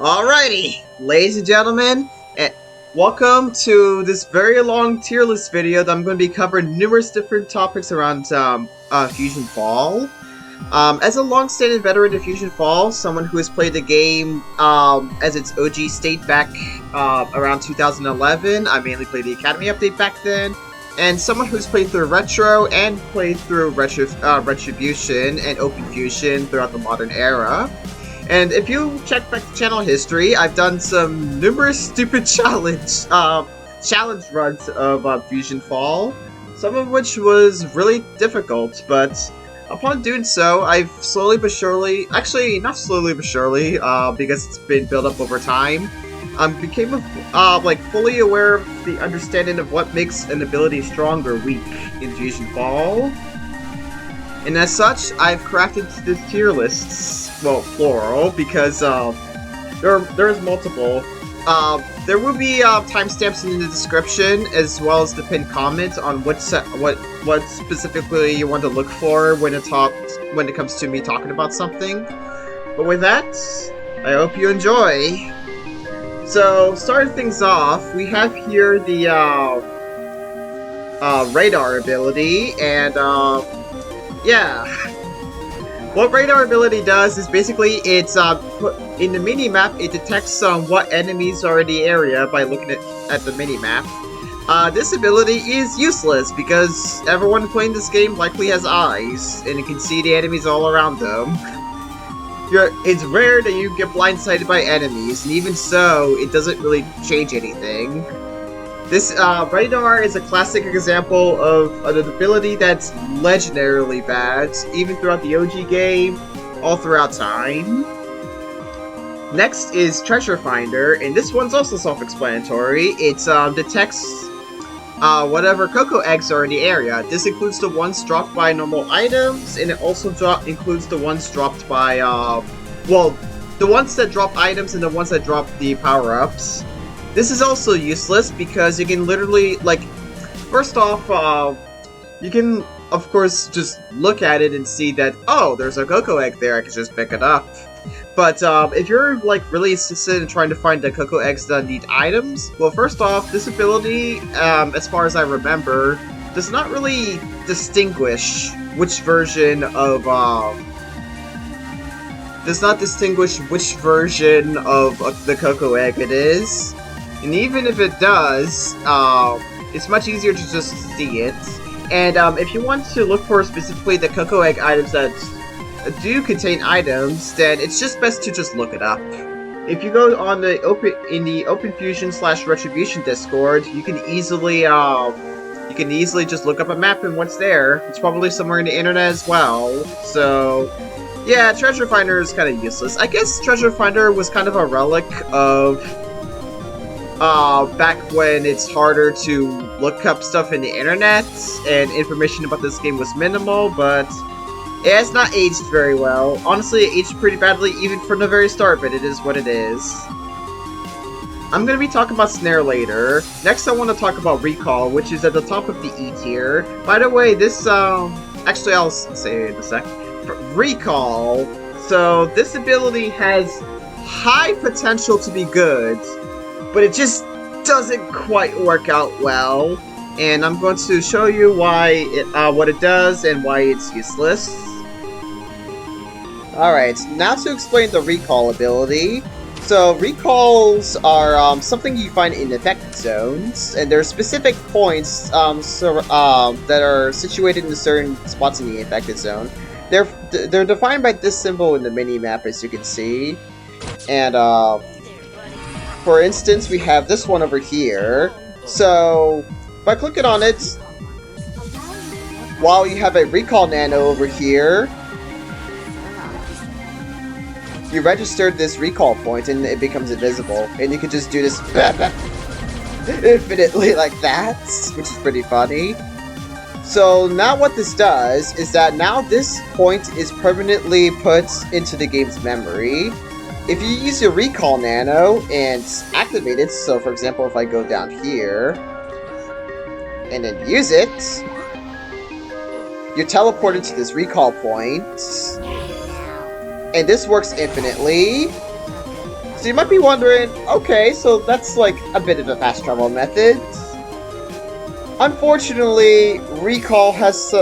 Alrighty, ladies and gentlemen, welcome to this very long tier list video that I'm going to be covering numerous different topics around Fusionfall. As a long-standing veteran of Fusionfall, someone who has played the game as its OG state back around 2011, I mainly played the Academy update back then, and someone who's played through Retro and played through Retrobution and OpenFusion throughout the modern era. And if you check back the channel history, I've done some numerous stupid challenge runs of Fusionfall, some of which was really difficult, but upon doing so, I've slowly but surely, actually not slowly but surely, because it's been built up over time, became fully aware of the understanding of what makes an ability strong or weak in Fusionfall. And as such, I've crafted this tier lists, well, plural, because there's multiple. There will be timestamps in the description, as well as the pinned comment on what specifically you want to look for when it comes to me talking about something. But with that, I hope you enjoy. So, starting things off, we have here the radar ability, and yeah. What radar ability does is basically it's in the mini-map it detects what enemies are in the area by looking at the mini-map. This ability is useless because everyone playing this game likely has eyes and it can see the enemies all around them. It's rare that you get blindsided by enemies, and even so, it doesn't really change anything. This radar is a classic example of an ability that's legendarily bad, even throughout the OG game, all throughout time. Next is Treasure Finder, and this one's also self-explanatory. It detects whatever Coco eggs are in the area. This includes the ones dropped by normal items, and it also includes the ones dropped by, the ones that drop items and the ones that drop the power-ups. This is also useless because you can literally, first off, you can, of course, just look at it and see that, oh, there's a Coco egg there, I can just pick it up. But, if you're, really interested in trying to find the Coco eggs that need items, well, first off, this ability, as far as I remember, does not really distinguish which version of, the Coco egg it is. And even if it does, it's much easier to just see it. And if you want to look for specifically the Coco Egg items that do contain items, then it's just best to just look it up. If you go on the OpenFusion / Retrobution Discord, you can easily just look up a map and what's there. It's probably somewhere in the internet as well. So yeah, Treasure Finder is kind of useless. I guess Treasure Finder was kind of a relic of back when it's harder to look up stuff in the internet, and information about this game was minimal, but it has not aged very well. Honestly, it aged pretty badly even from the very start, but it is what it is. I'm going to be talking about Snare later. Next, I want to talk about Recall, which is at the top of the E tier. By the way, this, actually, I'll say it in a sec. Recall. So, this ability has high potential to be good, but it just doesn't quite work out well, and I'm going to show you why what it does and why it's useless. Alright, now to explain the recall ability. So recalls are something you find in affected zones, and there are specific points that are situated in certain spots in the affected zone. They're defined by this symbol in the mini-map, as you can see, and for instance, we have this one over here. So, by clicking on it, while you have a recall nano over here, you registered this recall point and it becomes invisible. And you can just do this infinitely like that, which is pretty funny. So now what this does is that now this point is permanently put into the game's memory. If you use your recall nano and activate it, so for example if I go down here and then use it, you're teleported to this recall point, and this works infinitely. So you might be wondering, okay, so that's like a bit of a fast travel method. Unfortunately, Recall has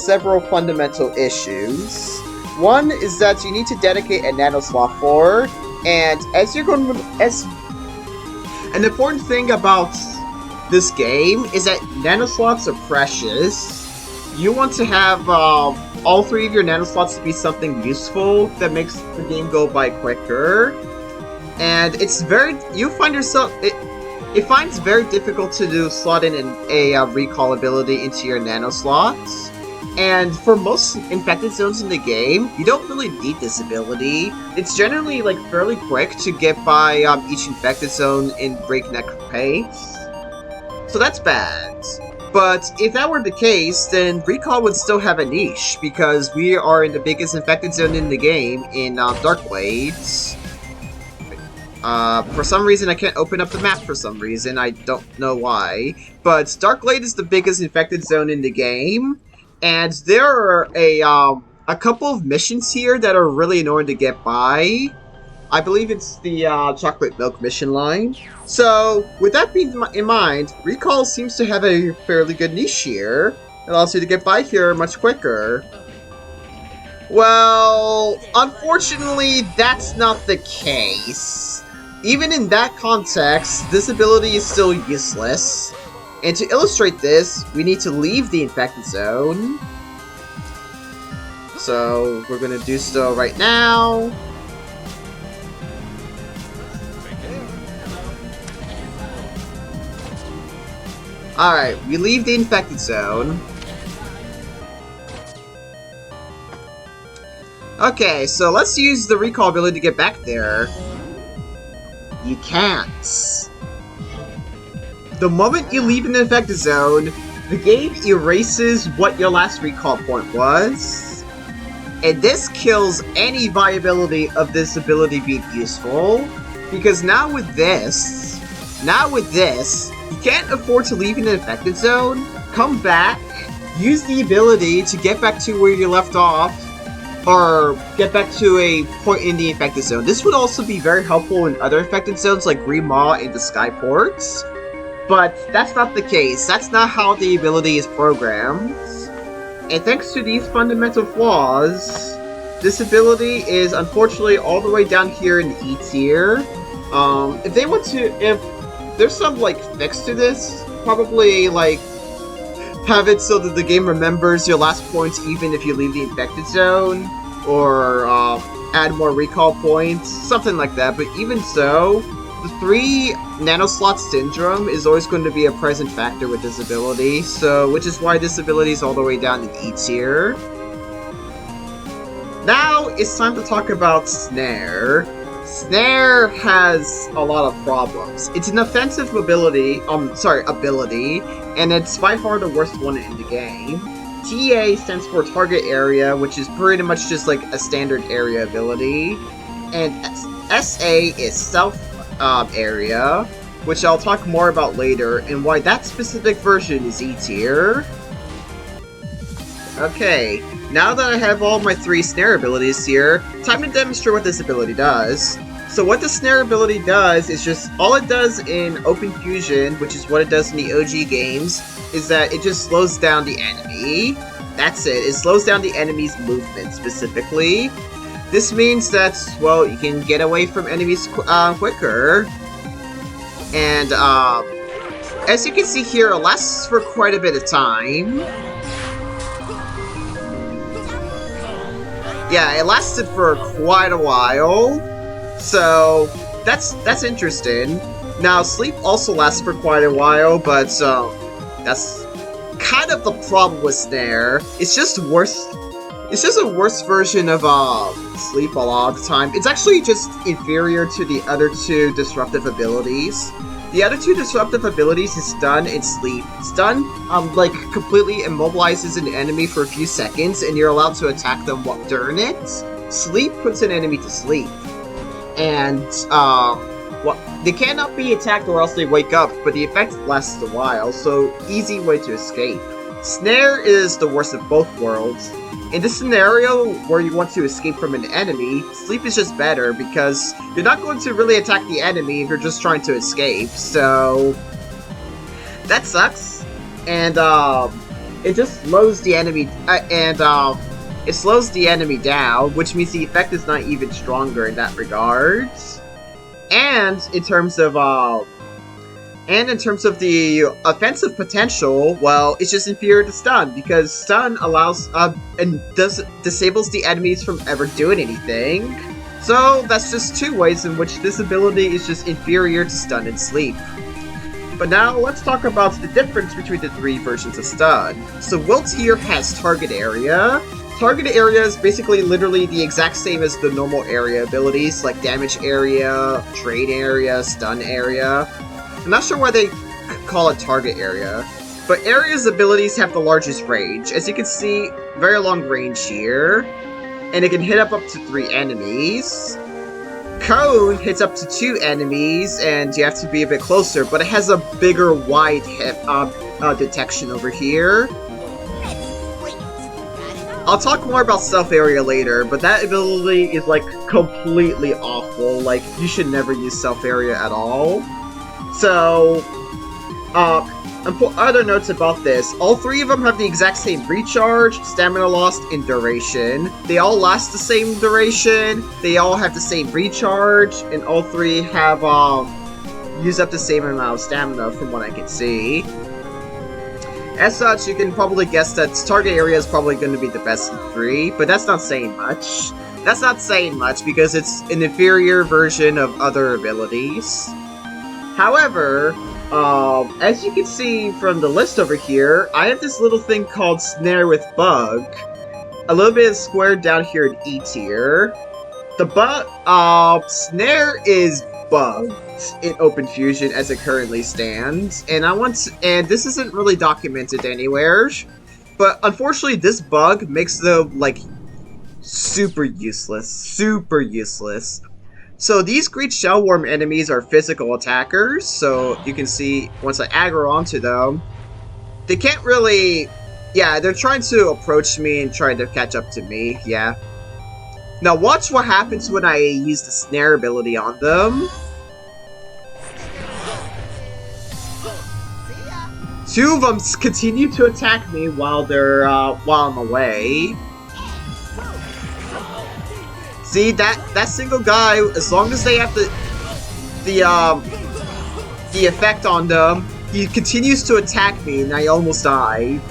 several fundamental issues. One is that you need to dedicate a Nano-Slot for, and an important thing about this game is that Nano-Slots are precious. You want to have all 3 of your Nano-Slots to be something useful that makes the game go by quicker. And it's you find yourself, it finds very difficult to slot in a recall ability into your Nano-Slots. And for most infected zones in the game, you don't really need this ability. It's generally like fairly quick to get by each infected zone in breakneck pace. So that's bad. But if that were the case, then Recall would still have a niche, because we are in the biggest infected zone in the game in Dark Blades. For some reason, I can't open up the map for some reason. I don't know why. But Darkblade is the biggest infected zone in the game. And there are a couple of missions here that are really annoying to get by. I believe it's the chocolate milk mission line. So, with that being in mind, Recall seems to have a fairly good niche here. It allows you to get by here much quicker. Well, unfortunately, that's not the case. Even in that context, this ability is still useless. And to illustrate this, we need to leave the infected zone. So, we're gonna do so right now. Alright, we leave the infected zone. Okay, so let's use the recall ability to get back there. You can't. The moment you leave an infected zone, the game erases what your last recall point was. And this kills any viability of this ability being useful. Because now with this, you can't afford to leave an infected zone, come back, use the ability to get back to where you left off, or get back to a point in the infected zone. This would also be very helpful in other infected zones like Green Maw and the Skyports. But that's not the case. That's not how the ability is programmed. And thanks to these fundamental flaws, this ability is unfortunately all the way down here in E tier. If there's some like fix to this, probably like have it so that the game remembers your last points even if you leave the infected zone, or add more recall points, something like that. But even so, the 3 Nano-Slot syndrome is always going to be a present factor with this ability, so which is why this ability is all the way down in E tier. Now it's time to talk about Snare. Snare has a lot of problems. It's an offensive ability, and it's by far the worst one in the game. TA stands for Target Area, which is pretty much just like a standard area ability. And SA is Self Area, which I'll talk more about later, and why that specific version is E tier. Okay, now that I have all my 3 Snare abilities here, time to demonstrate what this ability does. So what the Snare ability does is just, all it does in OpenFusion, which is what it does in the OG games, is that it just slows down the enemy. That's it, it slows down the enemy's movement specifically. This means that, well, you can get away from enemies quicker. And as you can see here, it lasts for quite a bit of time. Yeah, it lasted for quite a while, so that's interesting. Now, sleep also lasts for quite a while, but that's kind of the problem with Snare. It's just worse. It's just a worse version of sleep a lot of the time. It's actually just inferior to the other 2 disruptive abilities. The other 2 disruptive abilities is Stun and Sleep. Stun, like, completely immobilizes an enemy for a few seconds, and you're allowed to attack them during it. Sleep puts an enemy to sleep. And, well, they cannot be attacked or else they wake up, but the effect lasts a while, so easy way to escape. Snare is the worst of both worlds. In this scenario where you want to escape from an enemy, sleep is just better because you're not going to really attack the enemy if you're just trying to escape, so that sucks. And it just slows the enemy, it slows the enemy down, which means the effect is not even stronger in that regard. And in terms of the offensive potential, well, it's just inferior to stun, because stun allows, disables the enemies from ever doing anything. So that's just two ways in which this ability is just inferior to stun and sleep. But now, let's talk about the difference between the three versions of stun. So Wilt here has target area. Target area is basically literally the exact same as the normal area abilities, like damage area, trade area, stun area. I'm not sure why they call it target area, but area's abilities have the largest range. As you can see, very long range here, and it can hit up to 3 enemies. Cone hits up to 2 enemies, and you have to be a bit closer, but it has a bigger wide hit, detection over here. I'll talk more about Stealth Area later, but that ability is like completely awful. Like, you should never use Stealth Area at all. So, other notes about this. All 3 of them have the exact same recharge, stamina lost, and duration. They all last the same duration, they all have the same recharge, and all 3 have, use up the same amount of stamina from what I can see. As such, you can probably guess that target area is probably going to be the best of the 3, but that's not saying much. That's not saying much because it's an inferior version of other abilities. However, as you can see from the list over here, I have this little thing called Snare with Bug. A little bit is squared down here in E tier. The Snare is bugged in OpenFusion as it currently stands, and and this isn't really documented anywhere, but unfortunately this bug makes them, like, super useless. So these Great Shellworm enemies are physical attackers, so you can see once I aggro onto them, they can't really... Yeah, they're trying to approach me and trying to catch up to me, yeah. Now watch what happens when I use the Snare ability on them. 2 of them continue to attack me while I'm away. See, that single guy, as long as they have the effect on them, he continues to attack me, and I almost died.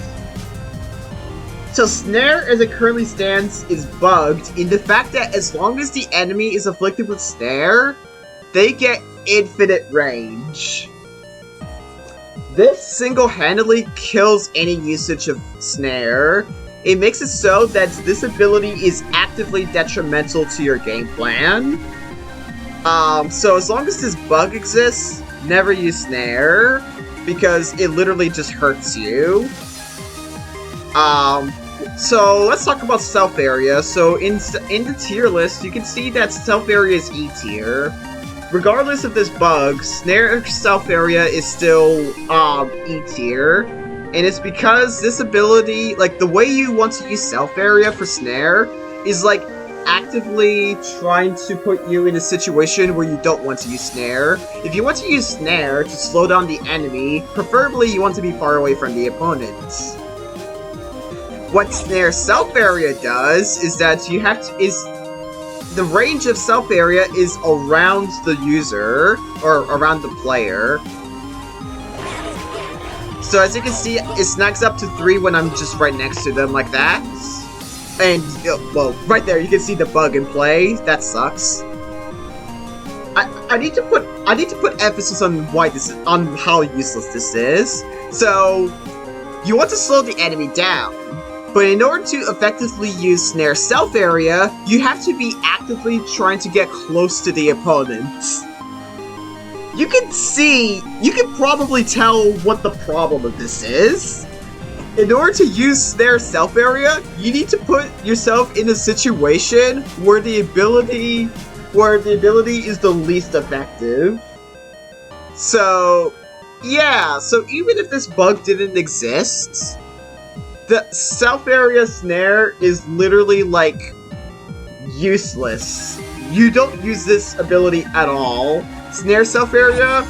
So Snare, as it currently stands, is bugged in the fact that as long as the enemy is afflicted with Snare, they get infinite range. This single-handedly kills any usage of Snare. It makes it so that this ability is actively detrimental to your game plan. So as long as this bug exists, never use Snare, because it literally just hurts you. So let's talk about Stealth Area. So in the tier list, you can see that Stealth Area is E tier. Regardless of this bug, Snare Stealth Area is still E tier. And it's because this ability, like, the way you want to use Stealth Area for Snare is, like, actively trying to put you in a situation where you don't want to use Snare. If you want to use Snare to slow down the enemy, preferably you want to be far away from the opponent. What Snare Stealth Area does is that you have to, the range of Stealth Area is around the user, or around the player. So as you can see, it snags up to 3 when I'm just right next to them like that. And, well, right there, you can see the bug in play. That sucks. I need to put emphasis on on how useless this is. So, you want to slow the enemy down. But in order to effectively use Snare Stealth Area, you have to be actively trying to get close to the opponent. You can probably tell what the problem of this is. In order to use Snare Stealth Area, you need to put yourself in a situation where the ability is the least effective. So, yeah, so even if this bug didn't exist, The self-area snare is literally, like, useless. You don't use this ability at all. Snare self-area,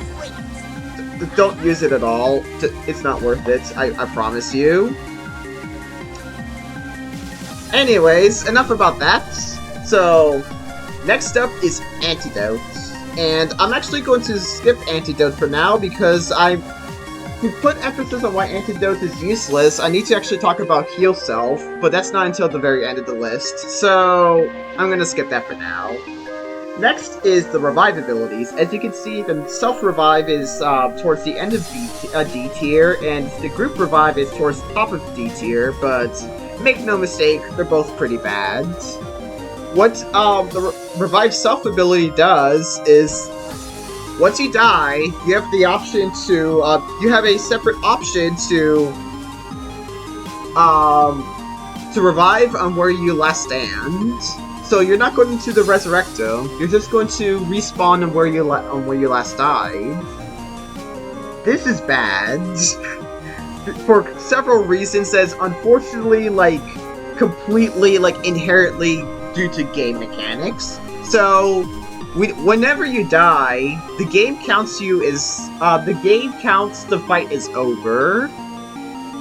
don't use it at all. It's not worth it, I promise you. Anyways, enough about that. So, next up is Antidote. And I'm actually going to skip Antidote for now because to put emphasis on why Antidote is useless, I need to actually talk about Heal Self, but that's not until the very end of the list, so I'm gonna skip that for now. Next is the Revive abilities. As you can see, the Self-Revive is towards the end of D tier, and the Group Revive is towards the top of D tier, but make no mistake, they're both pretty bad. What the Revive Self ability does is, once you die, you have the option to, you have a separate option to revive on where you last stand. So you're not going to the Resurrectum, you're just going to respawn on where you last died. This is bad for several reasons that's unfortunately, like, completely, like, inherently due to game mechanics. So, whenever you die, the game counts you as, the game counts the fight is over.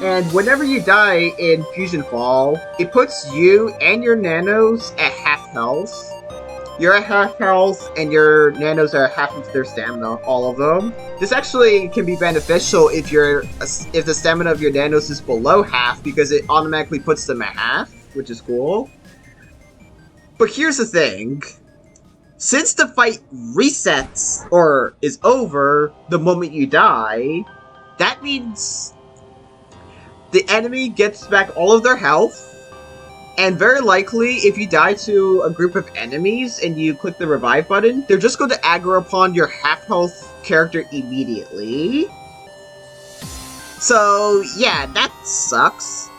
And whenever you die in Fusionfall, it puts you and your Nanos at half health. You're at half health, and your Nanos are half of their stamina, all of them. This actually can be beneficial if the stamina of your Nanos is below half, because it automatically puts them at half, which is cool. But here's the thing. Since the fight resets, or is over, the moment you die, that means the enemy gets back all of their health, and very likely, if you die to a group of enemies and you click the revive button, they're just going to aggro upon your half-health character immediately. So, yeah, that sucks.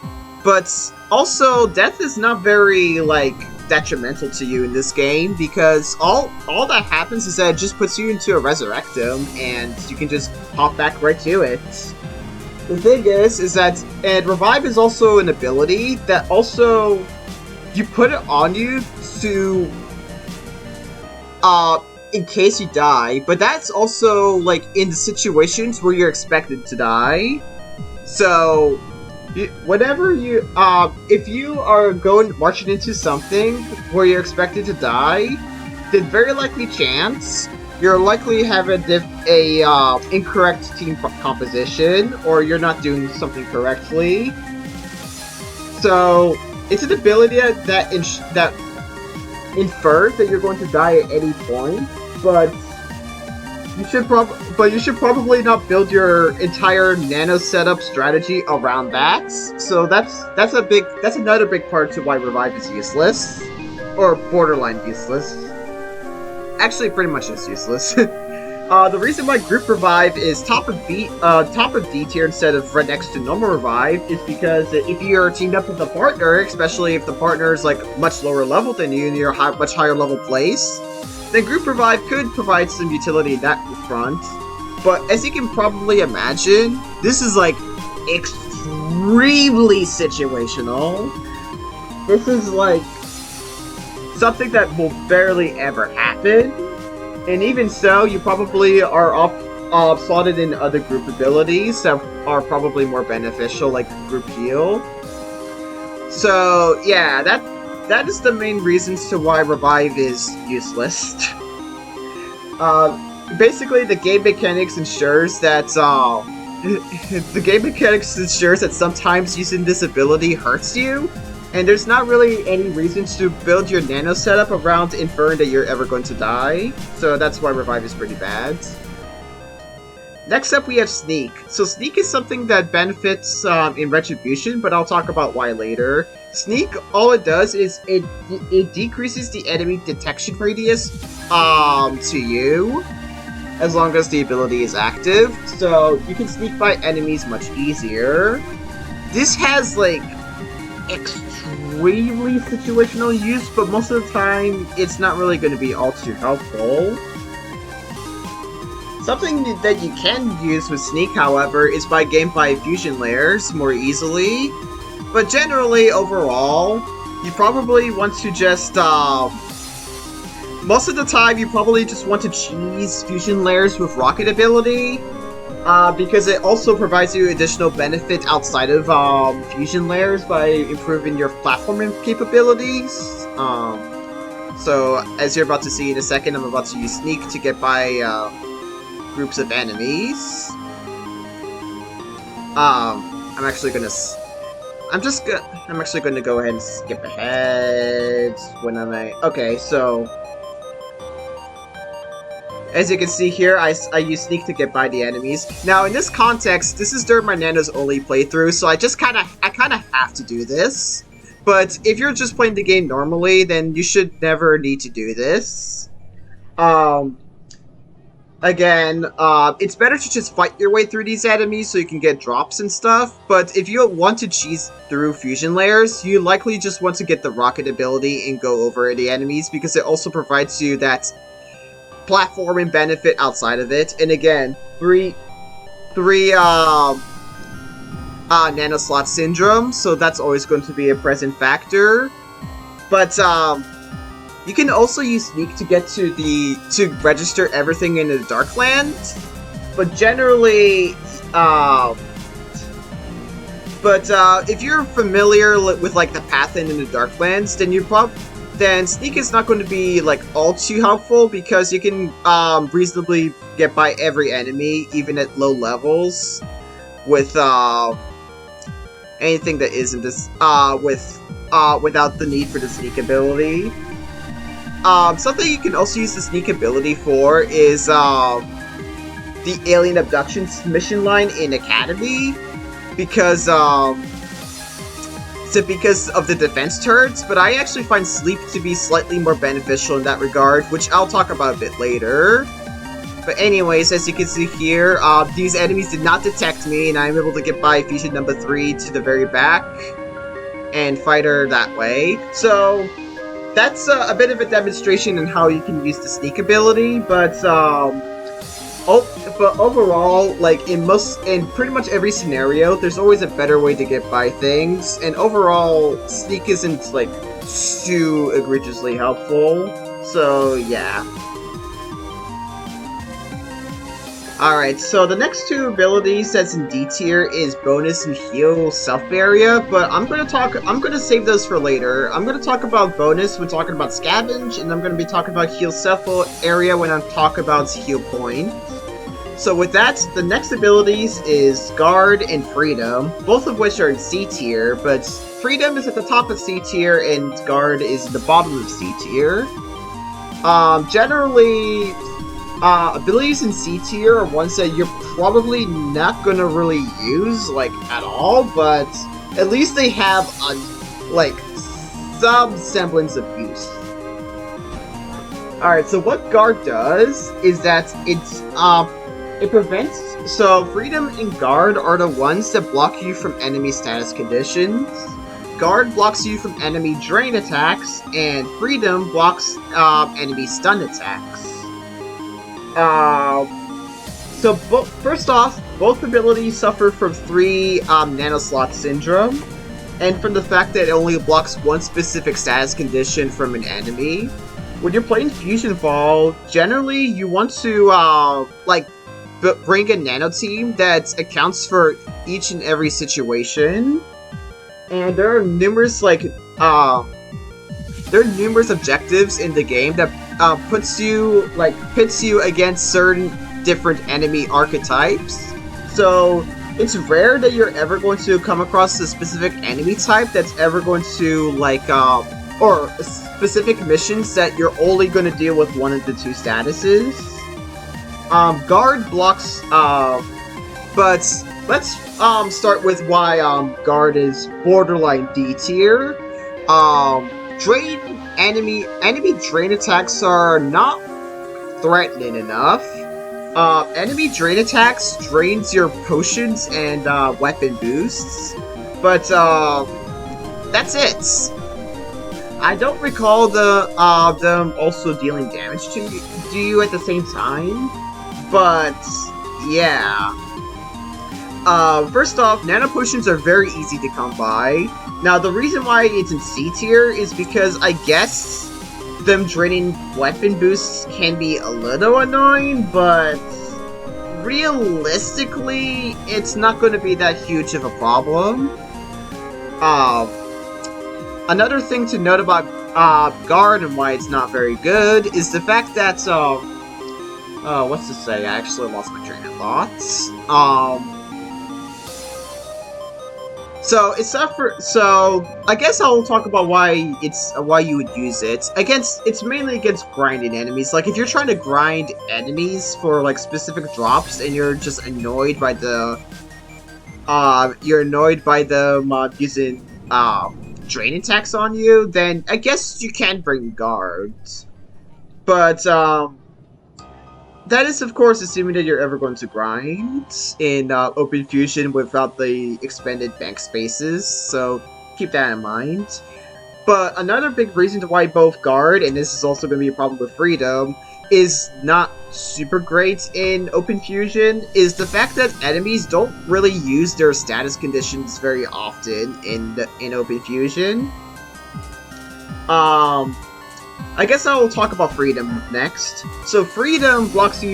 But also, death is not very, like, detrimental to you in this game, because all that happens is that it just puts you into a Resurrectum, and you can just hop back right to it. The thing is that, and Revive is also an ability that also, you put it on you to, in case you die, but that's also, like, in the situations where you're expected to die. So, whenever you, if you are marching into something where you're expected to die, then very likely chance, you're likely have a incorrect team composition, or you're not doing something correctly. So, it's an ability that infers that you're going to die at any point, but you should probably not build your entire Nano setup strategy around that. So that's another big part to why Revive is useless, or borderline useless. Actually, pretty much just useless. The reason why Group Revive is top of D tier instead of right next to normal Revive is because if you're teamed up with a partner, especially if the partner is like much lower level than you and you're a much higher level place, then Group Revive could provide some utility in that front. But as you can probably imagine, this is like extremely situational. This is like something that will barely ever happen. And even so, you probably are slotted in other group abilities that are probably more beneficial, like Group Heal. So, yeah, that is the main reasons to why Revive is useless. Basically, the game mechanics ensures that, sometimes using this ability hurts you, and there's not really any reasons to build your Nano setup around inferring that you're ever going to die, so that's why Revive is pretty bad. Next up, we have Sneak. So Sneak is something that benefits in Retrobution, but I'll talk about why later. Sneak, all it does is it decreases the enemy detection radius to you, as long as the ability is active, so you can sneak by enemies much easier. This has, like, extremely situational use, but most of the time, it's not really going to be all too helpful. Something that you can use with Sneak, however, is by fusion layers more easily. But generally, overall, you probably want to just, most of the time, you probably just want to cheese fusion layers with rocket ability, because it also provides you additional benefit outside of fusion layers by improving your platforming capabilities. So, as you're about to see in a second, I'm about to use Sneak to get by groups of enemies. I'm actually gonna go ahead and skip ahead when okay, so as you can see here, I use Sneak to get by the enemies. Now, in this context, this is during my Nanos only playthrough, so I kind of have to do this. But if you're just playing the game normally, then you should never need to do this. Again, it's better to just fight your way through these enemies so you can get drops and stuff, but if you want to cheese through fusion layers, you likely just want to get the rocket ability and go over the enemies, because it also provides you that platforming benefit outside of it. And again, three Nano-Slot syndrome, so that's always going to be a present factor. But you can also use Sneak to get to register everything in the Darkland. But generally, if you're familiar with like the path in the Darklands, then Sneak is not going to be like all too helpful, because you can reasonably get by every enemy, even at low levels, with anything that isn't this without the need for the Sneak ability. Something you can also use the Sneak ability for is the alien abductions mission line in Academy, because of the defense turrets, but I actually find Sleep to be slightly more beneficial in that regard, which I'll talk about a bit later. But anyways, as you can see here, these enemies did not detect me, and I'm able to get by Fusion number 3 to the very back and fight her that way. So that's a bit of a demonstration on how you can use the Sneak ability, but overall, like in pretty much every scenario, there's always a better way to get by things, and overall, Sneak isn't like too egregiously helpful. So yeah. Alright, so the next two abilities that's in D tier is Bonus and Heal Self Area, but I'm gonna save those for later. I'm gonna talk about Bonus when talking about Scavenge, and I'm gonna be talking about Heal Self Area when I'm talking about Heal Point. So with that, the next abilities is Guard and Freedom, both of which are in C tier, but Freedom is at the top of C tier and Guard is at the bottom of C tier. Generally, abilities in C tier are ones that you're probably not gonna really use, like, at all, but at least they have, some semblance of use. Alright, so what Guard does is that it prevents... So, Freedom and Guard are the ones that block you from enemy status conditions. Guard blocks you from enemy drain attacks, and Freedom blocks enemy stun attacks. First off, both abilities suffer from 3 Nano-Slot syndrome, and from the fact that it only blocks one specific status condition from an enemy. When you're playing Fusionfall, generally you want to bring a nano team that accounts for each and every situation, and there are numerous objectives in the game that pits you against certain different enemy archetypes. So it's rare that you're ever going to come across a specific enemy type that's ever going to or specific missions that you're only going to deal with one of the 2 statuses. Guard blocks, but let's start with why Guard is borderline D tier. Enemy drain attacks are not threatening enough. Enemy drain attacks drains your potions and weapon boosts, but that's it. I don't recall them also dealing damage to you at the same time, but yeah. First off, Nano Potions are very easy to come by. Now, the reason why it's in C tier is because I guess them draining weapon boosts can be a little annoying, but realistically, it's not going to be that huge of a problem. Another thing to note about Guard and why it's not very good is the fact that, what's to say? I actually lost my train of thoughts. So I guess I'll talk about why you would use it. It's mainly against grinding enemies. Like if you're trying to grind enemies for like specific drops and you're just annoyed by the using drain attacks on you, then I guess you can bring guards. But that is, of course, assuming that you're ever going to grind in OpenFusion without the expanded bank spaces, so keep that in mind. But another big reason to why both Guard, and this is also going to be a problem with Freedom, is not super great in OpenFusion is the fact that enemies don't really use their status conditions very often in OpenFusion. I guess I will talk about Freedom next. So Freedom blocks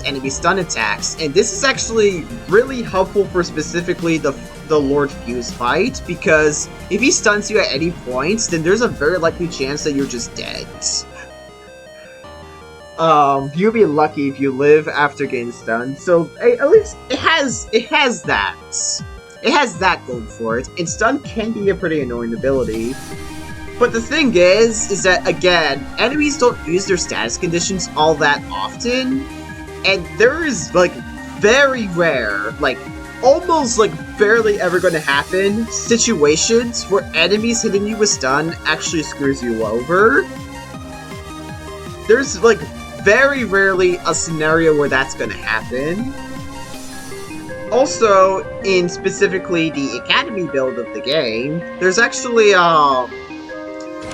enemy stun attacks, and this is actually really helpful for specifically the Lord Fuse fight, because if he stuns you at any point, then there's a very likely chance that you're just dead. You'll be lucky if you live after getting stunned, so at least it has that. It has that going for it, and stun can be a pretty annoying ability. But the thing is that, again, enemies don't use their status conditions all that often, and there is, like, very rare, like, almost, like, barely ever gonna happen situations where enemies hitting you with stun actually screws you over. There's, like, very rarely a scenario where that's gonna happen. Also, in specifically the Academy build of the game, there's actually,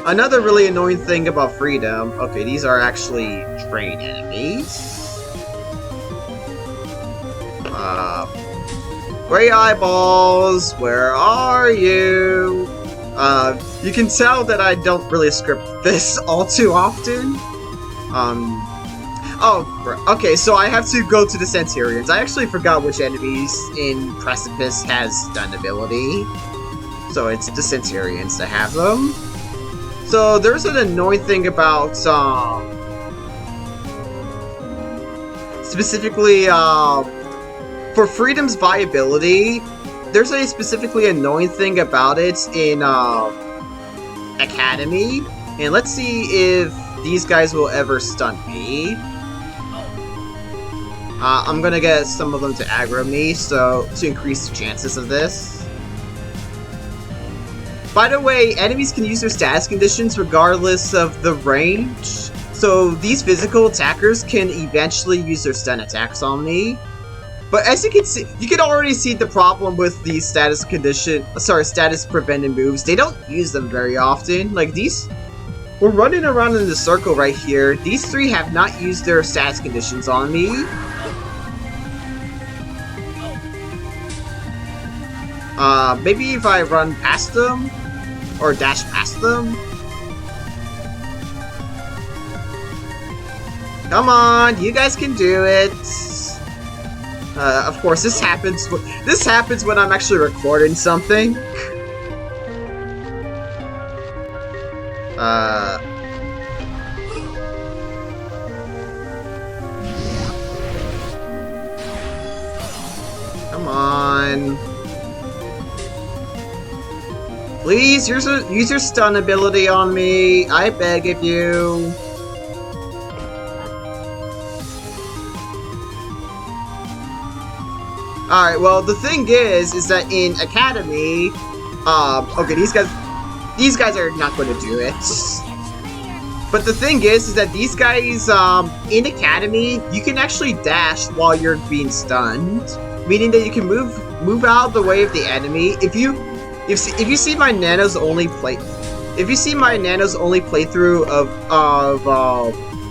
another really annoying thing about Freedom. Okay, these are actually train enemies. Gray Eyeballs, where are you? You can tell that I don't really script this all too often. Okay, so I have to go to the Centurions. I actually forgot which enemies in Precipice has stun ability. So it's the Centurions that have them. So there's an annoying thing about, specifically, for Freedom's viability, there's a specifically annoying thing about it in, Academy. And let's see if these guys will ever stun me. I'm gonna get some of them to aggro me, so, to increase the chances of this. By the way, enemies can use their status conditions regardless of the range, so these physical attackers can eventually use their stun attacks on me. But as you can see, you can already see the problem with these status prevented moves. They don't use them very often. Like these, we're running around in the circle right here. These three have not used their status conditions on me. Maybe if I run past them, or dash past them. Come on, you guys can do it. Of course, this happens when I'm actually recording something. Come on. Please use your stun ability on me. I beg of you. Alright, well, the thing is that in Academy, okay, these guys are not going to do it. But the thing is that these guys, in Academy, you can actually dash while you're being stunned, meaning that you can move out of the way of the enemy. If you see my Nanos only playthrough of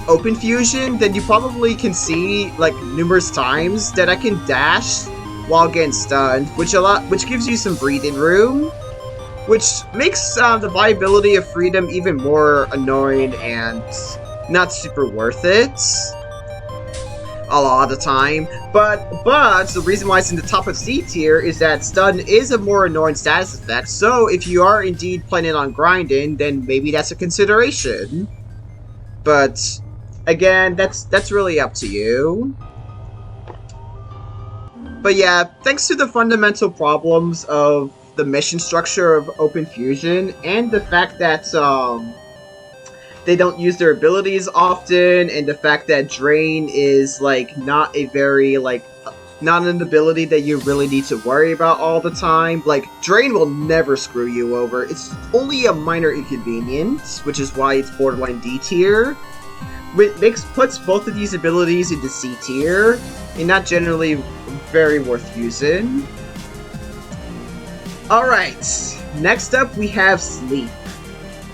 OpenFusion, then you probably can see like numerous times that I can dash while getting stunned, which gives you some breathing room. which makes the viability of freedom even more annoying and not super worth it a lot of the time. But the reason why it's in the top of C tier is that stun is a more annoying status effect, so if you are indeed planning on grinding, then maybe that's a consideration. But again, that's really up to you. But yeah, thanks to the fundamental problems of the mission structure of OpenFusion and the fact that they don't use their abilities often, and the fact that Drain is like not a very not an ability that you really need to worry about all the time. Like, Drain will never screw you over. It's only a minor inconvenience, which is why it's borderline D tier. Which puts both of these abilities into C tier, and not generally very worth using. Alright, next up we have Sleep.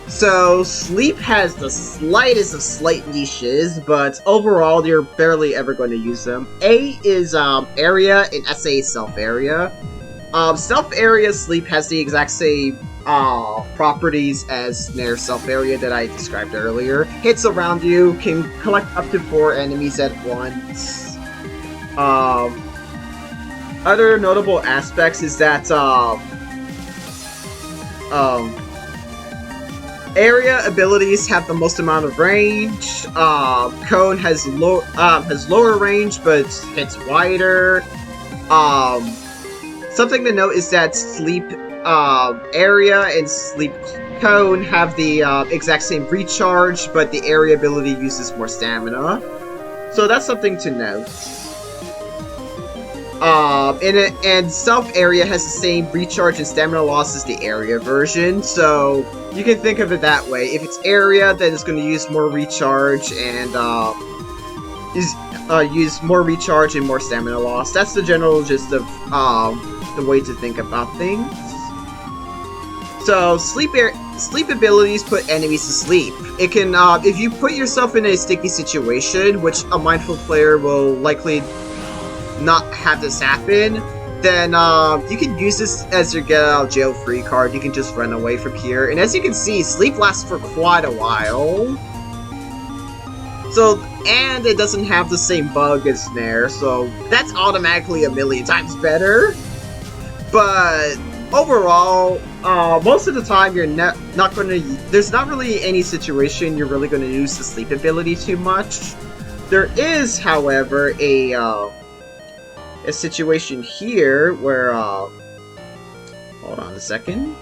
So, Sleep has the slightest of slight niches, but overall you're barely ever going to use them. A is Area, and SA is Self-Area. Self-Area Sleep has the exact same properties as Snare Self-Area that I described earlier. Hits around you, can collect up to 4 enemies at once. Other notable aspects is that area abilities have the most amount of range. Cone has lower range but hits wider. Something to note is that Sleep Area and Sleep Cone have the exact same recharge, but the area ability uses more stamina. So that's something to note. And Self Area has the same recharge and stamina loss as the area version, so you can think of it that way. If it's area, then it's going to use more recharge and use more recharge and more stamina loss. That's the general gist of the way to think about things. So sleep abilities put enemies to sleep. It can if you put yourself in a sticky situation, which a mindful player will likely not have this happen, then you can use this as your get out of jail free card. You can just run away from here, and as you can see, sleep lasts for quite a while. So, and it doesn't have the same bug as Snare, so that's automatically a million times better. But overall, most of the time you're not going to. There's not really any situation you're really going to use the sleep ability too much. There is, however, a situation here where hold on a second.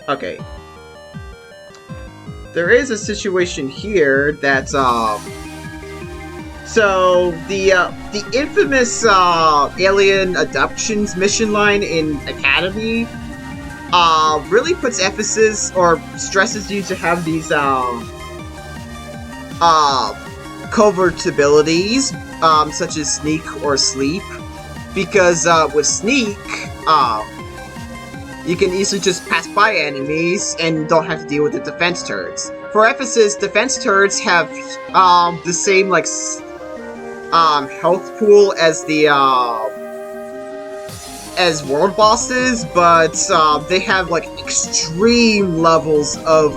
Okay. There is a situation here that so the infamous alien abductions mission line in Academy really puts emphasis or stresses you to have these covert abilities such as Sneak or Sleep. Because with Sneak, you can easily just pass by enemies and don't have to deal with the defense turrets. For emphasis, defense turrets have the same like health pool as the as world bosses, but they have like extreme levels of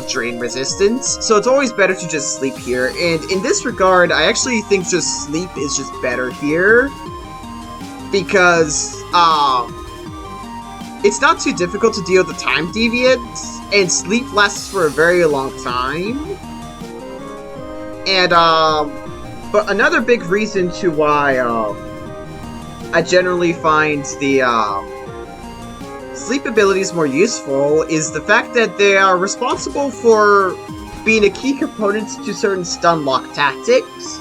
drain resistance, so it's always better to just sleep here. And in this regard, I actually think just sleep is just better here, because it's not too difficult to deal with the time deviance, and sleep lasts for a very long time. And but another big reason to why I generally find the sleep abilities more useful is the fact that they are responsible for being a key component to certain stun lock tactics.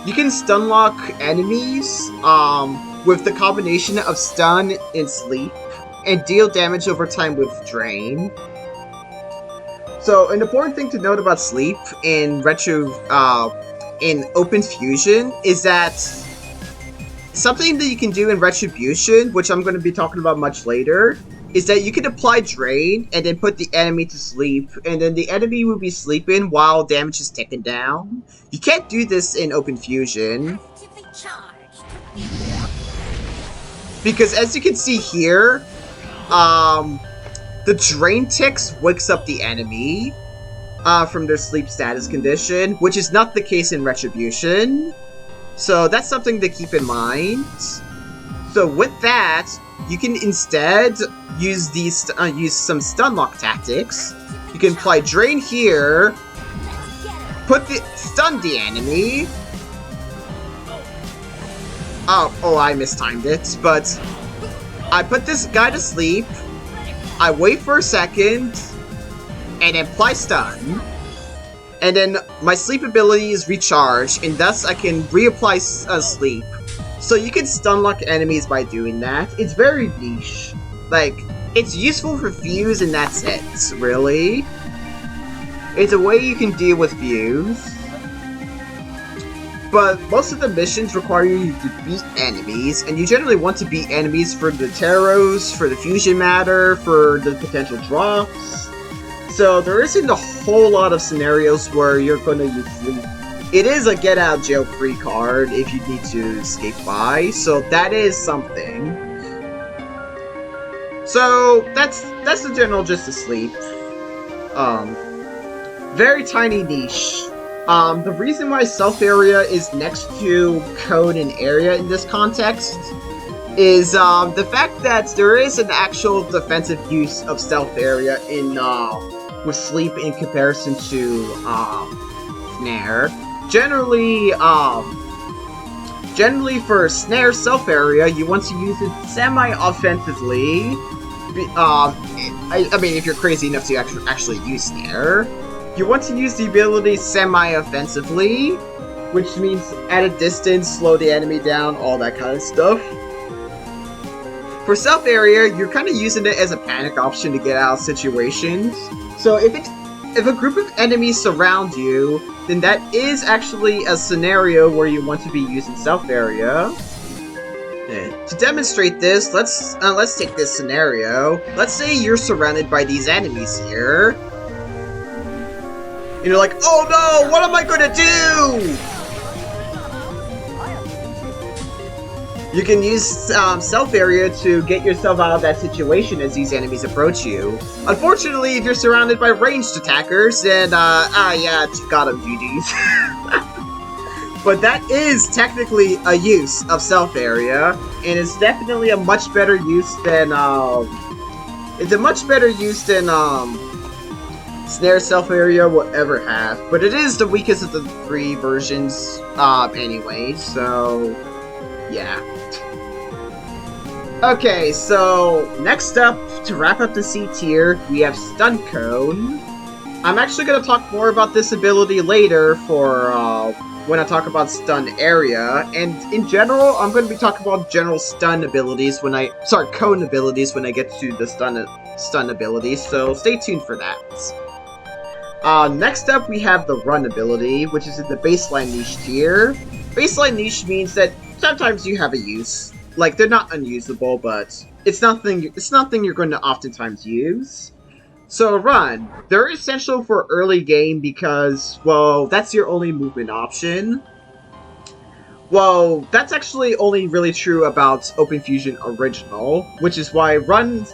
You can stun lock enemies with the combination of stun and sleep, and deal damage over time with drain. So an important thing to note about sleep in in OpenFusion is that something that you can do in Retrobution, which I'm going to be talking about much later, is that you can apply Drain and then put the enemy to sleep, and then the enemy will be sleeping while damage is taken down. You can't do this in OpenFusion. Because as you can see here, the Drain Ticks wakes up the enemy from their sleep status condition, which is not the case in Retrobution. So that's something to keep in mind. So with that, you can instead use use some stun lock tactics. You can apply Drain here, stun the enemy. Oh, I mistimed it, but I put this guy to sleep. I wait for a second, and then apply stun. And then my sleep ability is recharged, and thus I can reapply sleep. So you can stun lock enemies by doing that. It's very niche. Like, it's useful for Fuse, and that's it, really. It's a way you can deal with Fuse. But most of the missions require you to beat enemies, and you generally want to beat enemies for the Taros, for the Fusion Matter, for the potential drops. So there isn't a whole lot of scenarios where you're going to use sleep. It is a get out jail free card if you need to escape by, so that is something. So that's the general gist of sleep. Very tiny niche. The reason why Self Area is next to Code and Area in this context is the fact that there is an actual defensive use of Stealth Area in with Sleep in comparison to Snare. Generally for Snare Self Area, you want to use it semi-offensively. I mean, if you're crazy enough to actually use Snare. You want to use the ability semi-offensively, which means at a distance, slow the enemy down, all that kind of stuff. For Self Area, you're kind of using it as a panic option to get out of situations. So if a group of enemies surround you, then that is actually a scenario where you want to be using Self Area. To demonstrate this, let's take this scenario. Let's say you're surrounded by these enemies here. And you're like, oh no, what am I gonna do? You can use Self Area to get yourself out of that situation as these enemies approach you. Unfortunately, if you're surrounded by ranged attackers, then, yeah, got him, GG's. But that is technically a use of Self Area, and it's definitely a much better use than, Snare Self Area will ever have, but it is the weakest of the three versions, anyway, so, yeah. Okay, so, next up, to wrap up the C tier, we have Stun Cone. I'm actually going to talk more about this ability later for, when I talk about Stun Area, and in general, I'm going to be talking about general stun abilities cone abilities when I get to the stun abilities, so stay tuned for that. Next up, we have the Run ability, which is in the Baseline Niche tier. Baseline Niche means that sometimes you have a use. Like, they're not unusable, but it's nothing you're going to oftentimes use. So, Run. They're essential for early game because, well, that's your only movement option. Well, that's actually only really true about OpenFusion Original, which is why Run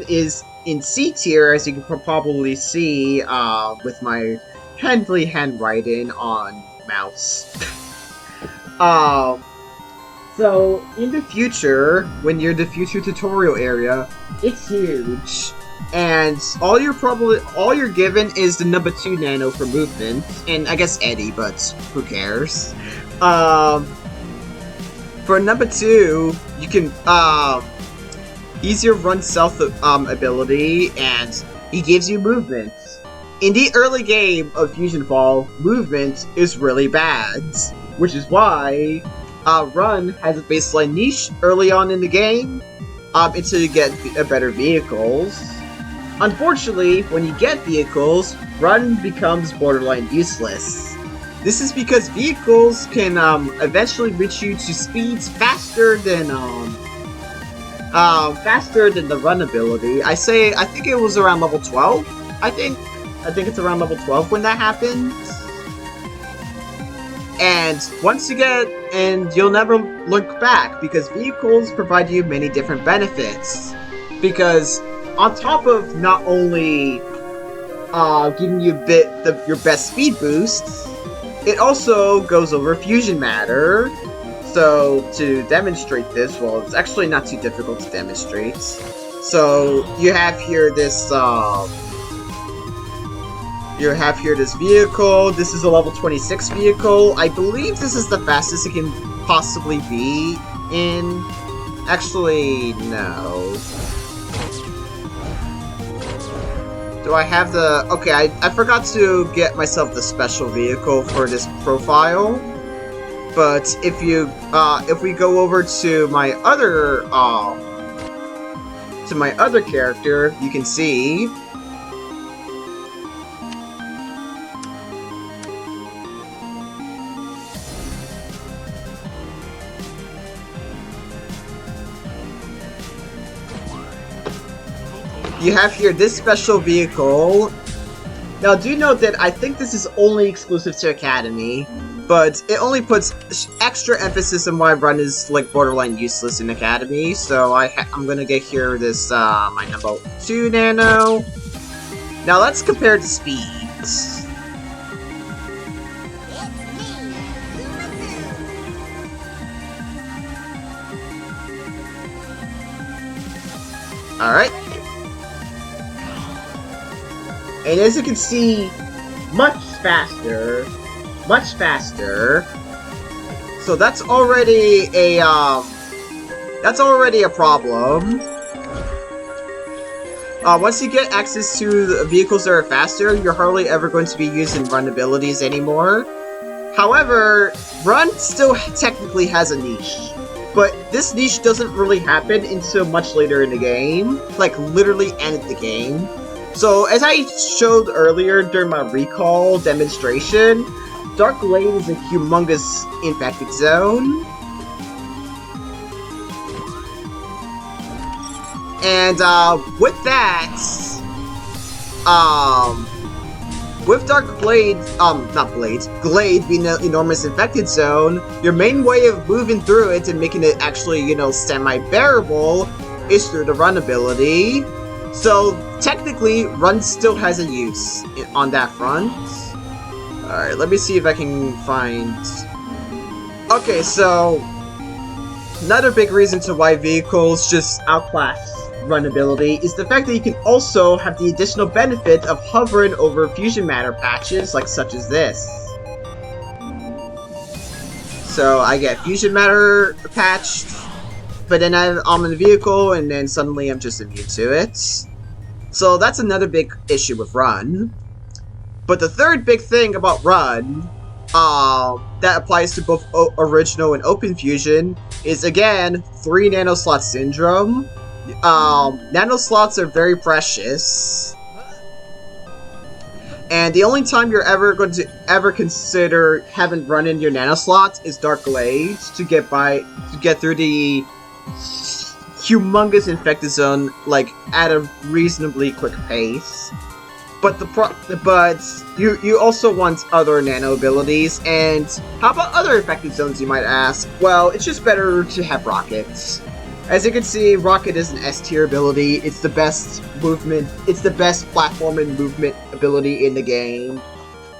is in C tier, as you can probably see with my handly handwriting on mouse. So in the future, when you're in the future tutorial area, it's huge, and all you're given is the Numbuh Two Nano for movement, and I guess Eddie, but who cares? For Numbuh Two, you can he's your Run Stealth ability, and he gives you movement. In the early game of Fusionfall, movement is really bad, which is why Run has a baseline niche early on in the game, until you get better vehicles. Unfortunately, when you get vehicles, Run becomes borderline useless. This is because vehicles can eventually reach you to speeds faster than the Run ability. I think it was around level 12. I think it's around level 12 when that happens. And once you get and you'll never look back, because vehicles provide you many different benefits. Because on top of not only giving you your best speed boosts, it also goes over fusion matter. So to demonstrate this, well, it's actually not too difficult to demonstrate. So you have here this vehicle. This is a level 26 vehicle. I believe this is the fastest it can possibly be in. Actually, no. Do I have the... Okay, I forgot to get myself the special vehicle for this profile. But if we go over to my other character, you can see you have here this special vehicle. Now, do note that I think this is only exclusive to Academy, but it only puts extra emphasis on why Run is like borderline useless in Academy. So I'm gonna get here this my Numbuh Two Nano. Now let's compare the speeds. All right. And as you can see, much faster. So that's already a problem. Once you get access to the vehicles that are faster, you're hardly ever going to be using run abilities anymore. However, Run still technically has a niche. But this niche doesn't really happen until much later in the game. Like, literally end the game. So, as I showed earlier during my recall demonstration, Dark Glade is a humongous infected zone. And, with that, with Dark Glade, Glade being an enormous infected zone, your main way of moving through it and making it actually, you know, semi-bearable is through the run ability. So, technically, Run still has a use on that front. Alright, let me see if I can find... Okay, so... Another big reason to why vehicles just outclass Run ability is the fact that you can also have the additional benefit of hovering over fusion matter patches, like such as this. So, I get fusion matter patched, but then I'm in the vehicle, and then suddenly I'm just immune to it. So that's another big issue with Run. But the third big thing about Run, that applies to both Original and OpenFusion, is again, 3 Nano-Slot Syndrome. Nano-Slots are very precious. And the only time you're ever going to consider having Run in your Nano-Slot is Dark Glade to get through the humongous infected zone, like, at a reasonably quick pace. But you also want other nano abilities, and how about other infected zones, you might ask? Well, it's just better to have Rockets. As you can see, Rocket is an S-tier ability. It's the best movement, it's the best platform and movement ability in the game,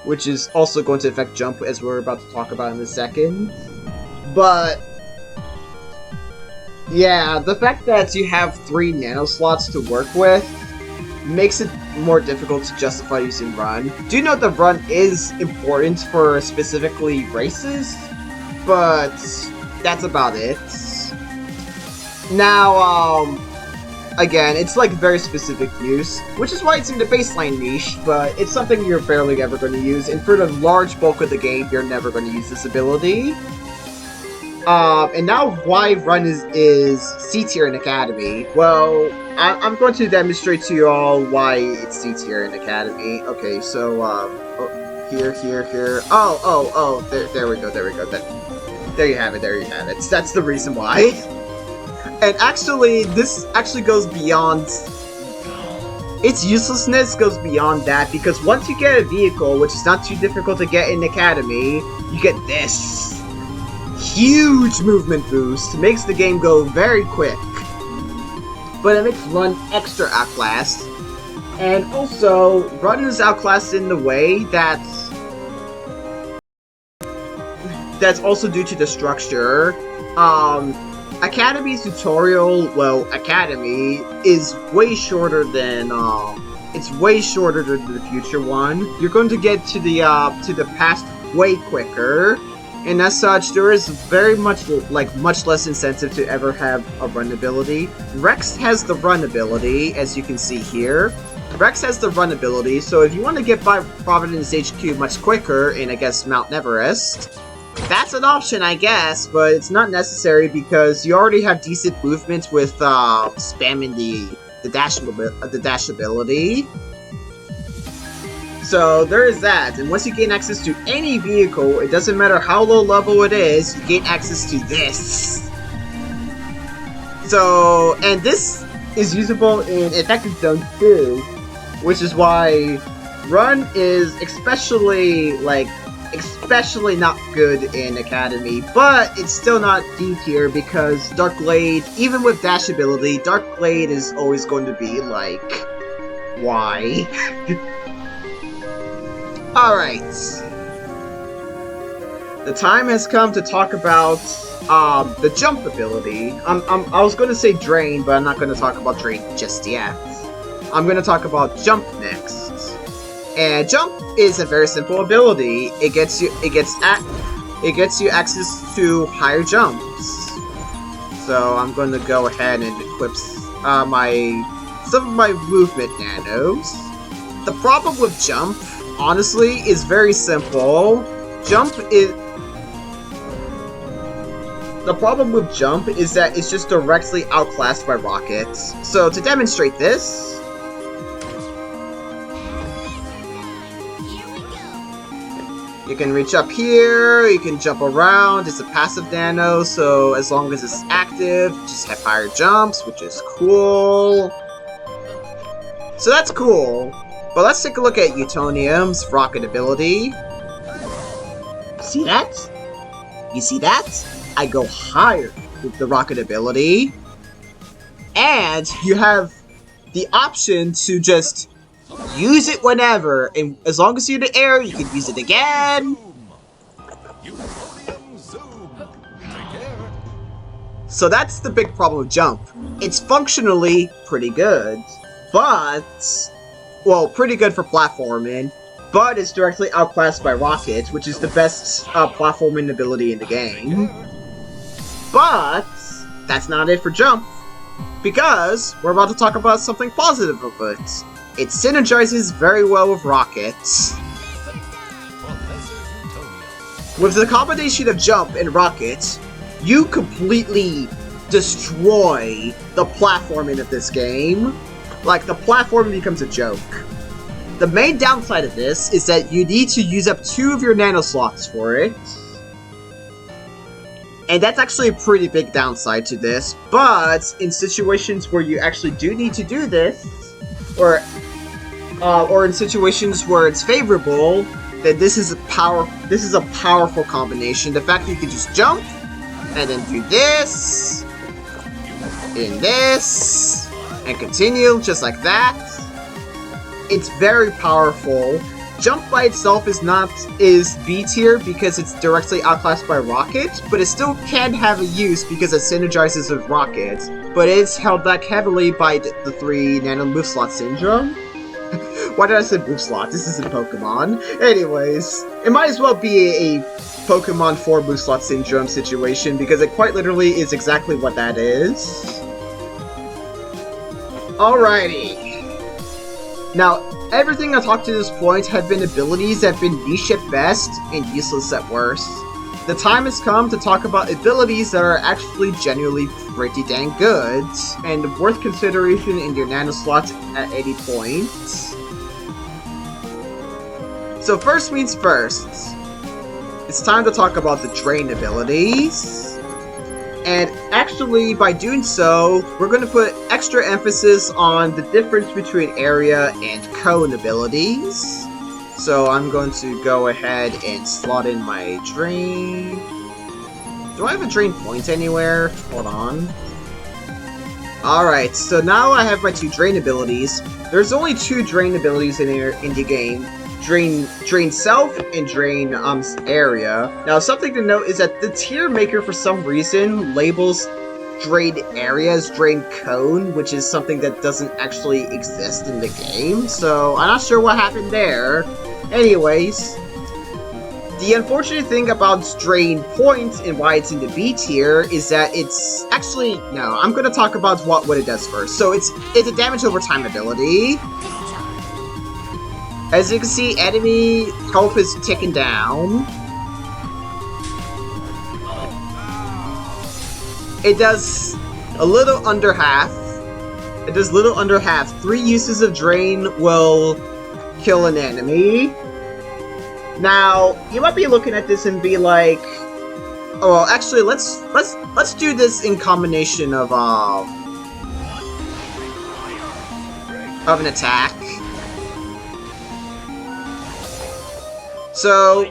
which is also going to affect Jump, as we're about to talk about in a second. But yeah, the fact that you have 3 Nano-Slots to work with makes it more difficult to justify using Run. Do note that Run is important for specifically races, but that's about it. Now, again, it's like very specific use, which is why it's in the baseline niche, but it's something you're barely ever going to use, and for the large bulk of the game, you're never going to use this ability. And now why Run is C-tier in Academy. Well, I'm going to demonstrate to you all why it's C-tier in Academy. Okay, so, here. Oh, there we go. There you have it, That's the reason why. And actually, this actually goes beyond... Its uselessness goes beyond that, because once you get a vehicle, which is not too difficult to get in Academy, you get this huge movement boost, makes the game go very quick. But it makes Run extra outclassed. And also, Run is outclassed in the way that's also due to the structure. Academy's tutorial, well, Academy, is way shorter than, it's way shorter than the future one. You're going to get to the past way quicker, and as such, there is very much, much less incentive to ever have a run ability. Rex has the run ability, as you can see here. Rex has the run ability, so if you want to get by Providence HQ much quicker in, I guess, Mount Everest, that's an option, I guess, but it's not necessary because you already have decent movement with spamming the dash ability. So there is that, and once you gain access to any vehicle, it doesn't matter how low level it is, you gain access to this. So, and this is usable in Infected Zone 2, which is why Run is especially not good in Academy, but it's still not D tier because Dark Blade, even with dash ability, Dark Blade is always going to be like, why? Alright. The time has come to talk about the jump ability. I was going to say Drain, but I'm not going to talk about Drain just yet. I'm going to talk about Jump next. And Jump is a very simple ability. It gets you access to higher jumps. So I'm going to go ahead and equip some of my movement nanos. The problem with Jump, honestly, is very simple. The problem with Jump is that it's just directly outclassed by rockets. So to demonstrate this, you can reach up here, you can jump around, it's a passive nano, so as long as it's active, you just have higher jumps, which is cool. So that's cool. But let's take a look at Utonium's rocket ability. See that? You see that? I go higher with the rocket ability. And you have the option to just use it whenever, and as long as you're in the air, you can use it again. So that's the big problem with Jump. It's functionally pretty good, but, well, pretty good for platforming, but it's directly outclassed by Rocket, which is the best platforming ability in the game. But that's not it for Jump, because we're about to talk about something positive of it. It synergizes very well with Rocket. With the combination of Jump and Rocket, you completely destroy the platforming of this game. Like, the platforming becomes a joke. The main downside of this is that you need to use up 2 of your Nano-Slots for it. And that's actually a pretty big downside to this, but in situations where you actually do need to do this, or in situations where it's favorable, then this is a powerful combination. The fact that you can just jump, and then do this, and this, and continue just like that. It's very powerful. Jump by itself is B tier because it's directly outclassed by Rocket, but it still can have a use because it synergizes with Rocket, but it's held back heavily by the 3 Nano Move Slot Syndrome. Why did I say Move Slot? This isn't Pokemon. Anyways, it might as well be a Pokemon 4 Move Slot Syndrome situation because it quite literally is exactly what that is. Alrighty. Now, everything I've talked to this point have been abilities that have been niche at best and useless at worst. The time has come to talk about abilities that are actually genuinely pretty dang good, and worth consideration in your Nano-Slots at any point. So first means first. It's time to talk about the Drain abilities. And actually, by doing so, we're going to put extra emphasis on the difference between area and cone abilities. So I'm going to go ahead and slot in my Drain. Do I have a drain point anywhere? Hold on. Alright, so now I have my 2 drain abilities. There's only 2 drain abilities in the game. Drain self and drain area. Now something to note is that the tier maker for some reason labels drain area as drain cone, which is something that doesn't actually exist in the game, so I'm not sure what happened there. Anyways, the unfortunate thing about drain point and why it's in the B tier is that it's actually, no, I'm going to talk about what it does first. So it's a damage over time ability. As you can see, enemy health is ticking down. It does a little under half. It does little under half. 3 uses of drain will kill an enemy. Now, you might be looking at this and be like, oh, well, actually, let's do this in combination of an attack. So,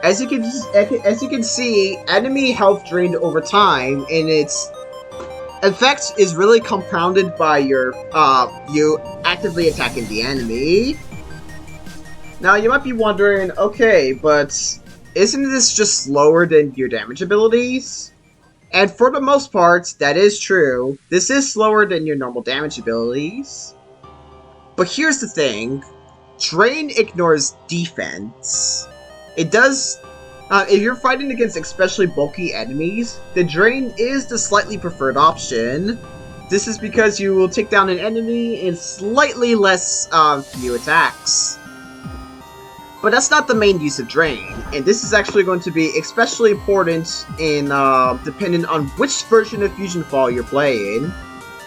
as you can see, enemy health drained over time, and its effect is really compounded by you actively attacking the enemy. Now, you might be wondering, okay, but isn't this just slower than your damage abilities? And for the most part, that is true. This is slower than your normal damage abilities. But here's the thing. Drain ignores defense. It does... if you're fighting against especially bulky enemies, the Drain is the slightly preferred option. This is because you will take down an enemy in slightly less few attacks. But that's not the main use of Drain, and this is actually going to be especially important in depending on which version of Fusionfall you're playing.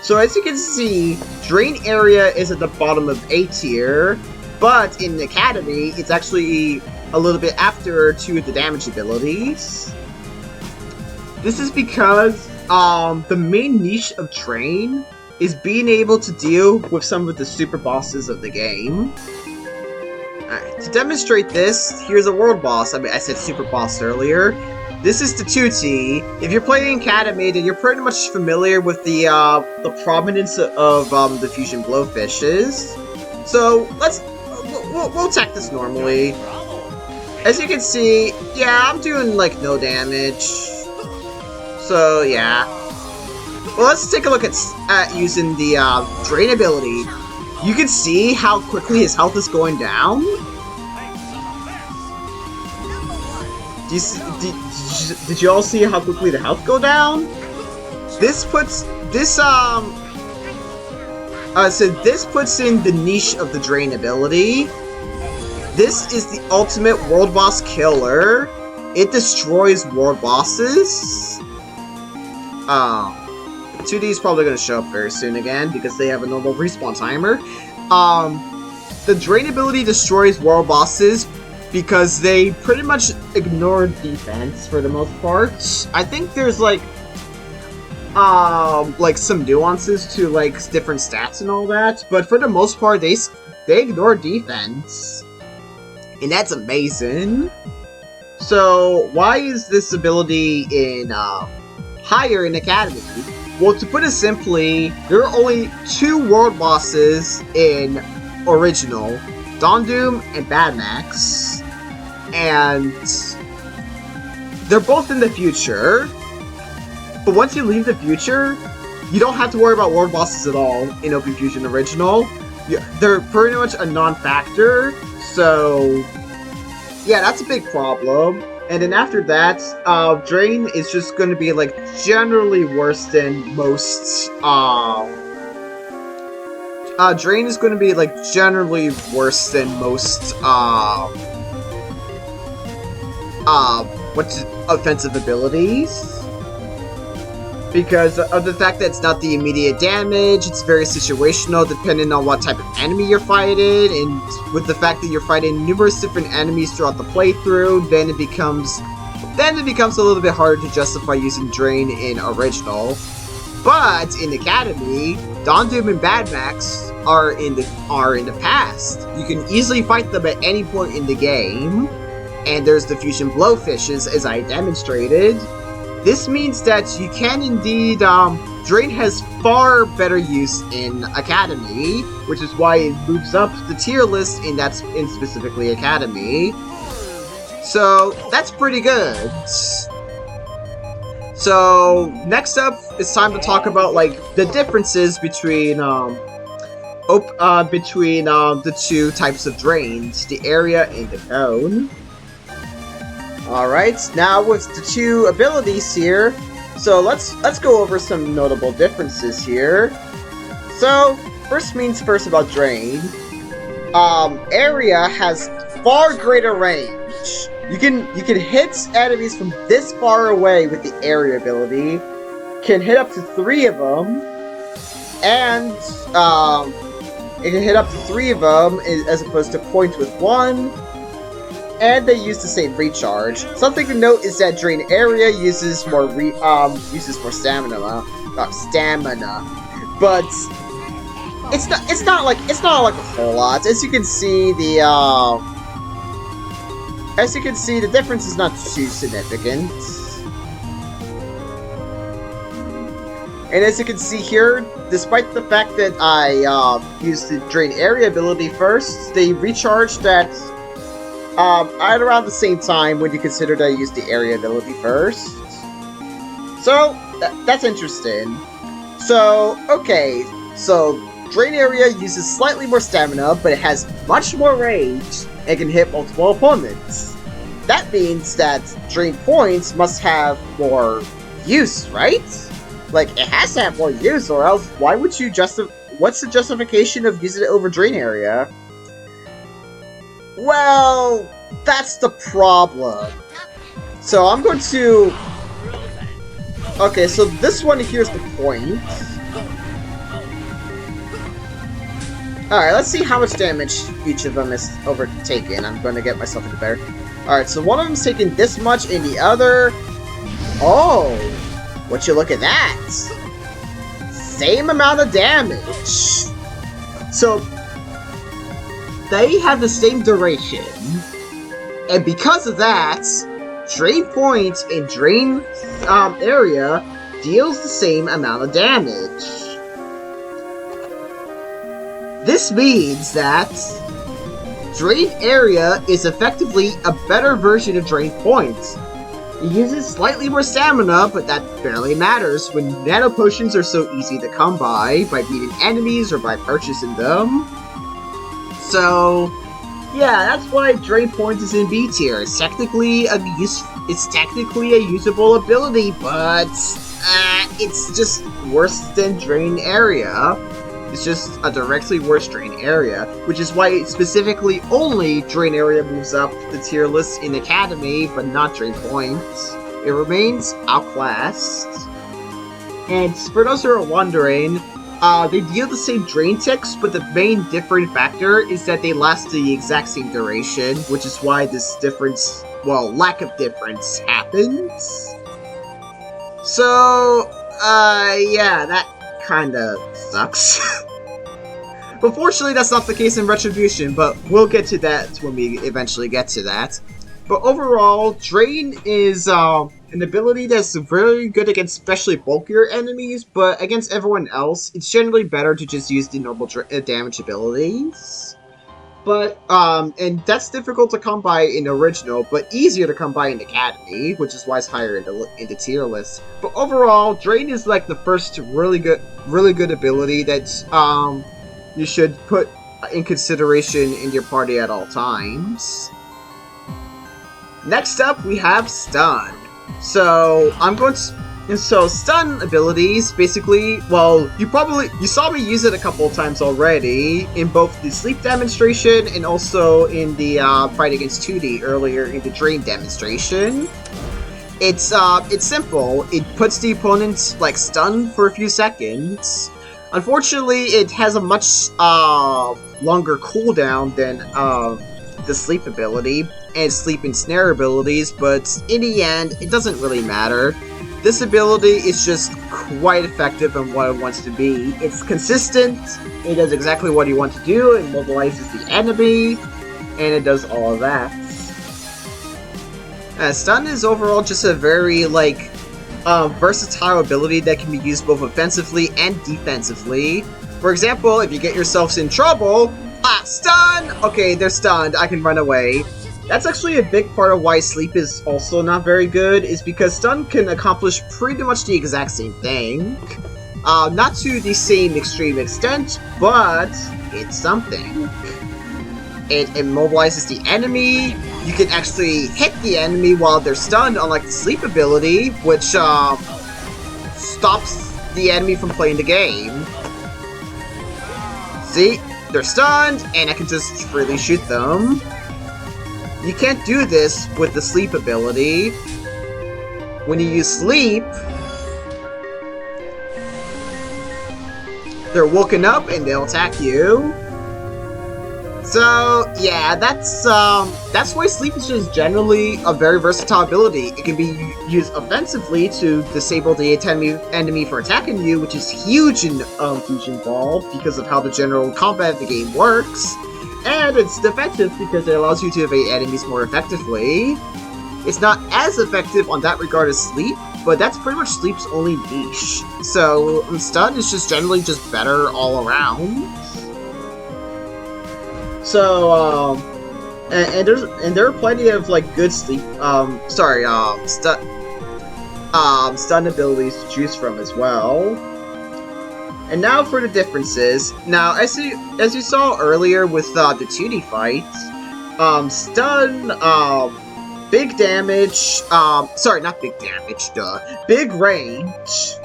So as you can see, Drain area is at the bottom of A tier, but in the Academy, it's actually a little bit after 2 of the damage abilities. This is because the main niche of Drain is being able to deal with some of the super bosses of the game. Alright, to demonstrate this, here's a world boss. I mean, I said super boss earlier. This is the Tootie. If you're playing Academy, then you're pretty much familiar with the prominence of the fusion blowfishes. So we'll attack this normally. As you can see, yeah, I'm doing like no damage. So yeah. Well, let's take a look at using the Drain ability. You can see how quickly his health is going down. Did you all see how quickly the health go down? This puts in the niche of the Drain ability. This is the ultimate world boss killer. It destroys world bosses. 2D is probably going to show up very soon again because they have a normal respawn timer. The Drain ability destroys world bosses because they pretty much ignore defense for the most part. I think there's like some nuances to like different stats and all that, but for the most part they ignore defense, and that's amazing. So why is this ability in higher in Academy? Well, to put it simply, there are only 2 world bosses in Original, Dondoom and Bad Max, and they're both in the future. But once you leave the future, you don't have to worry about world bosses at all in OpenFusion Original. They're pretty much a non-factor, so yeah, that's a big problem. And then after that, Drain is just going to be like generally worse than most. Drain is going to be like generally worse than most. Offensive abilities. Because of the fact that it's not the immediate damage, it's very situational depending on what type of enemy you're fighting, and with the fact that you're fighting numerous different enemies throughout the playthrough, then it becomes a little bit harder to justify using Drain in Original. But in Academy, Dondoom and Bad Max are in the past. You can easily fight them at any point in the game, and there's the Fusion Blowfishes, as I demonstrated. This means that you can indeed, Drain has far better use in Academy, which is why it moves up the tier list in specifically Academy. So, that's pretty good. So, next up, it's time to talk about, like, the differences between, the two types of drains, the area and the cone. Alright, now with the two abilities here, so let's go over some notable differences here. So, first means first about Drain. Area has far greater range. You can hit enemies from this far away with the area ability. Can hit up to 3 of them, and it can hit up to 3 of them as opposed to point with 1. And they use the same recharge. Something to note is that Drain Area uses more stamina, but it's not like a whole lot. As you can see, the difference is not too significant. And as you can see here, despite the fact that I used the Drain Area ability first, they recharged at at around the same time when you consider that I used the area ability first. So, that's interesting. So, okay, so Drain Area uses slightly more stamina, but it has much more range and can hit multiple opponents. That means that Drain Points must have more use, right? Like, it has to have more use, or else why would you what's the justification of using it over Drain Area? Well, that's the problem. So I'm going to... Okay, so this one here's the point. Alright, let's see how much damage each of them is overtaken. I'm going to get myself into better. Alright, so one of them's taking this much, and the other... Oh! Would you look at that? Same amount of damage. So... they have the same duration, and because of that, Drain Points and Drain Area deals the same amount of damage. This means that Drain Area is effectively a better version of Drain Points. It uses slightly more stamina, but that barely matters when Nano Potions are so easy to come by beating enemies or by purchasing them. So, yeah, that's why Drain Points is in B tier. It's technically a usable ability, but it's just worse than Drain Area. It's just a directly worse Drain Area, which is why specifically only Drain Area moves up the tier list in Academy, but not Drain Points. It remains outclassed. And for those who are wondering, they deal the same drain ticks, but the main different factor is that they last the exact same duration, which is why this difference, well, lack of difference happens. So, yeah, that kinda sucks. But fortunately, that's not the case in Retrobution, but we'll get to that when we eventually get to that. But overall, Drain is an ability that's very good against especially bulkier enemies, but against everyone else, it's generally better to just use the normal damage abilities. But, and that's difficult to come by in Original, but easier to come by in Academy, which is why it's higher in the tier list. But overall, Drain is like the first really good ability that, you should put in consideration in your party at all times. Next up, we have Stun. So, stun abilities, basically, well, you saw me use it a couple of times already, in both the sleep demonstration and also in the fight against Tootie earlier in the Drain demonstration. It's simple. It puts the opponent, like, stunned for a few seconds. Unfortunately, it has a much longer cooldown than the sleep ability and sleep and snare abilities, but in the end, it doesn't really matter. This ability is just quite effective in what it wants to be. It's consistent, it does exactly what you want to do, it mobilizes the enemy, and it does all of that. Stun is overall just a very, like, versatile ability that can be used both offensively and defensively. For example, if you get yourselves in trouble, stun! Okay, they're stunned, I can run away. That's actually a big part of why sleep is also not very good, is because stun can accomplish pretty much the exact same thing. Not to the same extreme extent, but it's something. It immobilizes the enemy. You can actually hit the enemy while they're stunned, unlike the sleep ability, which stops the enemy from playing the game. See? They're stunned, and I can just freely shoot them. You can't do this with the sleep ability. When you use sleep, they're woken up and they'll attack you. So yeah, that's why sleep is just generally a very versatile ability. It can be used offensively to disable the enemy from attacking you, which is huge in Fusionfall because of how the general combat of the game works. And it's defensive because it allows you to evade enemies more effectively. It's not as effective on that regard as sleep, but that's pretty much sleep's only niche. So stun is just generally just better all around. So and there are plenty of like good sleep stun abilities to choose from as well. And now for the differences. Now, as you saw earlier with the Tootie fight, stun, big damage, sorry, not big damage, big range.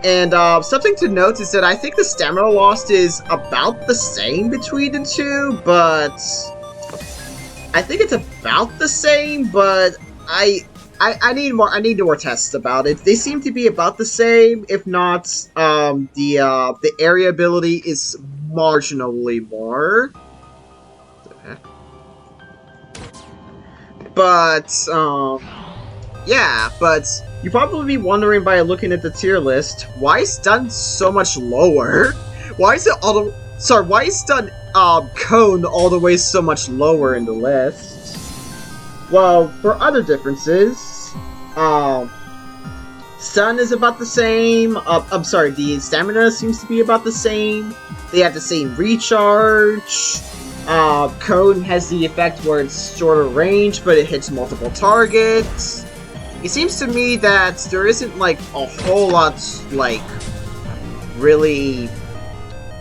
And something to note is that I think the stamina lost is about the same between the two, but I think it's about the same, but I need more tests about it. They seem to be about the same, if not the area ability is marginally more. But yeah, but you'd probably be wondering by looking at the tier list, why is stun so much lower? Why is it why is stun cone all the way so much lower in the list? Well, for other differences, stun is about the same. I'm sorry, the stamina seems to be about the same. They have the same recharge. Cone has the effect where it's shorter range, but it hits multiple targets. It seems to me that there isn't like a whole lot like really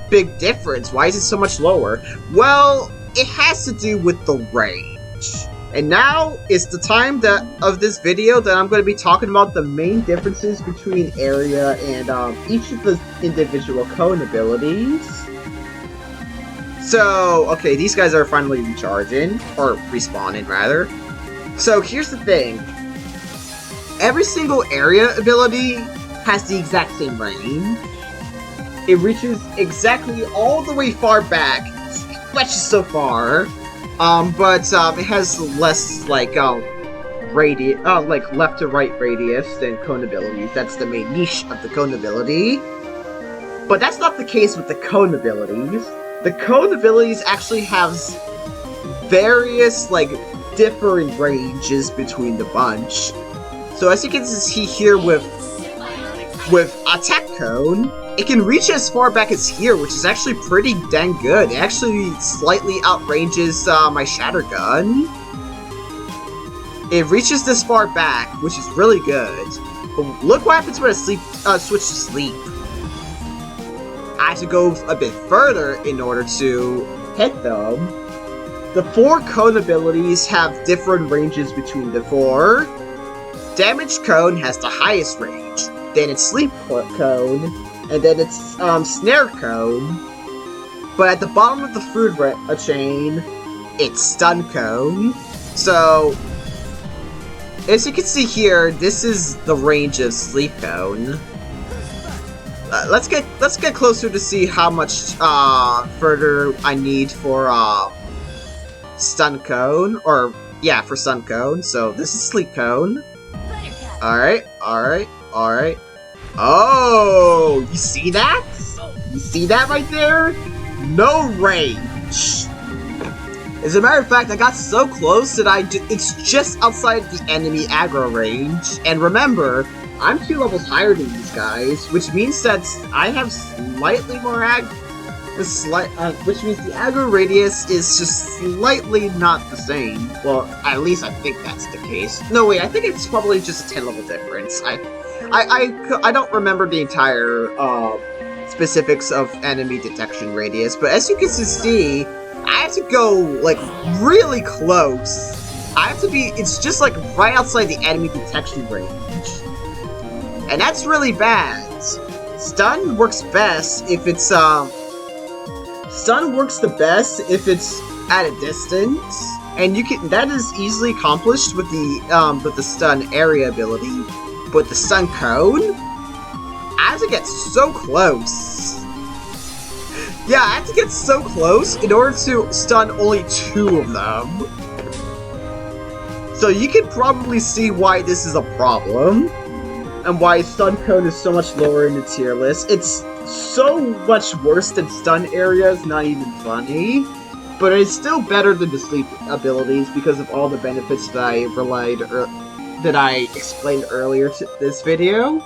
big difference. Why is it so much lower? Well, it has to do with the range. And now is the time of this video that I'm going to be talking about the main differences between area and each of the individual cone abilities. So, okay, these guys are finally recharging, or respawning rather. So here's the thing. Every single area ability has the exact same range. It reaches exactly all the way far back, stretches so far. But it has less like like left to right radius than cone abilities. That's the main niche of the cone ability. But that's not the case with the cone abilities. The cone abilities actually have various like different ranges between the bunch. So as you can see here with attack cone, it can reach as far back as here, which is actually pretty dang good. It actually slightly outranges my shatter gun. It reaches this far back, which is really good. But look what happens when I switch to sleep. I have to go a bit further in order to hit them. The 4 cone abilities have different ranges between the 4. Damage cone has the highest range. Then it's sleep cone. And then it's snare cone. But at the bottom of the food chain, it's stun cone. So, as you can see here, this is the range of sleep cone. Let's get closer to see how much further I need for stun cone, or yeah, for stun cone. So this is sleep cone. All right. Oh, you see that? You see that right there? No range. As a matter of fact, I got so close that it's just outside the enemy aggro range. And remember, I'm 2 levels higher than these guys, which means that I have slightly more which means the aggro radius is just slightly not the same. Well, at least I think that's the case. No, wait, I think it's probably just a 10 level difference. I don't remember the entire specifics of enemy detection radius, but as you can see, I have to go like really close. I have to be. It's just like right outside the enemy detection range, and that's really bad. Stun works best if it's Stun works the best if it's at a distance, and that is easily accomplished with the stun area ability. But the stun cone, I have to get so close. Yeah, I have to get so close in order to stun only 2 of them. So you can probably see why this is a problem, and why stun cone is so much lower in the tier list. It's so much worse than stun area, it's not even funny, but it's still better than the sleep abilities because of all the benefits that I explained earlier to this video.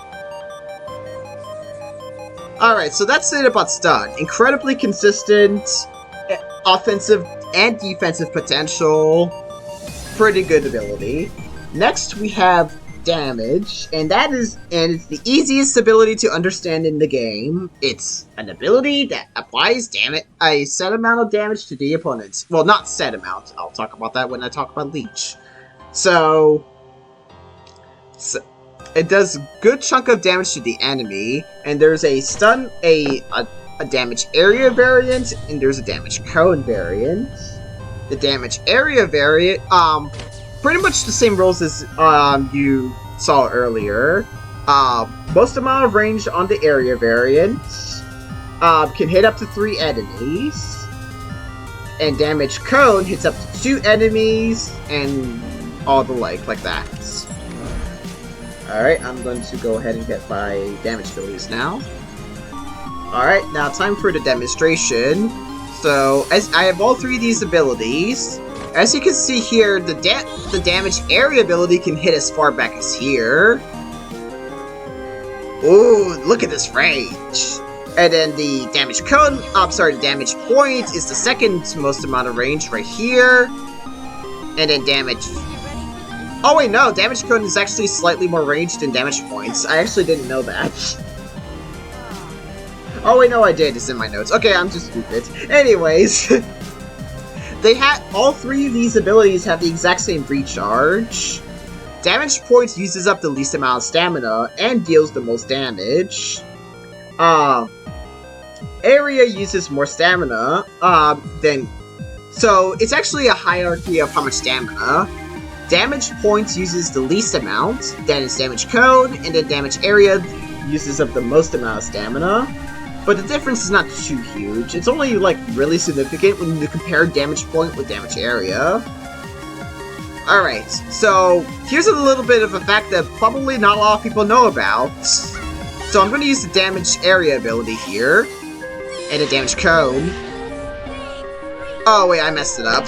Alright, so that's it about stun. Incredibly consistent, offensive and defensive potential, pretty good ability. Next we have damage, and it's the easiest ability to understand in the game. It's an ability that applies a set amount of damage to the opponents. Well, not set amount. I'll talk about that when I talk about Leech. So it does a good chunk of damage to the enemy, and there's a damage area variant, and there's a damage cone variant. The damage area variant, pretty much the same rules as you saw earlier. Most amount of range on the area variant. Can hit up to 3 enemies. And damage cone hits up to 2 enemies, and all the like that. Alright, I'm going to go ahead and get my damage abilities now. Alright, now time for the demonstration. So, as I have all 3 of these abilities, as you can see here, the damage area ability can hit as far back as here. Ooh, look at this range! And then the damage cone, the damage point is the second most amount of range right here. And then damage... Oh wait, no, damage cone is actually slightly more range than damage points. I actually didn't know that. Oh wait, no, I did. It's in my notes. Okay, I'm just stupid. Anyways, all 3 of these abilities have the exact same recharge. Damage points uses up the least amount of stamina and deals the most damage. Area uses more stamina so it's actually a hierarchy of how much stamina. Damage points uses the least amount, then it's damage cone, and then damage area uses up the most amount of stamina. But the difference is not too huge. It's only, like, really significant when you compare damage point with damage area. Alright, so here's a little bit of a fact that probably not a lot of people know about. So I'm going to use the damage area ability here, and the damage cone. Oh wait, I messed it up.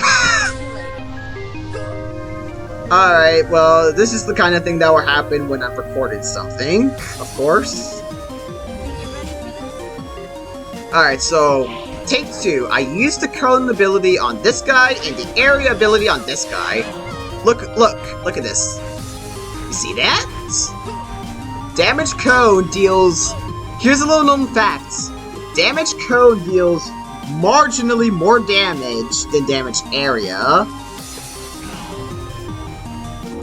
Alright, well, this is the kind of thing that will happen when I've recorded something, of course. Alright, so, take 2. I used the cone ability on this guy, and the area ability on this guy. Look at this. You see that? Damage cone deals... Here's a little known fact. Damage cone deals marginally more damage than damage area.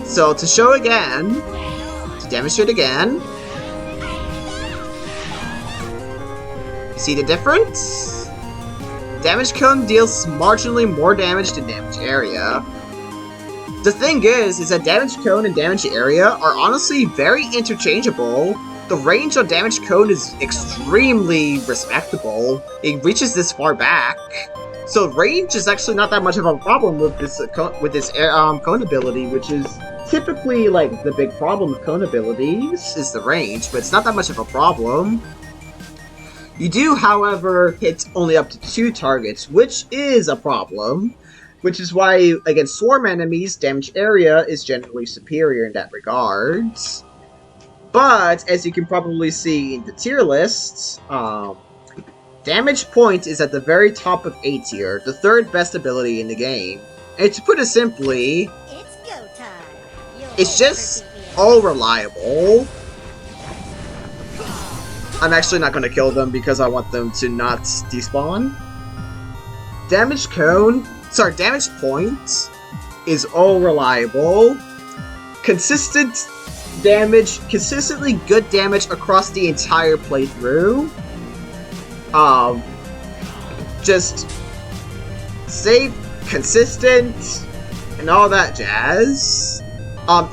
So, to show again, to demonstrate again, you see the difference? Damage cone deals marginally more damage than damage area. The thing is that damage cone and damage area are honestly very interchangeable. The range on damage cone is extremely respectable. It reaches this far back. So range is actually not that much of a problem with this cone ability, which is typically like the big problem with cone abilities is the range, but it's not that much of a problem. You do, however, hit only up to 2 targets, which is a problem, which is why against swarm enemies, damage area is generally superior in that regard. But, as you can probably see in the tier list, Damage Point is at the very top of A tier, the third best ability in the game. And to put it simply, It's go time. it's just all reliable. I'm actually not going to kill them because I want them to not despawn. Damage Point is all reliable. Consistent damage, consistently good damage across the entire playthrough. Just safe, consistent, and all that jazz.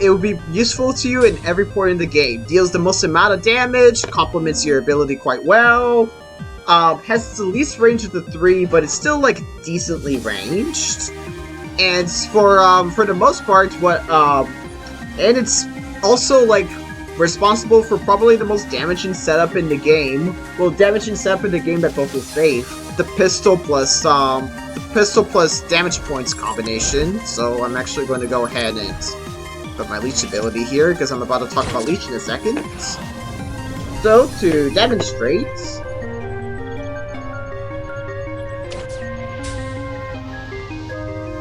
It would be useful to you in every point in the game. Deals the most amount of damage, complements your ability quite well. Has the least range of the three, but it's still like decently ranged. And for the most part, and it's also like responsible for probably the most damaging setup in the game. Well, damaging setup in the game that both is safe. The pistol plus damage points combination. So I'm actually going to go ahead and put my Leech ability here because I'm about to talk about Leech in a second. So to demonstrate,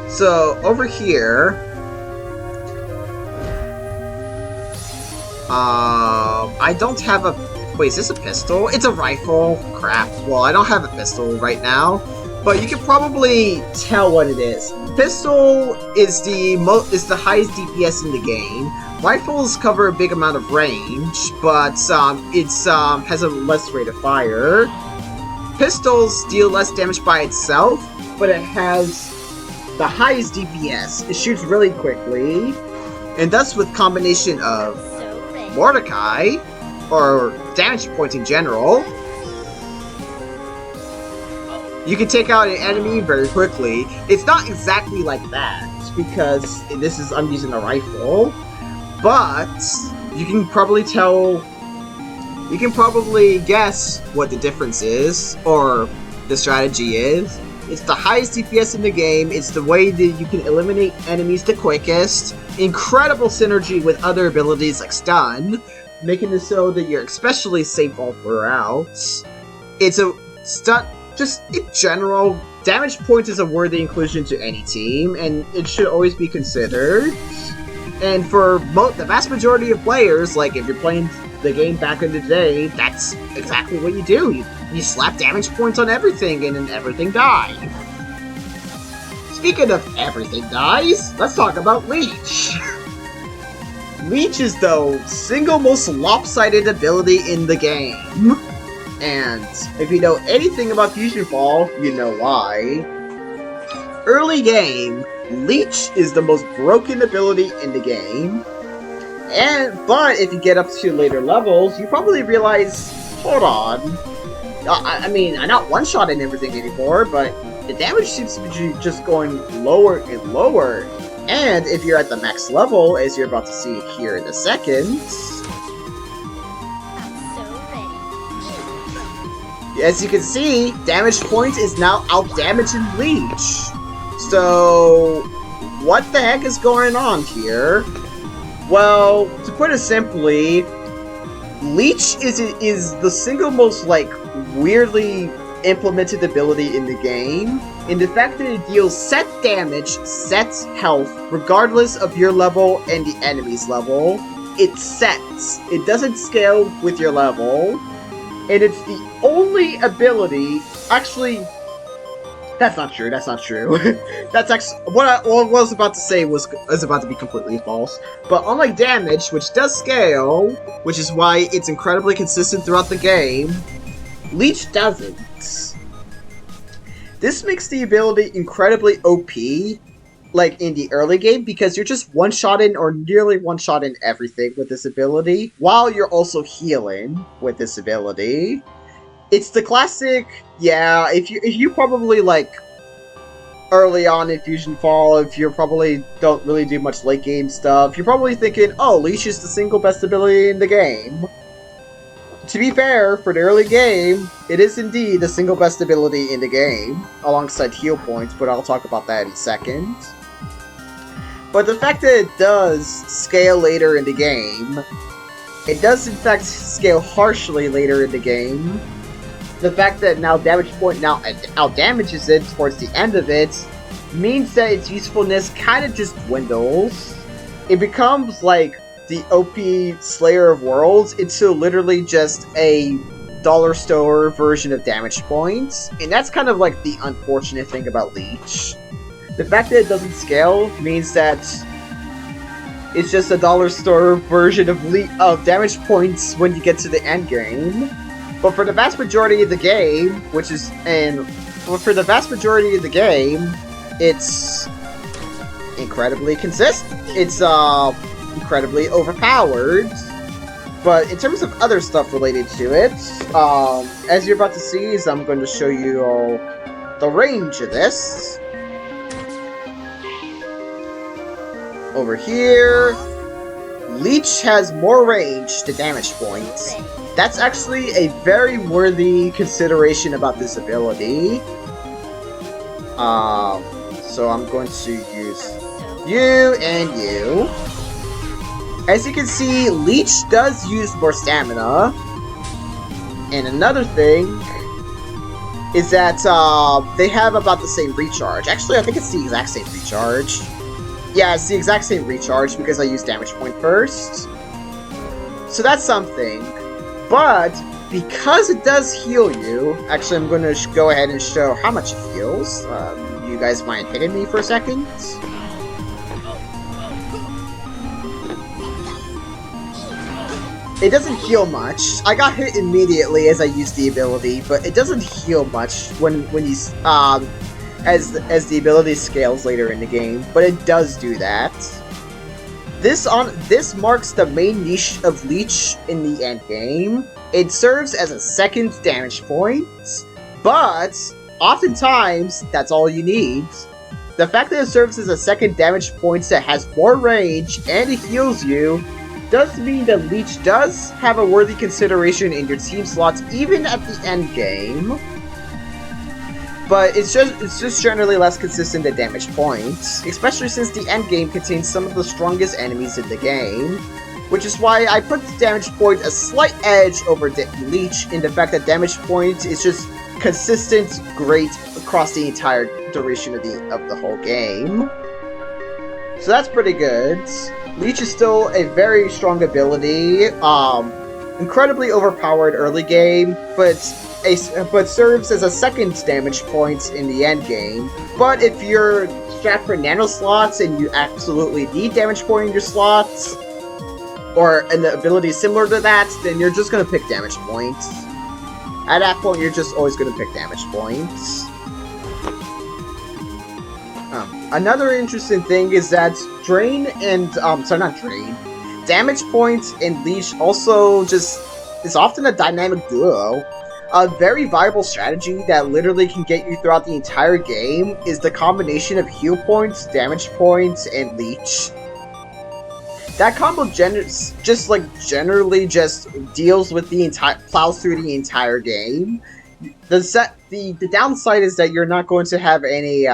so over here, I don't have a... Wait, is this a pistol? It's a rifle. Crap. Well, I don't have a pistol right now, but you can probably tell what it is. Pistol is the highest DPS in the game. Rifles cover a big amount of range, but it's has a less rate of fire. Pistols deal less damage by itself, but it has the highest DPS. It shoots really quickly, and thus with combination of Mordecai, or damage point in general, you can take out an enemy very quickly. It's not exactly like that, because I'm using a rifle, but you can probably guess what the difference is, or the strategy is. It's the highest DPS in the game, it's the way that you can eliminate enemies the quickest, incredible synergy with other abilities like stun, making it so that you're especially safe all throughout. It's a stun, just in general, damage point is a worthy inclusion to any team, and it should always be considered. And for the vast majority of players, like if you're playing the game back in the day, that's exactly what you do. You slap damage points on everything, and then everything dies. Speaking of everything dies, let's talk about Leech. Leech is the single most lopsided ability in the game. And if you know anything about Fusionfall, you know why. Early game, Leech is the most broken ability in the game. But if you get up to later levels, you probably realize, hold on, I mean, I'm not one-shotting everything anymore, but the damage seems to be just going lower and lower. And if you're at the max level, as you're about to see here in a second, as you can see, damage point is now out-damaging Leech. So, what the heck is going on here? Well, to put it simply, Leech is the single most, like, weirdly implemented ability in the game, in the fact that it deals set damage, set health, regardless of your level and the enemy's level. It sets. It doesn't scale with your level, and it's the only ability... Actually, that's not true, that's not true. That's actually... What I was about to say was about to be completely false. But unlike damage, which does scale, which is why it's incredibly consistent throughout the game, Leech doesn't. This makes the ability incredibly OP, like in the early game, because you're just one-shotting or nearly one-shotting everything with this ability, while you're also healing with this ability. It's the classic, yeah, if you probably, like, early on in Fusionfall, if you probably don't really do much late game stuff, you're probably thinking, oh, Leech is the single best ability in the game. To be fair, for the early game, it is indeed the single best ability in the game, alongside heal points, but I'll talk about that in a second. But the fact that it does scale later in the game It does in fact scale harshly later in the game. The fact that now damage point now outdamages it towards the end of it means that its usefulness kind of just dwindles. It becomes like the OP Slayer of Worlds into literally just a dollar store version of damage points, and that's kind of like the unfortunate thing about Leech. The fact that it doesn't scale means that it's just a dollar store version of damage points when you get to the end game. But for the vast majority of the game, it's incredibly consistent. It's incredibly overpowered. But in terms of other stuff related to it, as you're about to see, I'm going to show you all the range of this. Over here, Leech has more range to damage points. That's actually a very worthy consideration about this ability. So I'm going to use you and you. As you can see, Leech does use more stamina. And another thing is that they have about the same recharge. Actually, I think it's the exact same recharge. Yeah, it's the exact same recharge because I used damage point first. So that's something. But because it does heal you, actually I'm going to go ahead and show how much it heals. You guys mind hitting me for a second? It doesn't heal much. I got hit immediately as I used the ability, but it doesn't heal much when you as the ability scales later in the game, but it does do that. This marks the main niche of Leech in the end game. It serves as a second damage point, but oftentimes that's all you need. The fact that it serves as a second damage point that has more range and it heals you does mean that Leech does have a worthy consideration in your team slots even at the end game. But it's just generally less consistent than damage points, especially since the end game contains some of the strongest enemies in the game, which is why I put the damage point a slight edge over Leech in the fact that damage point is just consistent, great across the entire duration of the whole game. So that's pretty good. Leech is still a very strong ability, incredibly overpowered early game, but serves as a second damage point in the end game. But if you're strapped for nano slots and you absolutely need damage point in your slots, or an ability similar to that, then you're just gonna pick damage points. At that point, you're just always gonna pick damage points. Another interesting thing is that damage points and Leech also just is often a dynamic duo. A very viable strategy that literally can get you throughout the entire game is the combination of heal points, damage points, and Leech. That combo generally just deals with plows through the entire game. The downside is that you're not going to have any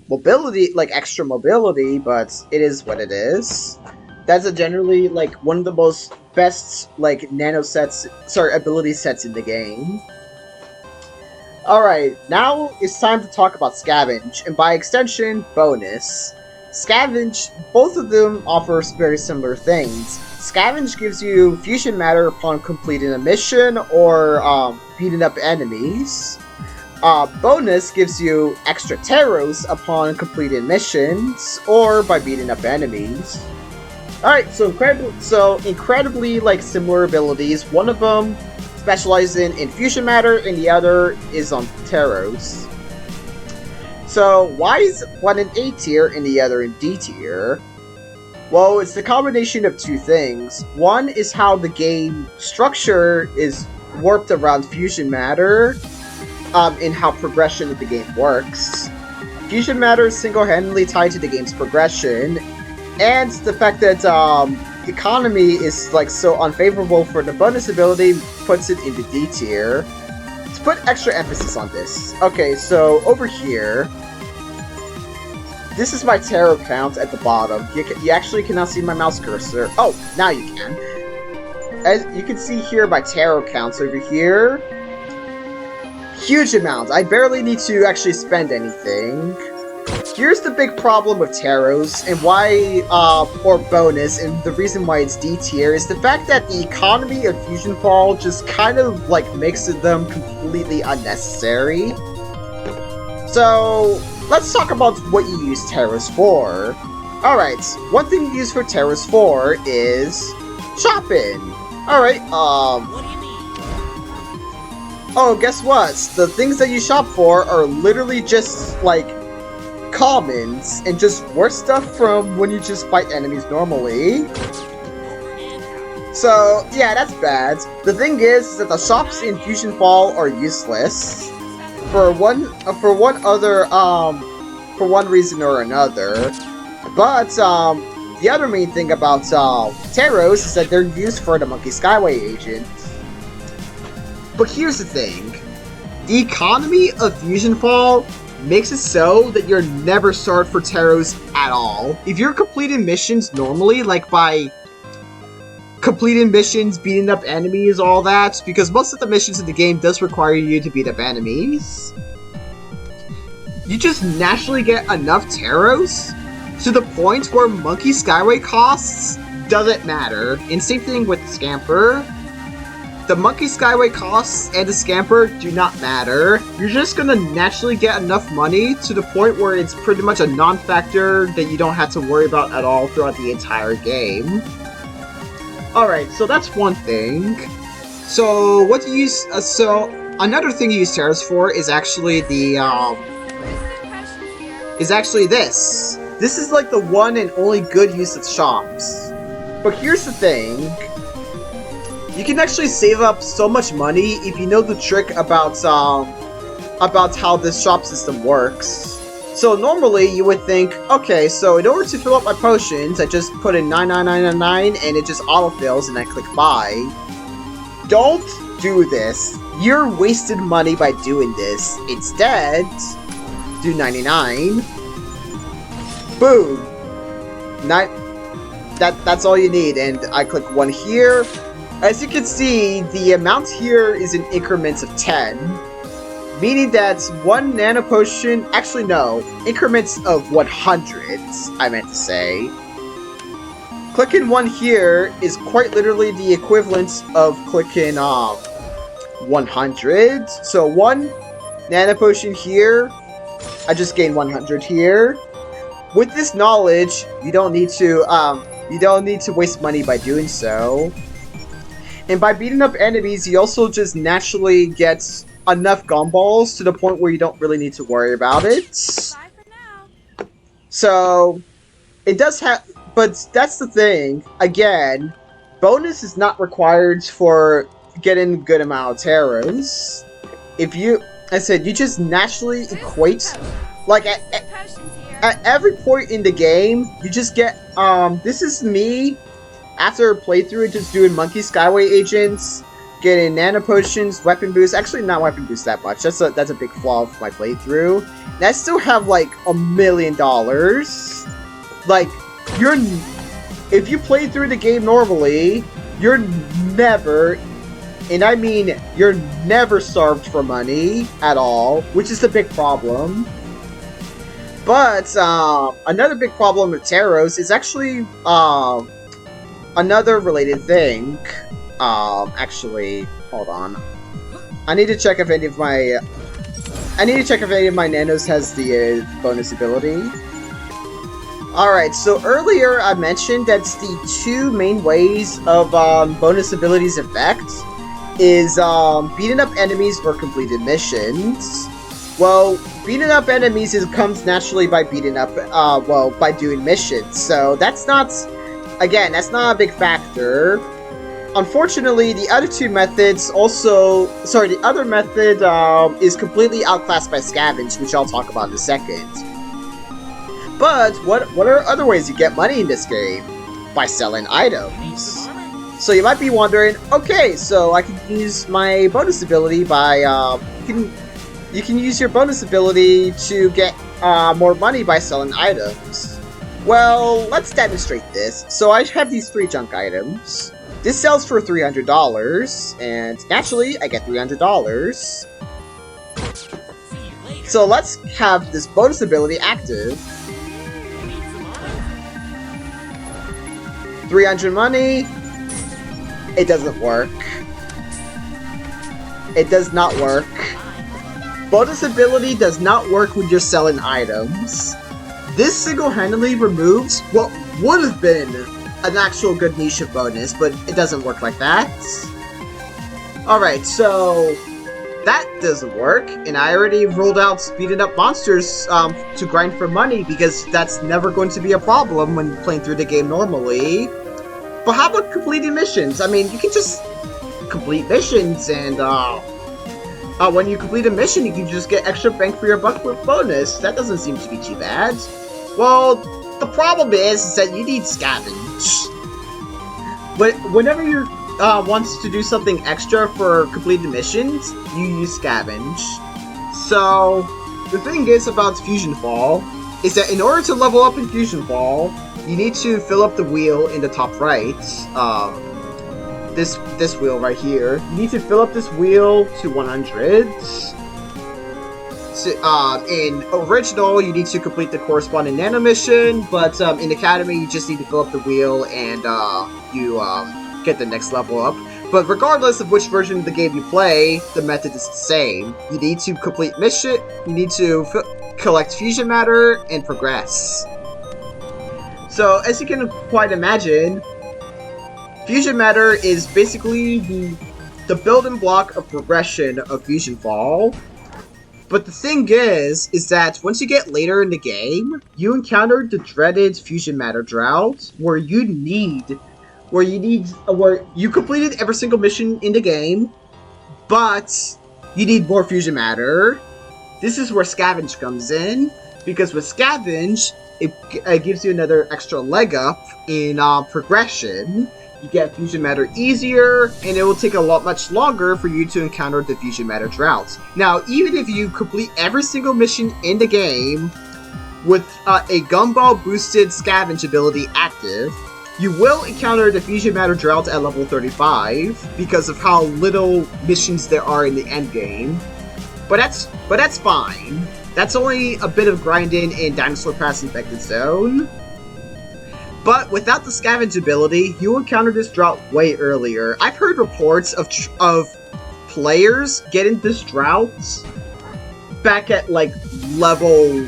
mobility, like extra mobility, but it is what it is. That's generally like one of the most best ability sets in the game. Alright, now it's time to talk about Scavenge, and by extension, Bonus. Scavenge, both of them offer very similar things. Scavenge gives you fusion matter upon completing a mission or beating up enemies. Bonus gives you extra Taros upon completing missions or by beating up enemies. Alright, so incredibly similar abilities. One of them specializes in fusion matter and the other is on Taros. So why is one in A tier and the other in D tier? Well, it's the combination of two things. One is how the game structure is warped around fusion matter, and how progression of the game works. Fusion matter is single-handedly tied to the game's progression, and the fact that economy is so unfavorable for the bonus ability puts it into D tier. To put extra emphasis on this, okay, so over here, this is my tarot count at the bottom. You actually cannot see my mouse cursor. Oh, now you can. as you can see here by tarot counts over here, huge amounts. I barely need to actually spend anything. Here's the big problem with tarots and why, or bonus, and the reason why it's D tier is the fact that the economy of Fusionfall just kind of like makes them completely unnecessary. So let's talk about what you use tarots for. Alright, one thing you use for tarots for is shopping. Alright, What do you mean? oh, guess what? The things that you shop for are literally just, like, commons, and just worse stuff from when you just fight enemies normally. So, yeah, that's bad. The thing is that the shops in Fusionfall are useless. For one reason or another. But, the other main thing about, tarots is that they're used for the Monkey Skyway agent. But here's the thing. The economy of Fusionfall makes it so that you're never starved for tarots at all. If you're completing missions normally, like by completing missions, beating up enemies, all that, because most of the missions in the game does require you to beat up enemies, you just naturally get enough tarots to the point where Monkey Skyway costs doesn't matter. And same thing with the Scamper. The Monkey Skyway costs and the Scamper do not matter. You're just gonna naturally get enough money to the point where it's pretty much a non-factor that you don't have to worry about at all throughout the entire game. Alright, so that's one thing. So, what do you use... so, another thing you use tarots for is actually the, is actually this. This is like the one and only good use of shops. But here's the thing. You can actually save up so much money if you know the trick about how this shop system works. So normally you would think, okay, so in order to fill up my potions, I just put in 99999 and it just autofills and I click buy. Don't do this. You're wasted money by doing this. Instead, do 99. Boom. That's all you need, and I click 1 here. As you can see, the amount here is in increments of 10, meaning that 1 Nano Potion, actually no, increments of 100, I meant to say. Clicking 1 here is quite literally the equivalent of clicking 100. So 1 Nano Potion here, I just gained 100 here. With this knowledge, you don't need to waste money by doing so. And by beating up enemies, you also just naturally get enough gumballs to the point where you don't really need to worry about it. Bye for now. So, it does have... But that's the thing. Again, bonus is not required for getting a good amount of tarots. If you... I said, you just naturally equate... Like, at every point in the game, you just get... this is me... After a playthrough, just doing Monkey Skyway agents, getting Nano Potions, Weapon Boost. Actually, not Weapon Boost that much. That's a big flaw of my playthrough. And I still have, like, $1 million. Like, if you play through the game normally, you're never, and I mean, you're never starved for money at all, which is the big problem. But, another big problem with tarots is actually, another related thing. Actually, hold on. I need to check if any of my nanos has the bonus ability. Alright, so earlier I mentioned that the 2 main ways of bonus abilities effect is beating up enemies or completed missions. Well, beating up enemies comes naturally by beating up, by doing missions. So that's not... Again, that's not a big factor. Unfortunately, the other 2 methods also... Sorry, the other method is completely outclassed by Scavenge, which I'll talk about in a second. But, what are other ways you get money in this game? By selling items. So you might be wondering, okay, so I can use my bonus ability by... You can use your bonus ability to get more money by selling items. Well, let's demonstrate this. So I have these 3 junk items. This sells for $300, and naturally, I get $300. So let's have this bonus ability active. 300 money. It doesn't work. It does not work. Bonus ability does not work when you're selling items. This single-handedly removes what would have been an actual good niche bonus, but it doesn't work like that. Alright, so that doesn't work, and I already rolled out speeded up monsters to grind for money, because that's never going to be a problem when playing through the game normally. But how about completing missions? I mean, you can just complete missions, and when you complete a mission, you can just get extra bang for your buck with bonus. That doesn't seem to be too bad. Well, the problem is that you need Scavenge. But whenever you wants to do something extra for completed missions, you use Scavenge. So, the thing is about Fusionfall is that in order to level up in Fusionfall, you need to fill up the wheel in the top right. This wheel right here. You need to fill up this wheel to 100. So, in original, you need to complete the corresponding nano mission, but in Academy, you just need to fill up the wheel and you get the next level up. But regardless of which version of the game you play, the method is the same. You need to complete mission, you need to collect fusion matter, and progress. So, as you can quite imagine, fusion matter is basically the building block of progression of Fusionfall. But the thing is that once you get later in the game, you encounter the dreaded fusion matter drought, where you completed every single mission in the game, but you need more fusion matter. This is where Scavenge comes in, because with Scavenge, it gives you another extra leg up in progression. You get fusion matter easier, and it will take a much longer for you to encounter the fusion matter drought. Now, even if you complete every single mission in the game with a gumball boosted Scavenge ability active, you will encounter the fusion matter drought at level 35 because of how little missions there are in the end game. But that's fine. That's only a bit of grinding in Dinosaur Pass Infected Zone. But without the Scavenge ability, you encounter this drought way earlier. I've heard reports of players getting this drought back at like level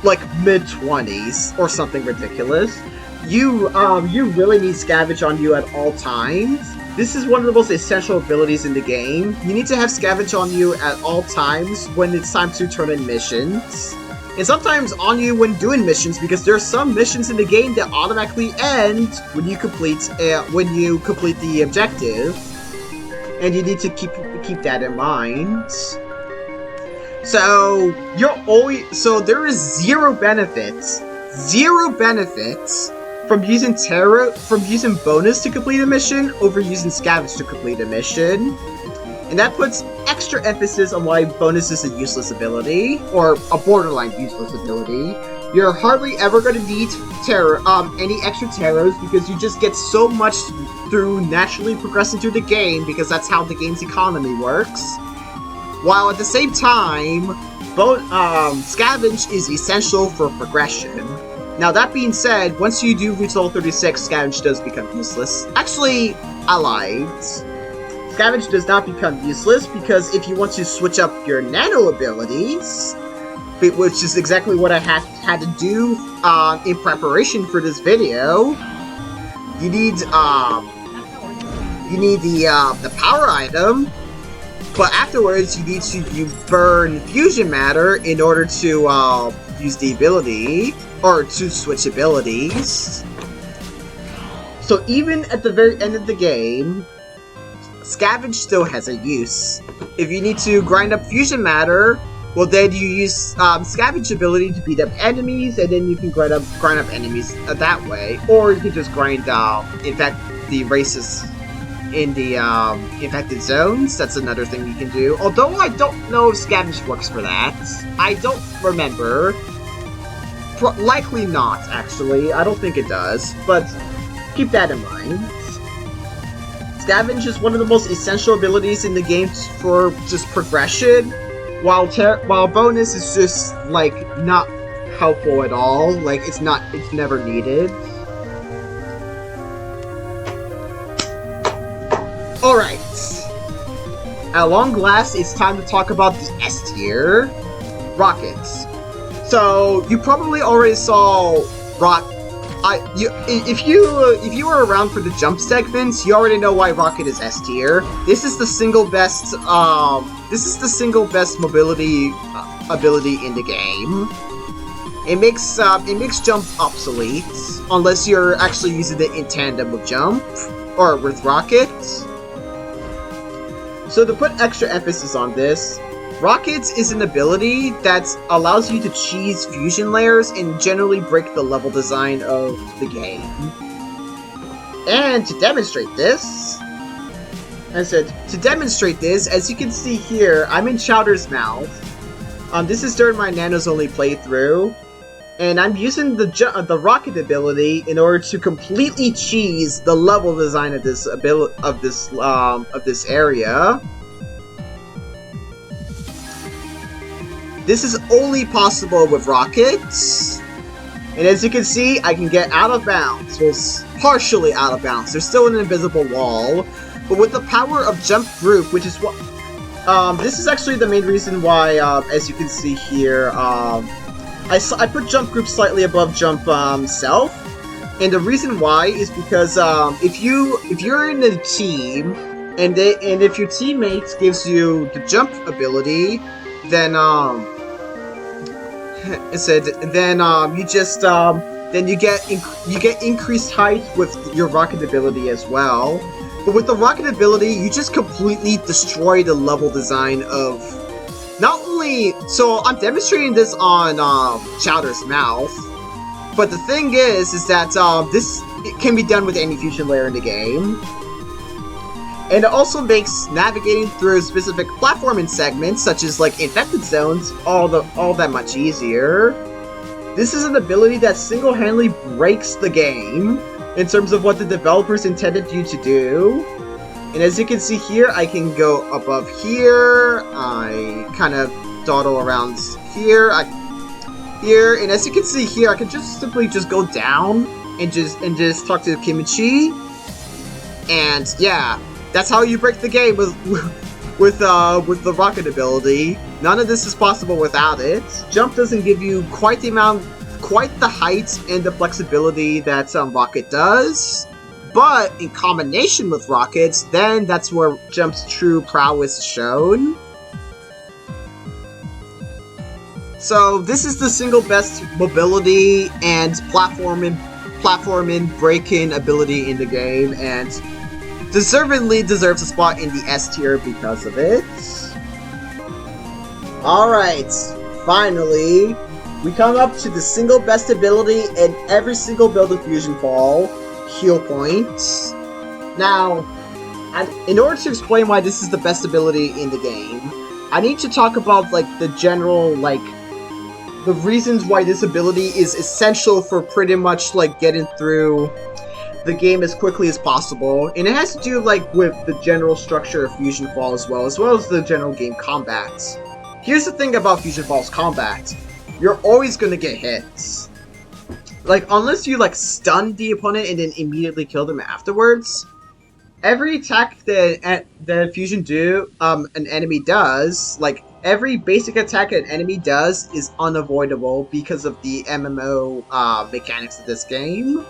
mid-20s or something ridiculous. You really need Scavenge on you at all times. This is one of the most essential abilities in the game. You need to have Scavenge on you at all times when it's time to turn in missions. And sometimes on you when doing missions, because there are some missions in the game that automatically end when you complete the objective, and you need to keep that in mind. So there is zero benefits from using bonus to complete a mission over using Scavenge to complete a mission. And that puts extra emphasis on why bonus is a useless ability, or a borderline useless ability. You're hardly ever going to need any extra Taros, because you just get so much through naturally progressing through the game, because that's how the game's economy works. While at the same time, Scavenge is essential for progression. Now that being said, once you do reach level 36, Scavenge does become useless. Actually, I lied. Scavenge does not become useless, because if you want to switch up your nano abilities, which is exactly what I had to do in preparation for this video, you need the power item, but afterwards you need to burn fusion matter in order to use the ability, or to switch abilities. So even at the very end of the game, Scavenge still has a use. If you need to grind up fusion matter, well then you use Scavenge ability to beat up enemies, and then you can grind up enemies that way. Or you can just grind infect the races in the infected zones. That's another thing you can do. Although I don't know if Scavenge works for that. I don't remember. Likely not, actually. I don't think it does, but keep that in mind. Scavenge is one of the most essential abilities in the game for just progression, while bonus is just, like, not helpful at all. Like, it's never needed. Alright. At long last, it's time to talk about the S tier. Rockets. So, you probably already saw if you were around for the jump segments, you already know why Rocket is S tier. This is the single best mobility ability in the game. It makes jump obsolete unless you're actually using it in tandem with jump or with Rocket. So to put extra emphasis on this, Rockets is an ability that allows you to cheese fusion layers and generally break the level design of the game. And to demonstrate this, as you can see here, I'm in Chowder's mouth. This is during my Nanos only playthrough, and I'm using the Rocket ability in order to completely cheese the level design of this area. This is only possible with Rockets, and as you can see, I can get out of bounds. Well, partially out of bounds. There's still an invisible wall, but with the power of Jump Group, which is what this is actually the main reason why, as you can see here, I put Jump Group slightly above Jump Self, and the reason why is because if you're in a team and if your teammate gives you the Jump ability, then you get increased height with your Rocket ability as well. But with the Rocket ability, you just completely destroy the level design of not only. So I'm demonstrating this on Chowder's mouth, but the thing is that it can be done with any fusion layer in the game. And it also makes navigating through specific platforming segments, such as like infected zones, all that much easier. This is an ability that single-handedly breaks the game in terms of what the developers intended you to do. And as you can see here, I can go above here. I kind of dawdle around here. And as you can see here, I can just simply go down and just talk to Kimchi. And yeah. That's how you break the game with the Rocket ability. None of this is possible without it. Jump doesn't give you quite the height and the flexibility that Rocket does. But in combination with Rockets, then that's where Jump's true prowess is shown. So this is the single best mobility and platforming break-in ability in the game, and deservedly deserves a spot in the S tier because of it. Alright, finally, we come up to the single best ability in every single build of Fusionfall, Heal Points. Now, in order to explain why this is the best ability in the game, I need to talk about like the general, like, the reasons why this ability is essential for pretty much like getting through the game as quickly as possible, and it has to do like with the general structure of Fusionfall as well as the general game combat. Here's the thing about Fusionfall's combat: you're always gonna get hits. Like, unless you like stun the opponent and then immediately kill them afterwards, every attack that an enemy does, like every basic attack an enemy does, is unavoidable because of the MMO mechanics of this game.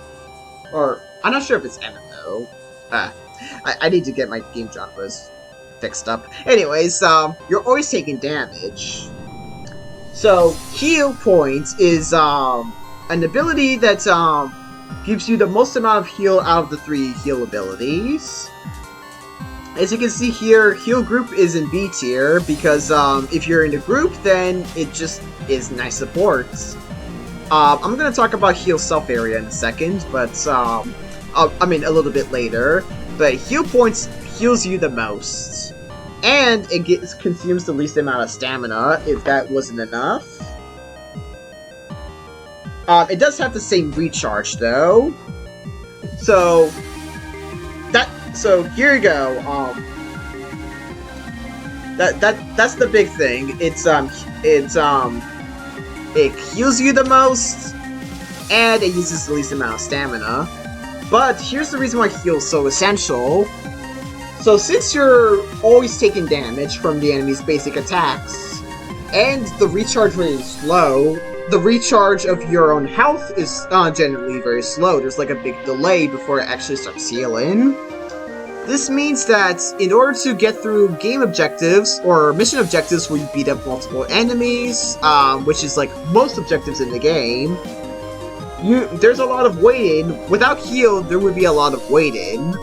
Or, I'm not sure if it's MMO. I need to get my game genres fixed up. Anyways, you're always taking damage. So, Heal Points is an ability that gives you the most amount of heal out of the 3 heal abilities. As you can see here, Heal Group is in B tier because if you're in a group, then it just is nice support. I'm gonna talk about Heal Self area in a second, but I mean a little bit later. But Heal Points heals you the most, and it consumes the least amount of stamina if that wasn't enough. It does have the same recharge though. So here you go. That's the big thing. It heals you the most, and it uses the least amount of stamina. But here's the reason why heal is so essential. So since you're always taking damage from the enemy's basic attacks, and the recharge rate is low, the recharge of your own health is generally very slow. There's like a big delay before it actually starts healing. This means that in order to get through game objectives, or mission objectives where you beat up multiple enemies, which is like most objectives in the game, there's a lot of waiting. Without heal, there would be a lot of waiting.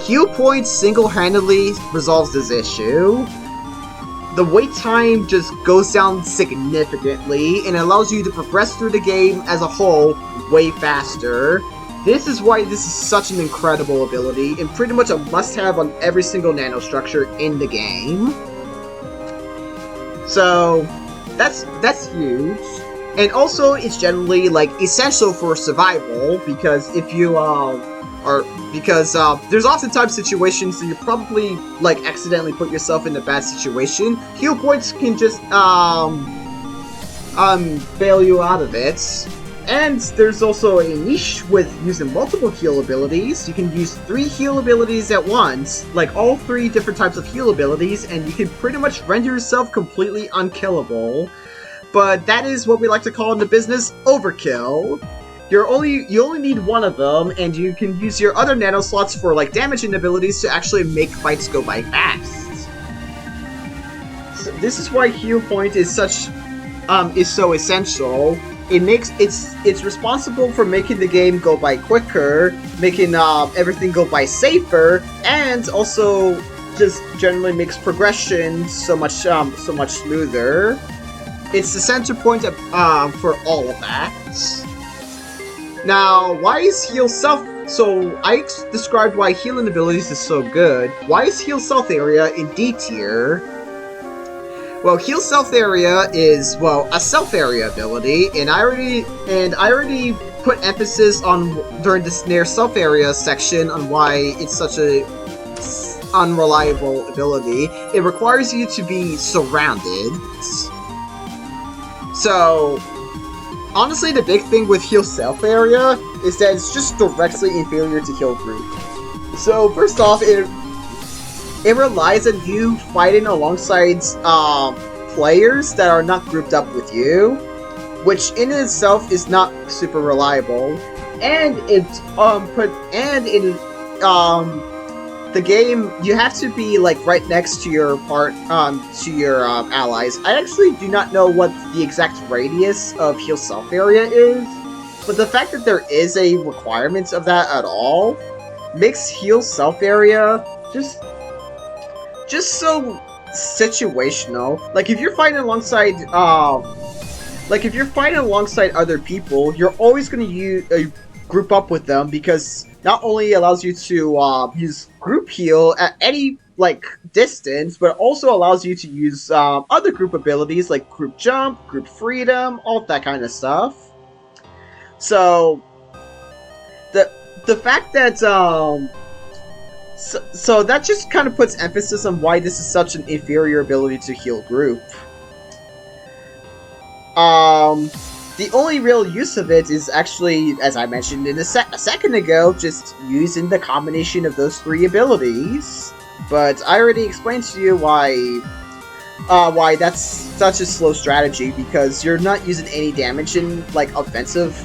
Heal points single-handedly resolves this issue. The wait time just goes down significantly, and allows you to progress through the game as a whole way faster. This is why this is such an incredible ability, and pretty much a must-have on every single nanostructure in the game. So, that's huge. And also, it's generally, like, essential for survival, because if you, there's oftentimes situations that you probably, like, accidentally put yourself in a bad situation. Heal points can just, bail you out of it. And there's also a niche with using multiple heal abilities. You can use 3 heal abilities at once, like all 3 different types of heal abilities, and you can pretty much render yourself completely unkillable. But that is what we like to call in the business overkill. You only need one of them, and you can use your other Nano-Slots for like damaging abilities to actually make fights go by fast. So this is why heal point is so essential. It's responsible for making the game go by quicker, making everything go by safer, and also just generally makes progression so much smoother. It's the center point for all of that. Now, why is heal self? So I described why healing abilities is so good. Why is heal self area in D tier? Well, heal self area is, well, a self area ability, and I already put emphasis on during the Snare self area section on why it's such a unreliable ability. It requires you to be surrounded. So, honestly, the big thing with heal self area is that it's just directly inferior to heal group. So, first off, it relies on you fighting alongside players that are not grouped up with you, which in itself is not super reliable. And the game, you have to be like right next to your allies. I actually do not know what the exact radius of heal self area is, but the fact that there is a requirement of that at all makes heal self area just so situational. Like if you're fighting alongside other people, you're always going to group up with them, because not only allows you to use group heal at any like distance, but also allows you to use other group abilities like group jump, group freedom, all that kind of stuff. So the fact that So that just kind of puts emphasis on why this is such an inferior ability to heal group. The only real use of it is actually, as I mentioned a second ago, just using the combination of those 3 abilities. But I already explained to you why that's such a slow strategy, because you're not using any damage in like offensive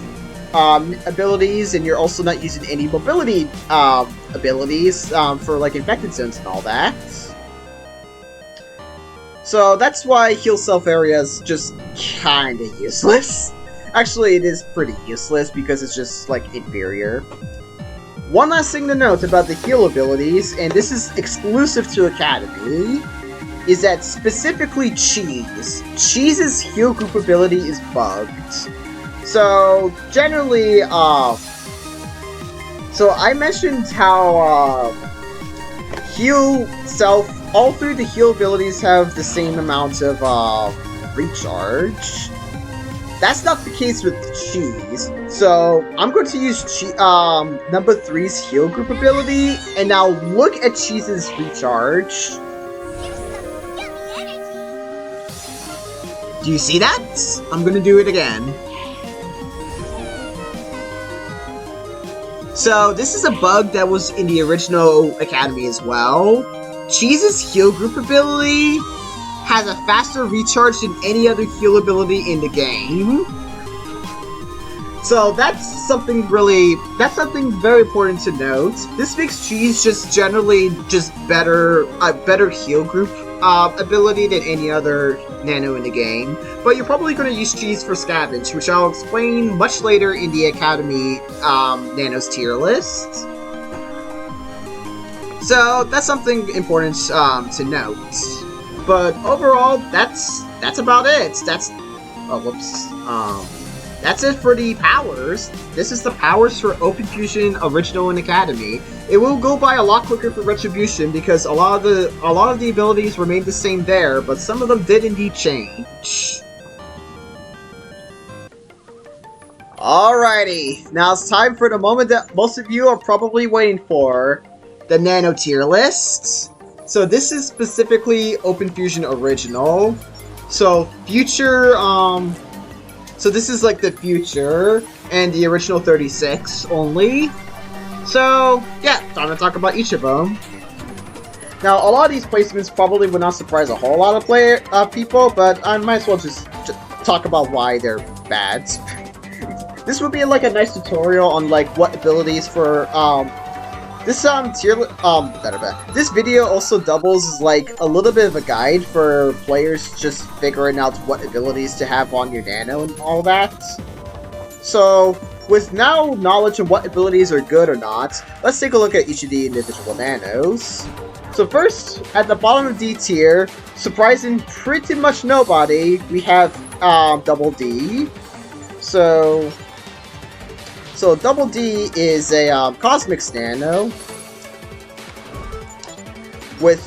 abilities, and you're also not using any mobility abilities for like infected zones and all that. So that's why heal self area is just kinda useless. Actually, it is pretty useless because it's just like inferior. One last thing to note about the heal abilities, and this is exclusive to Academy, is that specifically Cheese's heal group ability is bugged. So, generally, so I mentioned how, heal self, all 3 of the heal abilities have the same amount of, recharge. that's not the case with Cheese. So I'm going to use Numbuh Three's heal group ability, and now look at Cheese's recharge. Do you see that? I'm gonna do it again. So this is a bug that was in the original Academy as well. Cheese's heal group ability has a faster recharge than any other heal ability in the game. So that's something very important to note. This makes Cheese just generally a better heal group ability than any other Nano in the game. But you're probably going to use Cheese for Scavenge, which I'll explain much later in the Academy Nanos tier list. So that's something important to note. But overall, that's about it. That's it for the powers. This is the powers for OpenFusion, Original, and Academy. It will go by a lot quicker for Retrobution because a lot of the abilities remain the same there, but some of them did indeed change. Alrighty, now it's time for the moment that most of you are probably waiting for, the Nano tier list. So this is specifically OpenFusion Original. So future, so this is like the future and the original 36 only. So yeah, time to talk about each of them. Now a lot of these placements probably would not surprise a whole lot of people, but I might as well just talk about why they're bad. This would be like a nice tutorial on like what abilities for this this video also doubles as like a little bit of a guide for players just figuring out what abilities to have on your Nano and all that. So with now knowledge of what abilities are good or not, let's take a look at each of the individual Nanos. So first, at the bottom of D tier, surprising pretty much nobody, we have Double D. So Double D is a Cosmics Nano with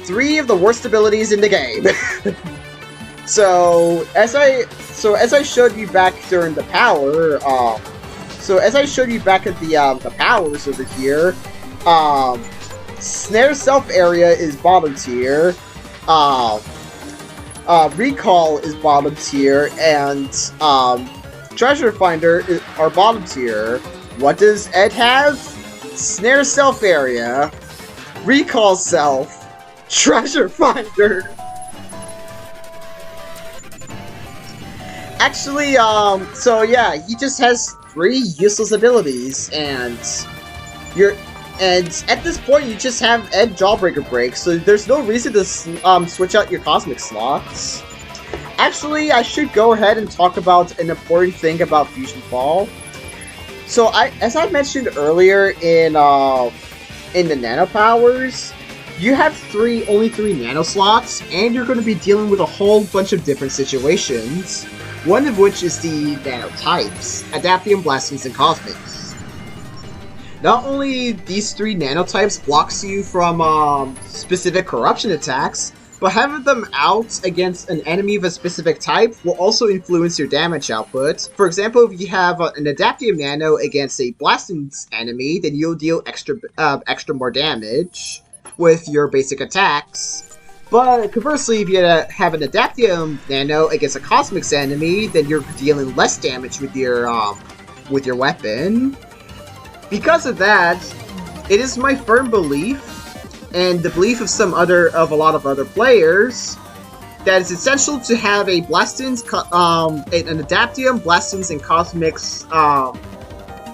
3 of the worst abilities in the game. So as I showed you back during the power, as I showed you back at the powers over here, Snare Self Area is bottom tier, Recall is bottom tier, and Treasure Finder are bottom tier. What does Edd have? Snare Self Area, Recall Self, Treasure Finder. Actually, so yeah, he just has 3 useless abilities, and at this point you just have Edd Jawbreaker Break, so there's no reason to switch out your Cosmic slots. Actually, I should go ahead and talk about an important thing about Fusionfall. So, as I mentioned earlier in the Nano powers, you have only 3 Nano slots, and you're going to be dealing with a whole bunch of different situations. One of which is the Nano types, Adaptium, Blastings, and Cosmics. Not only these 3 Nano types blocks you from specific corruption attacks, but having them out against an enemy of a specific type will also influence your damage output. For example, if you have an Adaptium Nano against a Blastings enemy, then you'll deal extra more damage with your basic attacks. But conversely, if you have an Adaptium Nano against a Cosmics enemy, then you're dealing less damage with your weapon. Because of that, it is my firm belief, and the belief of a lot of other players, that it's essential to have a Blastings, an Adaptium, Blastings, and Cosmics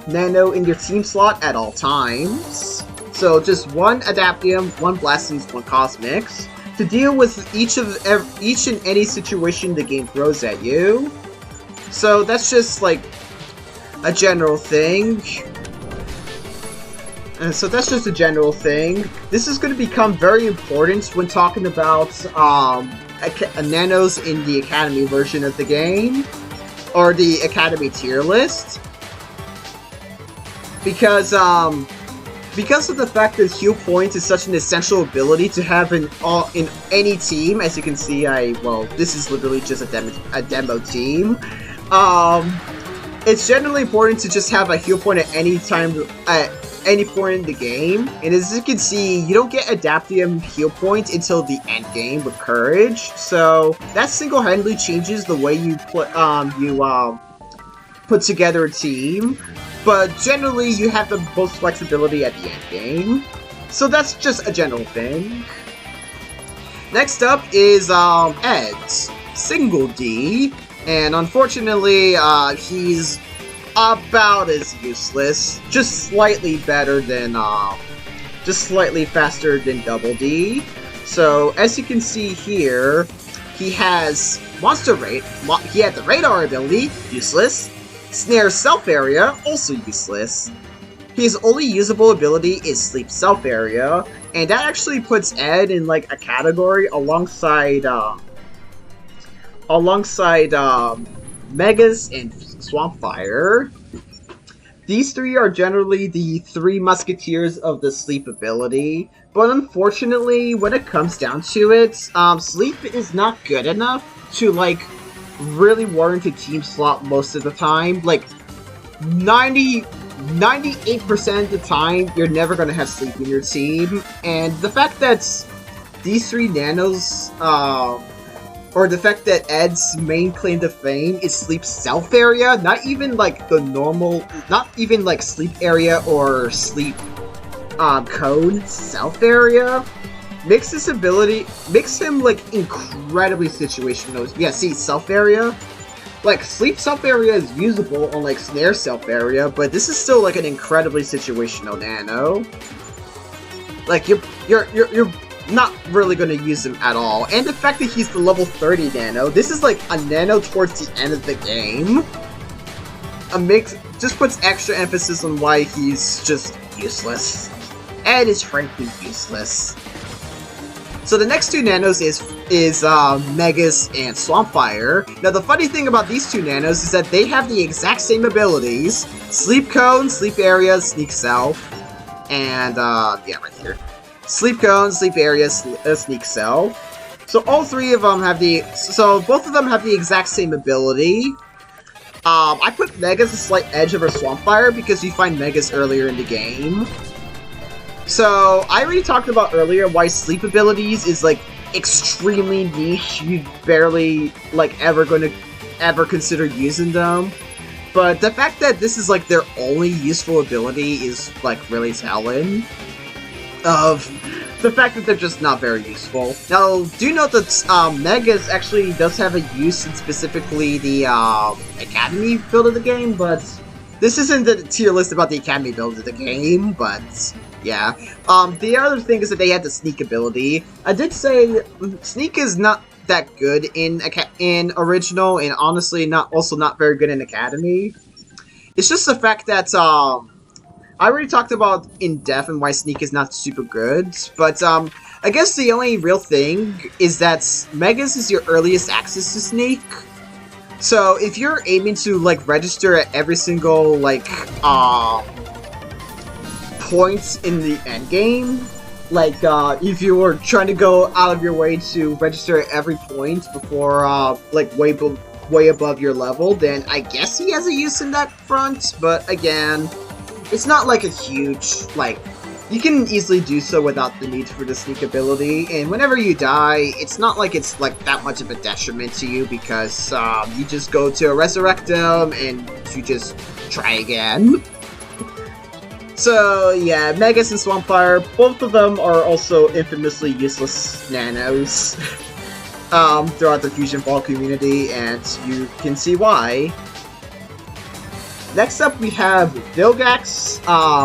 Nano in your team slot at all times. So just 1 Adaptium, 1 Blastings, 1 Cosmics, to deal with each and any situation the game throws at you. So that's just like a general thing. So that's just a general thing. This is going to become very important when talking about Nanos in the Academy version of the game, or the Academy tier list, because of the fact that Heal Point is such an essential ability to have in any team. As you can see, this is literally just a demo team. It's generally important to just have a heal point at any time, at any point in the game. And as you can see, you don't get Adaptium heal points until the end game with Courage. So that single-handedly changes the way you put together a team. But generally, you have the most flexibility at the end game. So that's just a general thing. Next up is Edd's Single D. And unfortunately, he's about as useless. Just slightly better than, just slightly faster than Double D. So, as you can see here, he has Monster Rate, he had the Radar ability, useless. Snare Self Area, also useless. His only usable ability is Sleep Self Area, and that actually puts Edd in, like, a category alongside Megas and Swampfire. These three are generally the three musketeers of the Sleep ability, but unfortunately, when it comes down to it, Sleep is not good enough to, like, really warrant a team slot most of the time. Like, 98% of the time, you're never going to have Sleep in your team, and the fact that these three Nanos, or the fact that Edd's main claim to fame is Sleep Self Area, not even like the normal, not even like Sleep Area or Sleep Cone Self Area, makes him like incredibly situational. Yeah, see, Self Area? Like, Sleep Self Area is usable on like Snare Self Area, but this is still like an incredibly situational Nano. Like, you're not really going to use him at all. And the fact that he's the level 30 Nano, this is like a Nano towards the end of the game. Just puts extra emphasis on why he's just useless. Edd is frankly useless. So the next two Nanos is Megas and Swampfire. Now the funny thing about these two Nanos is that they have the exact same abilities. Sleep Cone, Sleep Area, Sneak Self, and yeah, right here. Sleep Cone, Sleep Area, Sneak Self. So all three of them have both of them have the exact same ability. I put Megas a slight edge over Swampfire because you find Megas earlier in the game. So, I already talked about earlier why Sleep abilities is, like, extremely niche. You barely, like, ever consider using them. But the fact that this is, like, their only useful ability is, like, really telling of the fact that they're just not very useful. Now, do note that Megas actually does have a use in specifically the Academy build of the game, but this isn't the tier list about the Academy build of the game, but yeah. The other thing is that they had the Sneak ability. I did say Sneak is not that good in Original, and honestly also not very good in Academy. It's just the fact that I already talked about in depth and why Sneak is not super good, but I guess the only real thing is that Megas is your earliest access to Sneak. So if you're aiming to like register at every single like points in the end game, like if you were trying to go out of your way to register at every point before like way above your level, then I guess he has a use in that front. But again, it's not like a huge, like, you can easily do so without the need for the Sneak ability, and whenever you die, it's not like it's like that much of a detriment to you because you just go to resurrect him and you just try again. So yeah, Megas and Swampfire, both of them are also infamously useless Nanos throughout the Fusionfall community, and you can see why. Next up we have Vilgax,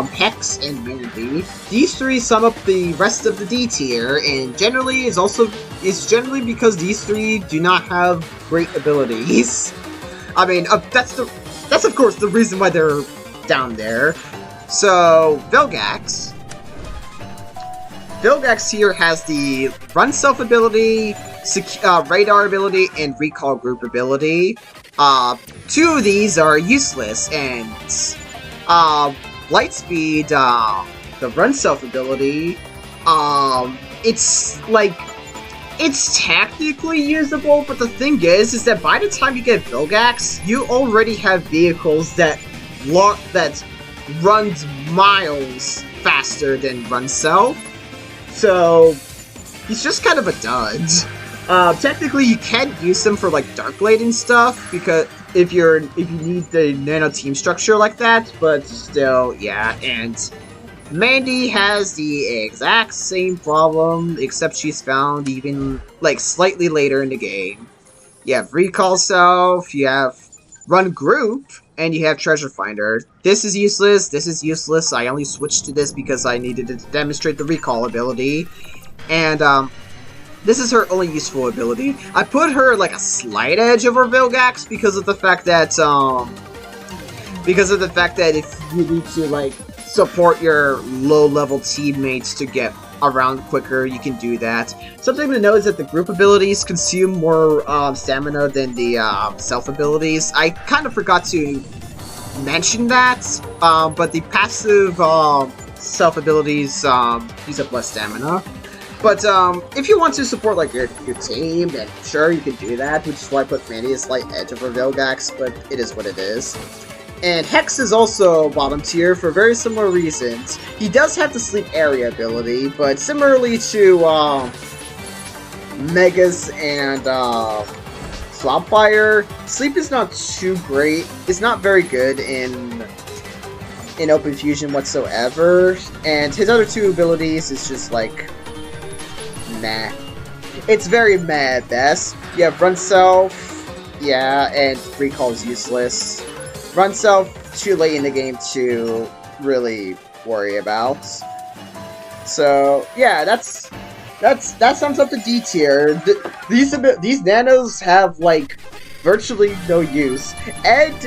Hex, and Mandy. These three sum up the rest of the D tier, and generally it's generally because these three do not have great abilities. I mean, that's of course the reason why they're down there. So, Vilgax here has the Run Self ability, Radar ability, and Recall Group ability. Two of these are useless, and Lightspeed, the Run Self ability, it's like, It's technically usable, but the thing is that by the time you get Vilgax, you already have vehicles that runs miles faster than Run Self. So he's just kind of a dud. Technically, you can use them for like Darkblade and stuff because if you need the nano team structure like that, but still, yeah. And Mandy has the exact same problem, except she's found even like slightly later in the game. You have Recall Self, you have Run Group, and you have Treasure Finder. This is useless. This is useless. I only switched to this because I needed to demonstrate the recall ability, and this is her only useful ability. I put her like a slight edge over Vilgax because of the fact that if you need to like support your low-level teammates to get around quicker, you can do that. Something to note is that the group abilities consume more stamina than the self abilities. I kind of forgot to mention that, but the passive self abilities use up less stamina. But if you want to support like your team, then sure, you can do that, which is why I put Mandy a slight edge over Vilgax, but it is what it is. And Hex is also bottom tier for very similar reasons. He does have the sleep area ability, but similarly to Megas and Swampfire, sleep is not too great. It's not very good in OpenFusion whatsoever, and his other two abilities is just like meh. It's very meh at best. You have Run Self, yeah, and Recall is useless. Run Self too late in the game to really worry about. So yeah, that sums up the D tier. These nanos have like virtually no use. Edd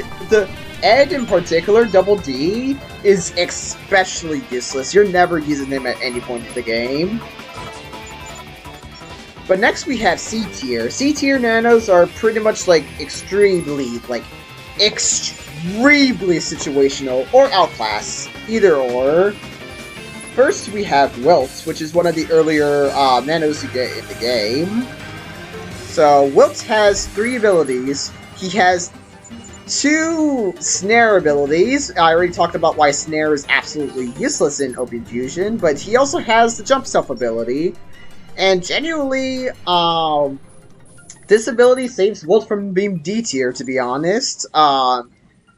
in particular, Double D, is especially useless. You're never using him at any point in the game. But next we have C tier. C tier nanos are pretty much like extremely situational or outclass, either or. First we have Wilt, which is one of the earlier nanos you get in the game. So Wilt has 3 abilities. He has 2 Snare abilities. I already talked about why Snare is absolutely useless in OpenFusion, but he also has the Jump Self ability. And genuinely, this ability saves Wilt from being D tier, to be honest.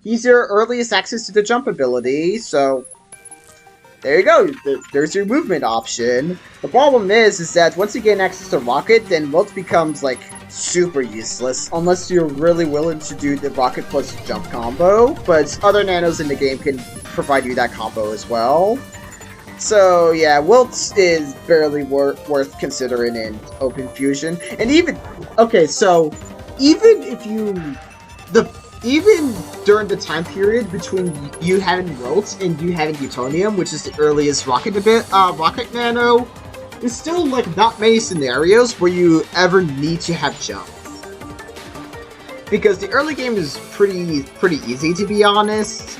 He's your earliest access to the jump ability, so there you go. There's your movement option. The problem is that once you gain access to Rocket, then Wilt becomes like super useless unless you're really willing to do the Rocket plus jump combo. But other nanos in the game can provide you that combo as well. So yeah, Wilt is barely worth considering in OpenFusion. And even even during the time period between you having Wilt and you having Utonium, which is the earliest Rocket Nano, there's still like not many scenarios where you ever need to have jump. Because the early game is pretty easy, to be honest.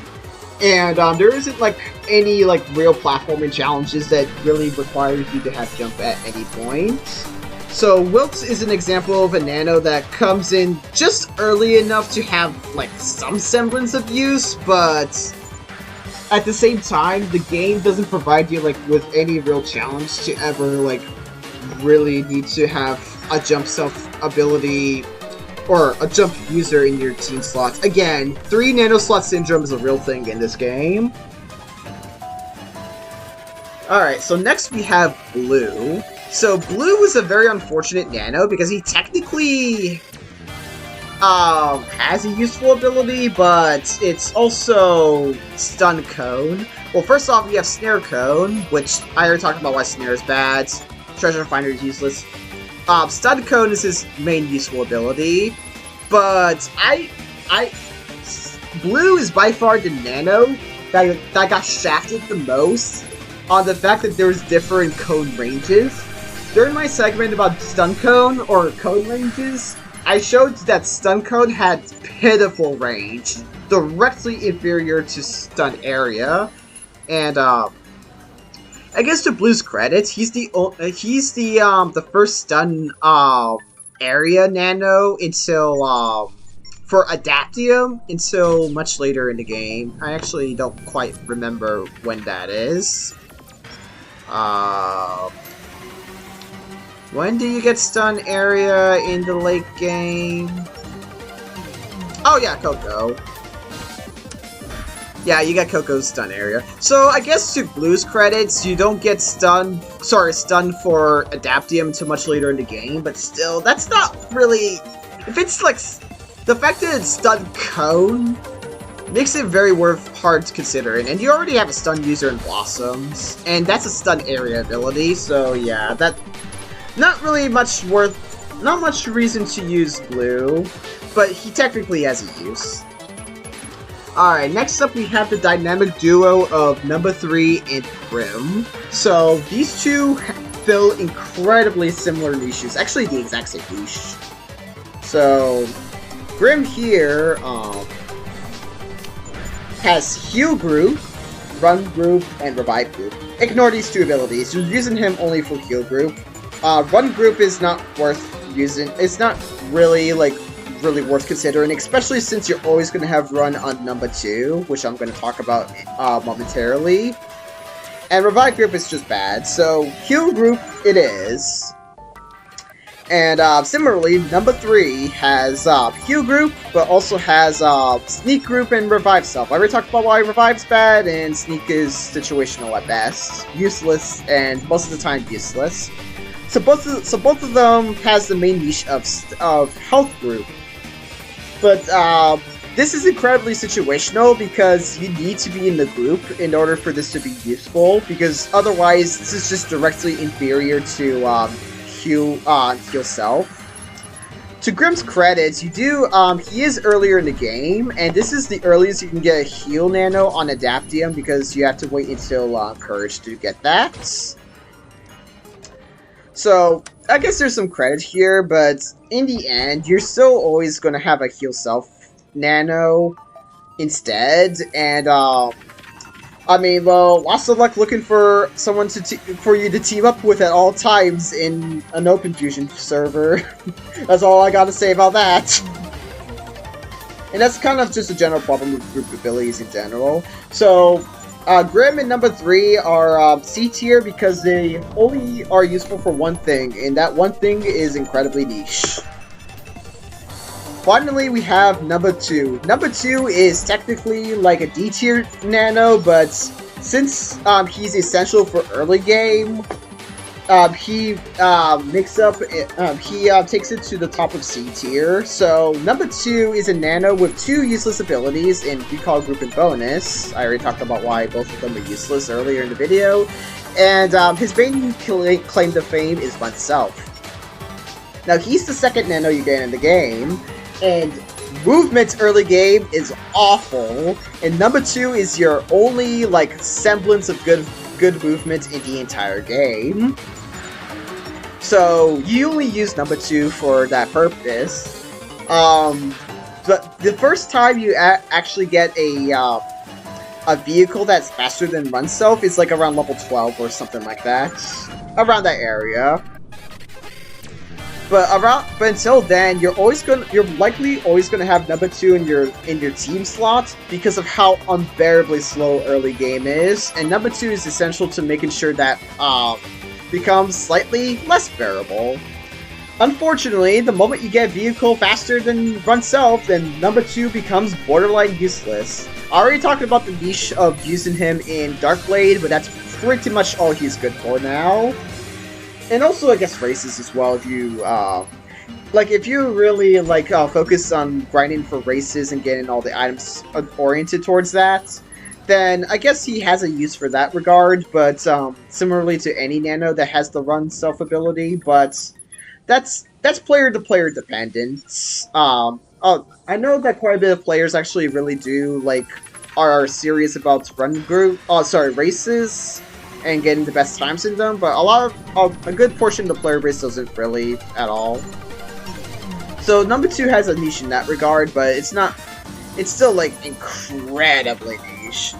And there isn't like any like real platforming challenges that really require you to have jump at any point. So Wilt is an example of a nano that comes in just early enough to have like some semblance of use, but at the same time, the game doesn't provide you like with any real challenge to ever like really need to have a jump self ability or a jump user in your team slots. Again, 3 Nano-Slot syndrome is a real thing in this game. Alright, so next we have Bloo. So Bloo is a very unfortunate nano because he technically has a useful ability, but it's also Stun Cone. Well, first off, we have Snare Cone, which I already talked about why Snare is bad. Treasure Finder is useless. Stun Cone is his main useful ability, but Bloo is by far the nano that got shafted the most on the fact that there's different cone ranges. During my segment about Stun Cone or cone ranges, I showed that Stun Cone had pitiful range, directly inferior to Stun Area, and I guess to Blue's credits, he's the first stun area nano until for Adaptium until much later in the game. I actually don't quite remember when that is. When do you get stun area in the late game? Oh yeah, Coco. Yeah, you got Coco's stun area. So I guess to Blue's credits, you don't get stun for Adaptium until much later in the game, but still, that's not really... If it's like... The fact that it's stun cone makes it very hard to consider, and you already have a stun user in Blossoms, and that's a stun area ability, so yeah, that... Not really much not much reason to use Blue, but he technically has a use. Alright, next up we have the dynamic duo of Numbuh 3 and Grim. So, these two fill incredibly similar niches, actually the exact same niche. So, Grim here has Heal Group, Run Group, and Revive Group. Ignore these two abilities, you're using him only for Heal Group. Run Group is not worth using, it's not really, really worth considering, especially since you're always going to have Run on Numbuh Two, which I'm going to talk about momentarily. And Revive Group is just bad, so Heal Group it is. And similarly, Numbuh 3 has Heal Group, but also has Sneak Group and Revive Self. I already talked about why Revive's bad, and Sneak is situational at best. Useless, and most of the time useless. So both of them has the main niche of Health Group. But this is incredibly situational because you need to be in the group in order for this to be useful, because otherwise this is just directly inferior to Heal Self. To Grim's credits, you do he is earlier in the game, and this is the earliest you can get a Heal Nano on Adaptium because you have to wait until Courage to get that. So I guess there's some credit here, but in the end, you're still always going to have a Heal Self Nano instead, and I mean, well, lots of luck looking for someone for you to team up with at all times in an OpenFusion server. That's all I gotta say about that. And that's kind of just a general problem with group abilities in general. So, Grim and Numbuh 3 are C tier because they only are useful for one thing, and that one thing is incredibly niche. Finally, we have Numbuh 2. Numbuh 2 is technically like a D tier nano, but since he's essential for early game, he takes it to the top of C tier. So Numbuh 2 is a nano with two useless abilities in Recall Group and Bonus. I already talked about why both of them are useless earlier in the video. And his main claim to fame is oneself. Now he's the second nano you get in the game, and movement early game is awful, and Numbuh 2 is your only, like, semblance of good movement in the entire game. So, you only use Numbuh 2 for that purpose. But the first time you actually get a vehicle that's faster than Run Self is, like, around level 12 or something like that. Around that area. But until then, you're likely always gonna have Numbuh 2 in your team slot because of how unbearably slow early game is, and Numbuh 2 is essential to making sure that becomes slightly less bearable. Unfortunately, the moment you get a vehicle faster than Run Self, then Numbuh 2 becomes borderline useless. I already talked about the niche of using him in Dark Blade, but that's pretty much all he's good for now. And also, I guess, races as well, if you, if you really, focus on grinding for races and getting all the items oriented towards that, then I guess he has a use for that regard, but, similarly to any nano that has the Run Self ability, but that's player-to-player dependent. I know that quite a bit of players actually really do, are serious about races, and getting the best times in them, but a good portion of the player base doesn't really at all. So Numbuh 2 has a niche in that regard, but it's still incredibly niche.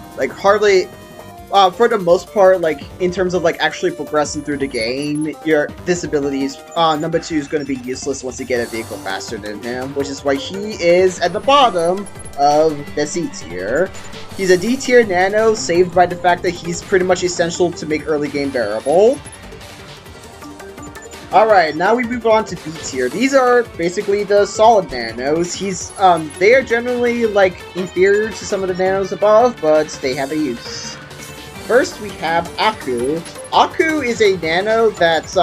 for the most part, like, in terms of, like, actually progressing through the game, your disabilities, Numbuh Two is going to be useless once you get a vehicle faster than him, which is why he is at the bottom of the C tier. He's a D tier Nano, saved by the fact that he's pretty much essential to make early game bearable. Alright, now we move on to B tier. These are basically the solid Nanos. They are generally, like, inferior to some of the Nanos above, but they have a use. First, we have Aku. Aku is a Nano that,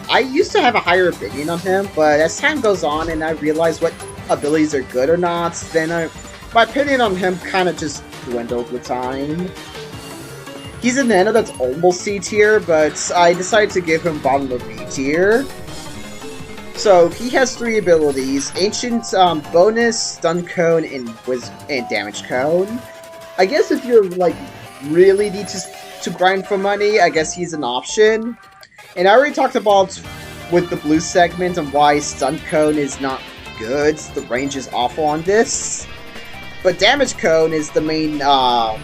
I used to have a higher opinion on him, but as time goes on and I realize what abilities are good or not, then my opinion on him kind of just dwindled with time. He's a Nano that's almost C tier, but I decided to give him bottom of B tier. So, he has 3 abilities: Ancient Bonus, Stun Cone, and Damage Cone. I guess if you're, like, really need to grind for money, I guess he's an option. And I already talked about with the Blue segment on why Stun Cone is not good. The range is awful on this. But Damage Cone is the main draw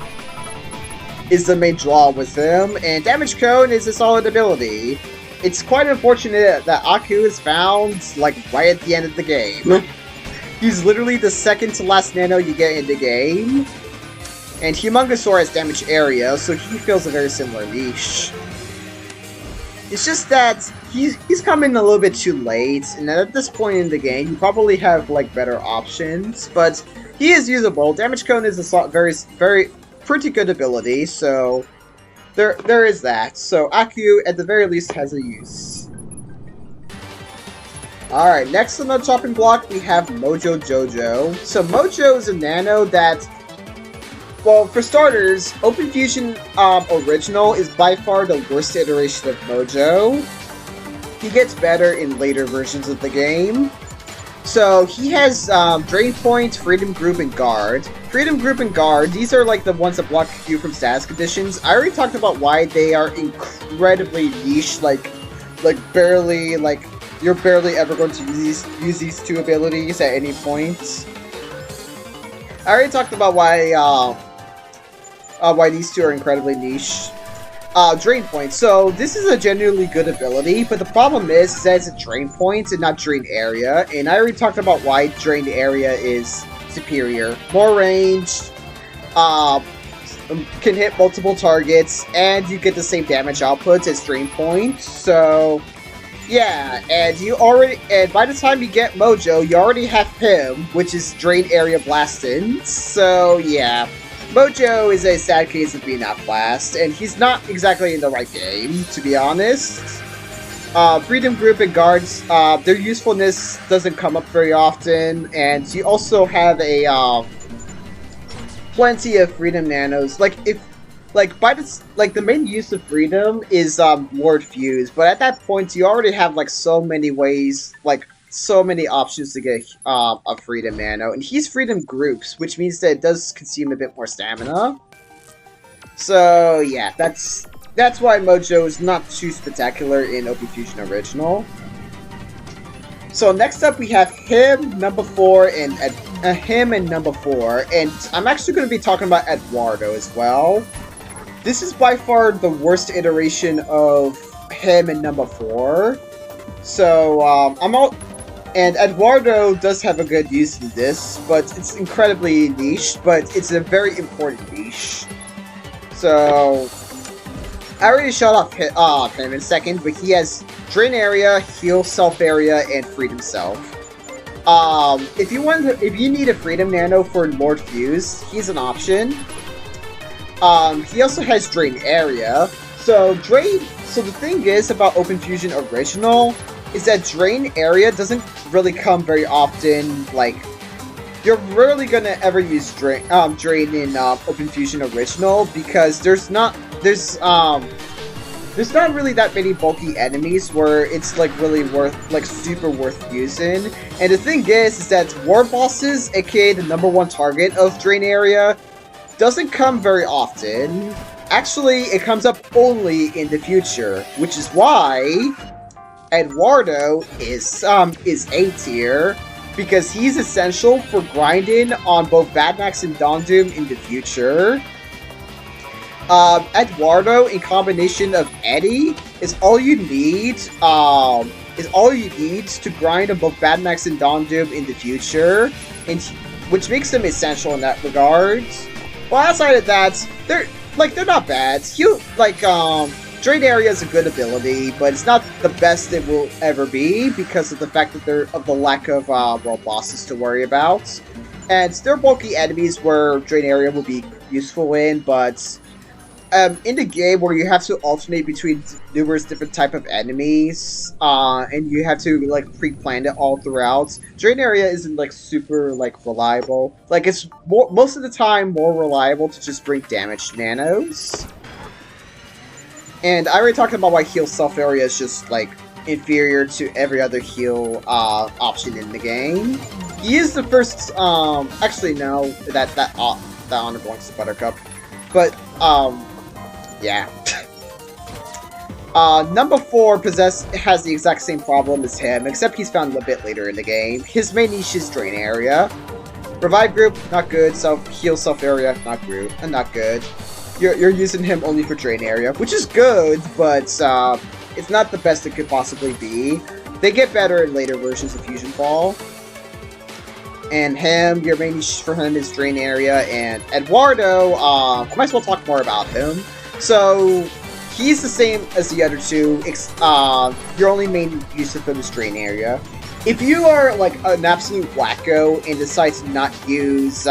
with him, and Damage Cone is a solid ability. It's quite unfortunate that Aku is found, like, right at the end of the game. He's literally the second to last Nano you get in the game. And Humongosaur has damage area, so he fills a very similar niche. It's just that he's coming a little bit too late, and at this point in the game, you probably have, like, better options, but he is usable. Damage Cone is a very pretty good ability, so there is that. So Aku, at the very least, has a use. Alright, next on the chopping block, we have Mojo Jojo. So Mojo is a Nano that, well, for starters, OpenFusion Original is by far the worst iteration of Mojo. He gets better in later versions of the game. So, he has Drain Point, Freedom Group, and Guard. Freedom Group and Guard, these are like the ones that block you from status conditions. I already talked about why they are incredibly niche, like barely, like, you're barely ever going to use these 2 abilities at any point. I already talked about why these 2 are incredibly niche. Drain Point. So, this is a genuinely good ability, but the problem is that it's a Drain Point and not Drain Area, and I already talked about why Drain Area is superior. More range, can hit multiple targets, and you get the same damage output as Drain Point, so yeah, and by the time you get Mojo, you already have him, which is Drain Area Blastin', so yeah. Mojo is a sad case of being outclassed, and he's not exactly in the right game, to be honest. Freedom Group and Guards, their usefulness doesn't come up very often, and you also have a plenty of Freedom Nanos. The main use of Freedom is Lord Fuse, but at that point you already have like so many ways, like so many options to get a Freedom Nano, and he's Freedom Groups, which means that it does consume a bit more stamina. So yeah, that's why Mojo is not too spectacular in OpenFusion Original. So next up we have him, Numbuh Four, and Numbuh Four, and I'm actually going to be talking about Eduardo as well. This is by far the worst iteration of him and Numbuh Four. So and Eduardo does have a good use in this, but it's incredibly niche, but it's a very important niche. So I already shut off him in a second, but he has Drain Area, Heal Self Area, and Freedom Self. If you need a Freedom Nano for Lord Fuse, he's an option. He also has Drain Area. So the thing is about OpenFusion Original is that Drain Area doesn't really come very often. Like, you're rarely gonna ever use Drain in OpenFusion Original because there's not really that many bulky enemies where it's like really super worth using. And the thing is that War Bosses, aka the #1 target of Drain Area, doesn't come very often. Actually, it comes up only in the future, which is why Eduardo is A tier, because he's essential for grinding on both Bad Max and Dondoom in the future. Eduardo in combination of Eddie is all you need. To grind above Bad Max and Don Doom in the future, and which makes them essential in that regard. Well, outside of that, they're not bad. Drain Area is a good ability, but it's not the best it will ever be because of the fact that the lack of world bosses to worry about. And they're bulky enemies where Drain Area will be useful in, but in the game where you have to alternate between numerous different type of enemies, and you have to pre-plan it all throughout, Drain Area isn't super reliable. It's most of the time more reliable to just bring damaged nanos. And I already talked about why heal self area is just inferior to every other heal option in the game. He is the first. Actually, no, that honor belongs to Buttercup, but yeah. Numbuh Four has the exact same problem as him, except he's found a bit later in the game. His main niche is Drain Area. Revive Group, not good. Heal self area, not good. You're using him only for Drain Area, which is good, but it's not the best it could possibly be. They get better in later versions of Fusionfall. And your main niche for him is Drain Area, and Eduardo, I might as well talk more about him. So, he's the same as the other two, your only main use of him is Drain Area. If you are an absolute wacko and decide to not use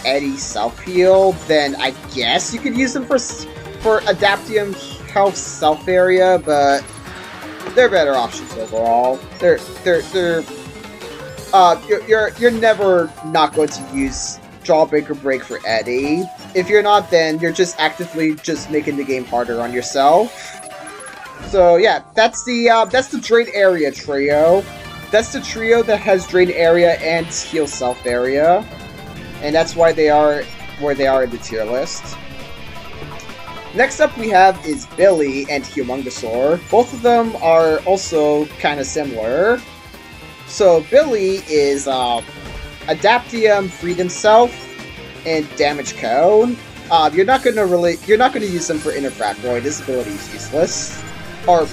Eddie's self-heal, then I guess you could use them for Adaptium Health self-area, but they're better options overall. You're never not going to use Drawbreak or Break for Eddie. If you're not, then you're just actively making the game harder on yourself. So yeah, that's the Drain Area trio. That's the trio that has Drain Area and Heal Self Area, and that's why they are where they are in the tier list. Next up we have is Billy and Humongosaur. Both of them are also kind of similar. So Billy is Adaptium, Freedom Self, and Damage Cone. You're not gonna use them for Interfractoid. This ability is useless, or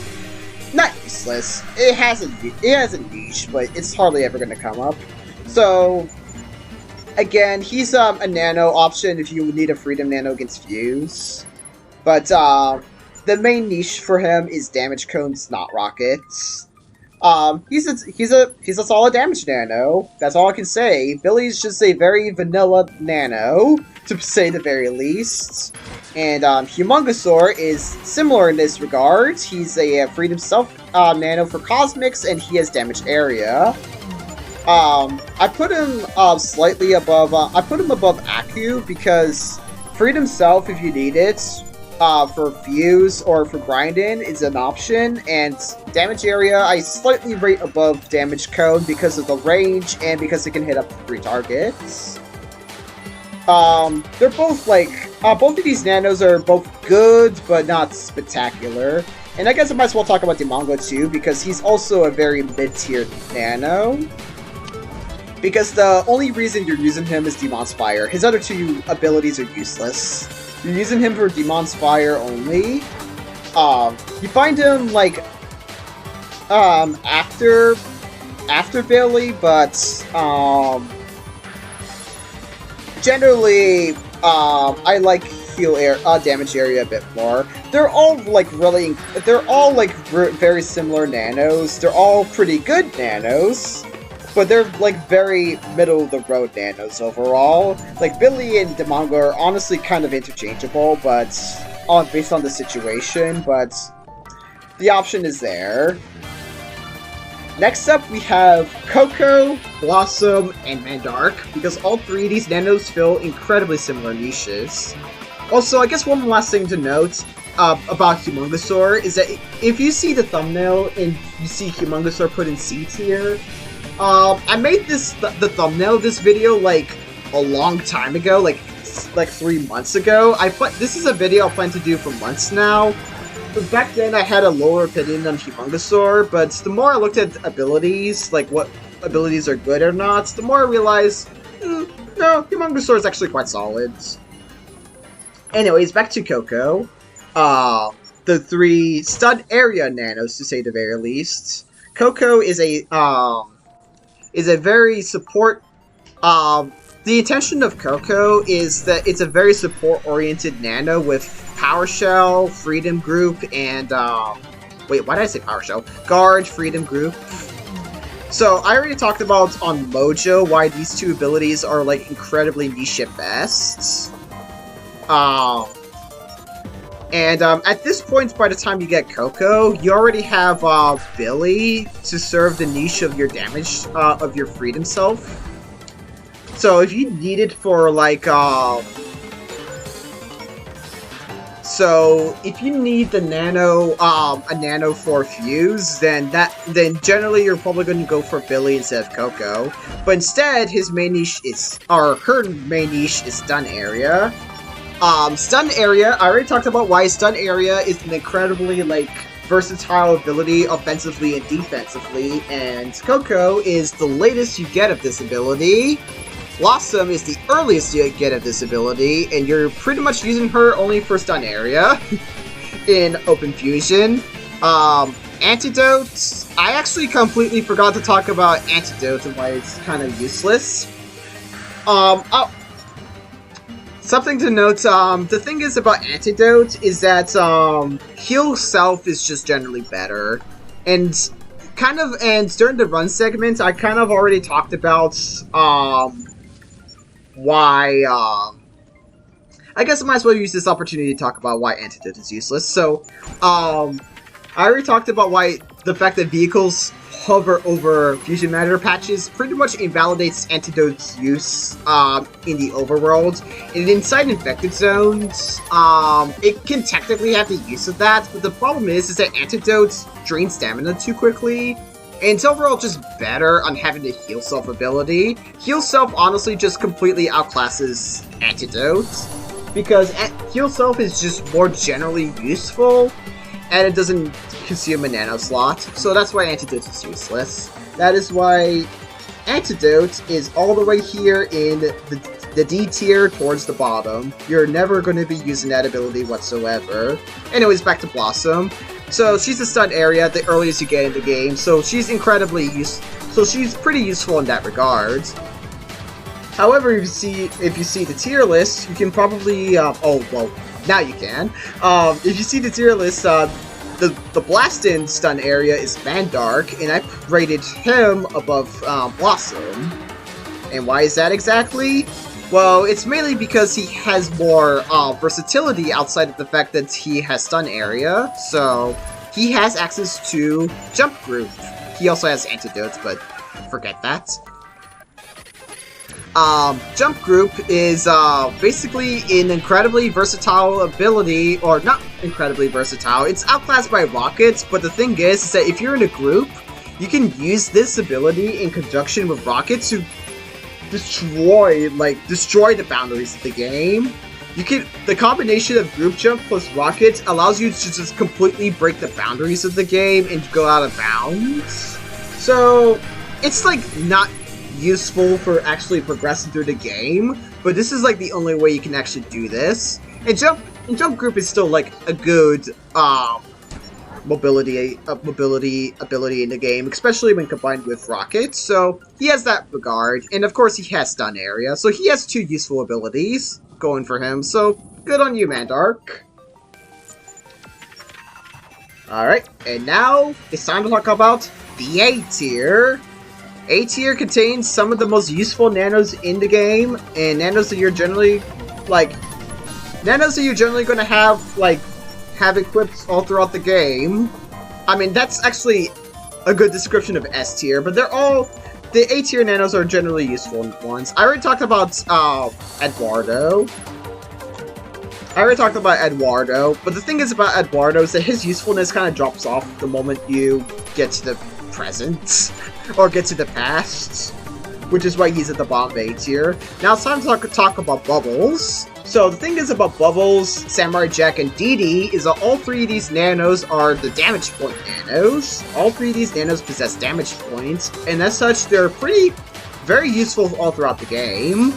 not useless. It has a niche, but it's hardly ever gonna come up. So again, he's a nano option if you need a Freedom Nano against Fuse. But the main niche for him is Damage Cone Snot Rockets. He's a solid damage nano. That's all I can say. Billy's just a very vanilla nano, to say the very least. And Humongosaur is similar in this regard. He's a Freedom Self nano for Cosmics, and he has damage area. I put him slightly above. I put him above Aku because Freedom Self, if you need it, for Fuse or for Grindin is an option, and damage area I slightly rate above Damage Cone because of the range and because it can hit up to 3 targets. They're both both of these nanos are both good but not spectacular. And I guess I might as well talk about Demongo too, because he's also a very mid-tier nano. Because the only reason you're using him is Demon's Fire. His other two abilities are useless. You're using him for Demon's Fire only. You find him after Billy, but generally I like damage area a bit more. They're all very similar nanos. They're all pretty good nanos, but they're very middle of the road nanos overall. Billy and Demongo are honestly kind of interchangeable, but based on the situation, but the option is there. Next up, we have Coco, Blossom, and Mandark, because all three of these nanos fill incredibly similar niches. Also, I guess one last thing to note about Humongosaur is that if you see the thumbnail and you see Humongosaur put in C tier, I made the thumbnail of this video a long time ago, like 3 months ago. This is a video I plan to do for months now. But back then I had a lower opinion on Humongosaur, but the more I looked at abilities, what abilities are good or not, the more I realized, no, Humongosaur is actually quite solid. Anyways, back to Coco. The 3 stud area nanos, to say the very least. Coco is a very support. The intention of Coco is that it's a very support-oriented nano with PowerShell, Freedom Group, and wait, why did I say PowerShell? Guard, Freedom Group. So I already talked about on Mojo why these 2 abilities are like incredibly niche at best. At this point, by the time you get Coco, you already have Billy to serve the niche of your damage of your Freedom Self. So if you need it for like so if you need the nano a nano for fuse, then generally you're probably going to go for Billy instead of Coco. But instead, his main niche is her main niche is stun area. Stun area, I already talked about why stun area is an incredibly, like, versatile ability offensively and defensively, and Coco is the latest you get of this ability. Blossom is the earliest you get of this ability, and you're pretty much using her only for stun area in OpenFusion. Antidote, I actually completely forgot to talk about Antidote and why it's kind of useless. Something to note, the thing is about Antidote is that, heal self is just generally better. And during the run segment, I kind of already talked about, why, I guess I might as well use this opportunity to talk about why Antidote is useless. So, I already talked about why the fact that vehicles hover over fusion matter patches pretty much invalidates Antidote's use in the overworld. And inside infected zones, it can technically have the use of that, but the problem is that Antidote drains stamina too quickly, and it's overall just better on having the heal self ability. Heal self honestly just completely outclasses Antidote, because heal self is just more generally useful, and it doesn't consume a Nano-Slot, so that's why Antidote is useless. That is why Antidote is all the way here in the D tier towards the bottom. You're never going to be using that ability whatsoever. Anyways, back to Blossom. So she's a stun area the earliest you get in the game, so she's she's pretty useful in that regard. However, if you see the tier list, you can probably oh well, now you can. If you see the tier list, the Blastin stun area is Mandark, and I rated him above Blossom. And why is that exactly? Well, it's mainly because he has more versatility outside of the fact that he has stun area. So he has access to Jump Group. He also has Antidotes, but forget that. Jump Group is basically an incredibly versatile ability, or not incredibly versatile, it's outclassed by Rockets, but the thing is that if you're in a group, you can use this ability in conjunction with Rockets to destroy the boundaries of the game. The combination of Group Jump plus Rockets allows you to just completely break the boundaries of the game and go out of bounds. So, it's like not useful for actually progressing through the game, but this is like the only way you can actually do this. And Jump Group is still like a good mobility ability in the game, especially when combined with Rocket. So he has that regard, and of course he has stun area, so he has 2 useful abilities going for him. So good on you, Mandark. Alright, and now it's time to talk about the A tier. A tier contains some of the most useful nanos in the game, and nanos that you're generally going to have equipped all throughout the game. I mean, that's actually a good description of S tier, but the A tier nanos are generally useful ones. I already talked about Eduardo. But the thing is about Eduardo is that his usefulness kind of drops off the moment you get to the present, or get to the past, which is why he's at the bottom of A tier. Now it's time to talk about Bubbles. So the thing is about Bubbles, Samurai Jack, and Dee Dee is that all 3 of these nanos are the damage point nanos. All 3 of these nanos possess damage points, and as such, they're very useful all throughout the game.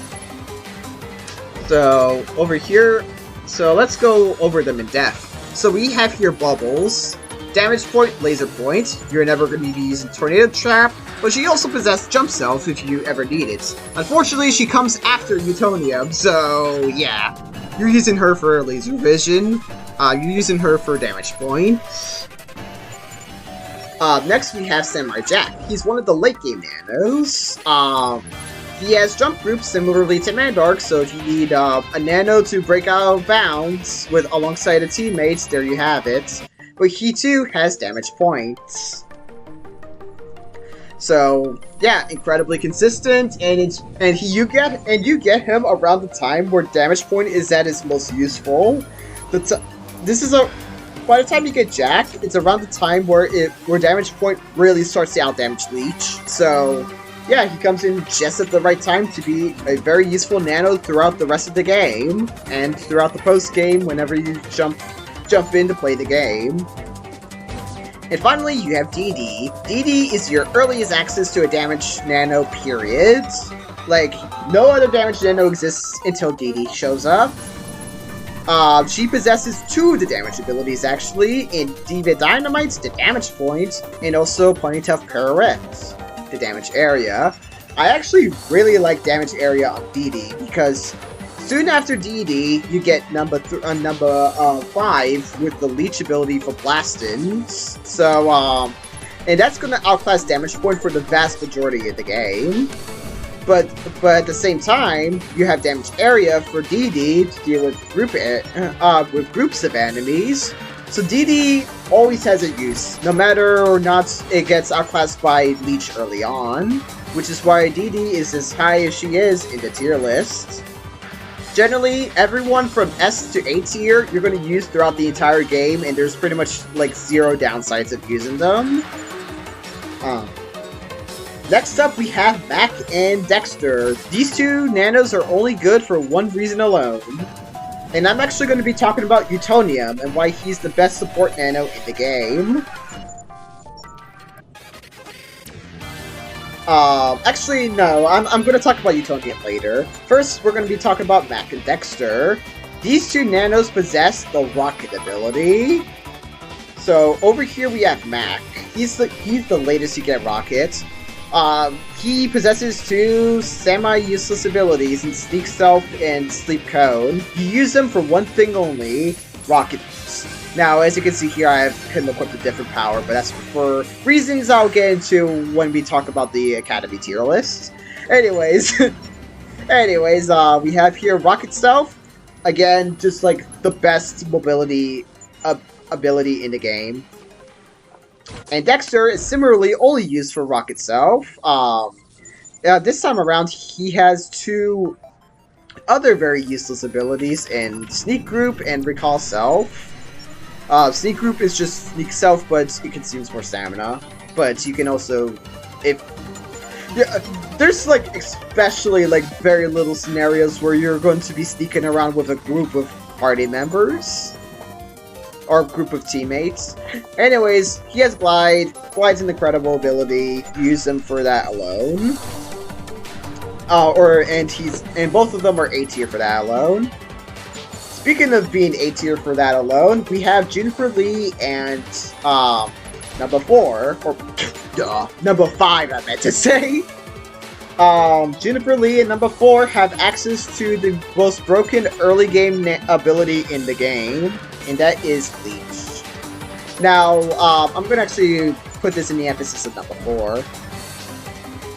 So over here, So let's go over them in depth. So we have here Bubbles, Damage Point, Laser Point. You're never going to be using Tornado Trap, but she also possesses Jump Self if you ever need it. Unfortunately, she comes after Utonium, so yeah. You're using her for Laser Vision. You're using her for Damage Points. Next we have Samurai Jack. He's one of the late game Nanos. He has jump groups similarly to Mandark, so if you need a Nano to break out of bounds alongside a teammates, there you have it. But he too has damage points. So yeah, incredibly consistent, and you get him around the time where damage point is at its most useful. By the time you get Jack, it's around the time where damage point really starts to outdamage Leech. So yeah, he comes in just at the right time to be a very useful Nano throughout the rest of the game, and throughout the post-game whenever you jump in to play the game. And finally, you have Dee Dee. Dee Dee is your earliest access to a damage Nano, period. Like, no other damage Nano exists until Dee Dee shows up. She possesses 2 of the damage abilities, actually, in Diva Dynamite, the damage point, and also Plenty Tough Pirouette, the damage area. I actually really like damage area on Dee Dee, because soon after Dee Dee, you get number 5 with the Leech ability for Blastins. So, and that's gonna outclass damage point for the vast majority of the game. But at the same time, you have damage area for Dee Dee to deal with groups of enemies. So Dee Dee always has a use, no matter or not it gets outclassed by Leech early on, which is why Dee Dee is as high as she is in the tier list. Generally, everyone from S to A tier you're going to use throughout the entire game, and there's pretty much like 0 downsides of using them. Next up, we have Mac and Dexter. These 2 Nanos are only good for one reason alone. And I'm actually going to be talking about Utonium and why he's the best support Nano in the game. Actually, no, I'm going to talk about Utonium later. First, we're going to be talking about Mac and Dexter. These 2 Nanos possess the Rocket ability. So, over here we have Mac. He's the latest you get Rocket. He possesses 2 semi-useless abilities in Sneak Self and Sleep Cone. You use them for one thing only, Rockets. Now, as you can see here, I have him equipped with different power, but that's for reasons I'll get into when we talk about the Academy tier list. Anyways, we have here Rocket Stealth. Again, just like the best mobility ability in the game. And Dexter is similarly only used for Rocket Self. This time around, he has 2 other very useless abilities in Sneak Group and Recall Self. Sneak Group is just Sneak Self, but it consumes more stamina. But you can also... there's like especially like very little scenarios where you're going to be sneaking around with a group of party members. Or group of teammates. Anyways, he has Glide. Glide's an incredible ability. Use them for that alone. And both of them are A tier for that alone. Speaking of being A tier for that alone, we have Juniper Lee and Numbuh Four, or Numbuh 5 I meant to say. Juniper Lee and Numbuh Four have access to the most broken early game ability in the game, and that is Leech. Now, I'm going to actually put this in the emphasis of Numbuh Four.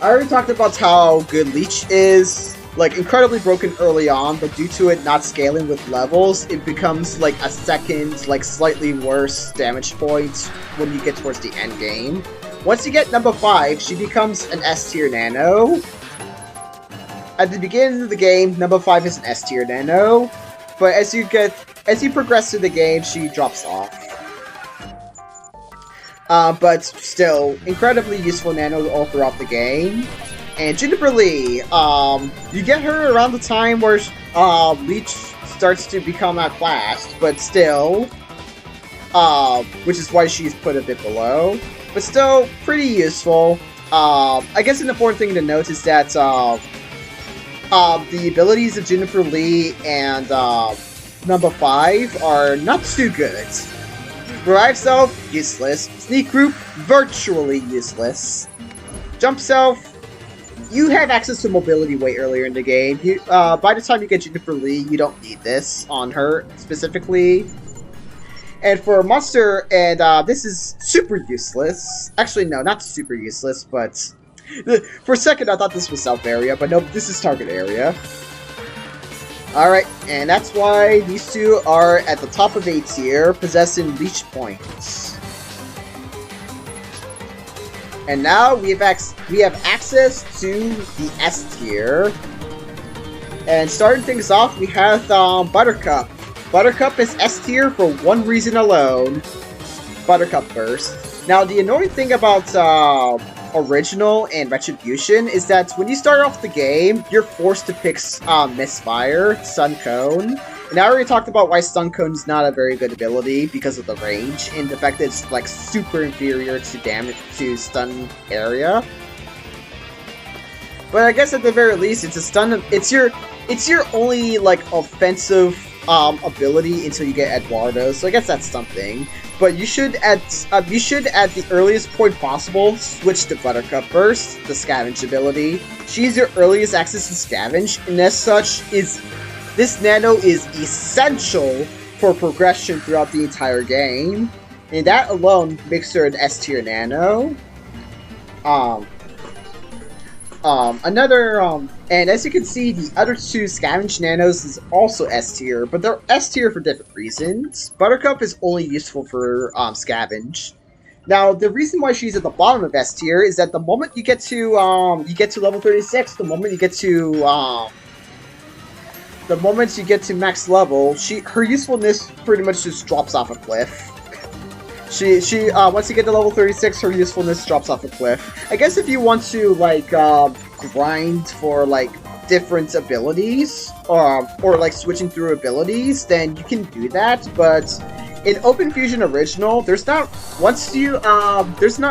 I already talked about how good Leech is, like, incredibly broken early on, but due to it not scaling with levels, it becomes, like, a second, like, slightly worse damage point when you get towards the end game. Once you get Numbuh 5, she becomes an S-tier Nano. At the beginning of the game, Numbuh 5 is an S-tier Nano, but as you progress through the game, she drops off. But still, incredibly useful Nano all throughout the game. And Juniper Lee, you get her around the time where Leech starts to become outclassed, but still, which is why she's put a bit below. But still, pretty useful. I guess an important thing to note is that, the abilities of Juniper Lee and, Numbuh 5 are not too good. Revive Self, useless. Sneak Group, virtually useless. Jump Self, you have access to mobility way earlier in the game. By the time you get Jennifer Lee, you don't need this on her specifically. And for Monster, and this is super useless. Actually, no, not super useless, but for a second I thought this was South area, but no, this is target area. Alright, and that's why these two are at the top of A tier, possessing Leech points. And now we have access to the S tier. And starting things off, we have Buttercup. Buttercup is S tier for one reason alone. Buttercup first. Now, the annoying thing about Original and Retrobution is that when you start off the game, you're forced to pick Misfire, Stun Cone. And I already talked about why Stun Cone is not a very good ability because of the range and the fact that it's like super inferior to damage to stun area. But I guess at the very least, it's a stun. It's your only like offensive ability until you get Eduardo. So I guess that's something. But you should at the earliest point possible switch to Buttercup first, the Scavenge ability. She's your earliest access to Scavenge, and as such this Nano is essential for progression throughout the entire game, and that alone makes her an S tier Nano. And as you can see, the other two Scavenge Nanos is also S tier, but they're S tier for different reasons. Buttercup is only useful for Scavenge. Now, the reason why she's at the bottom of S tier is that the moment you get to level 36, the moment you get to max level, her usefulness pretty much just drops off a cliff. Once you get to level 36, her usefulness drops off a cliff. I guess if you want to, like, grind for, like, different abilities, or like, switching through abilities, then you can do that, but in OpenFusion Original, there's not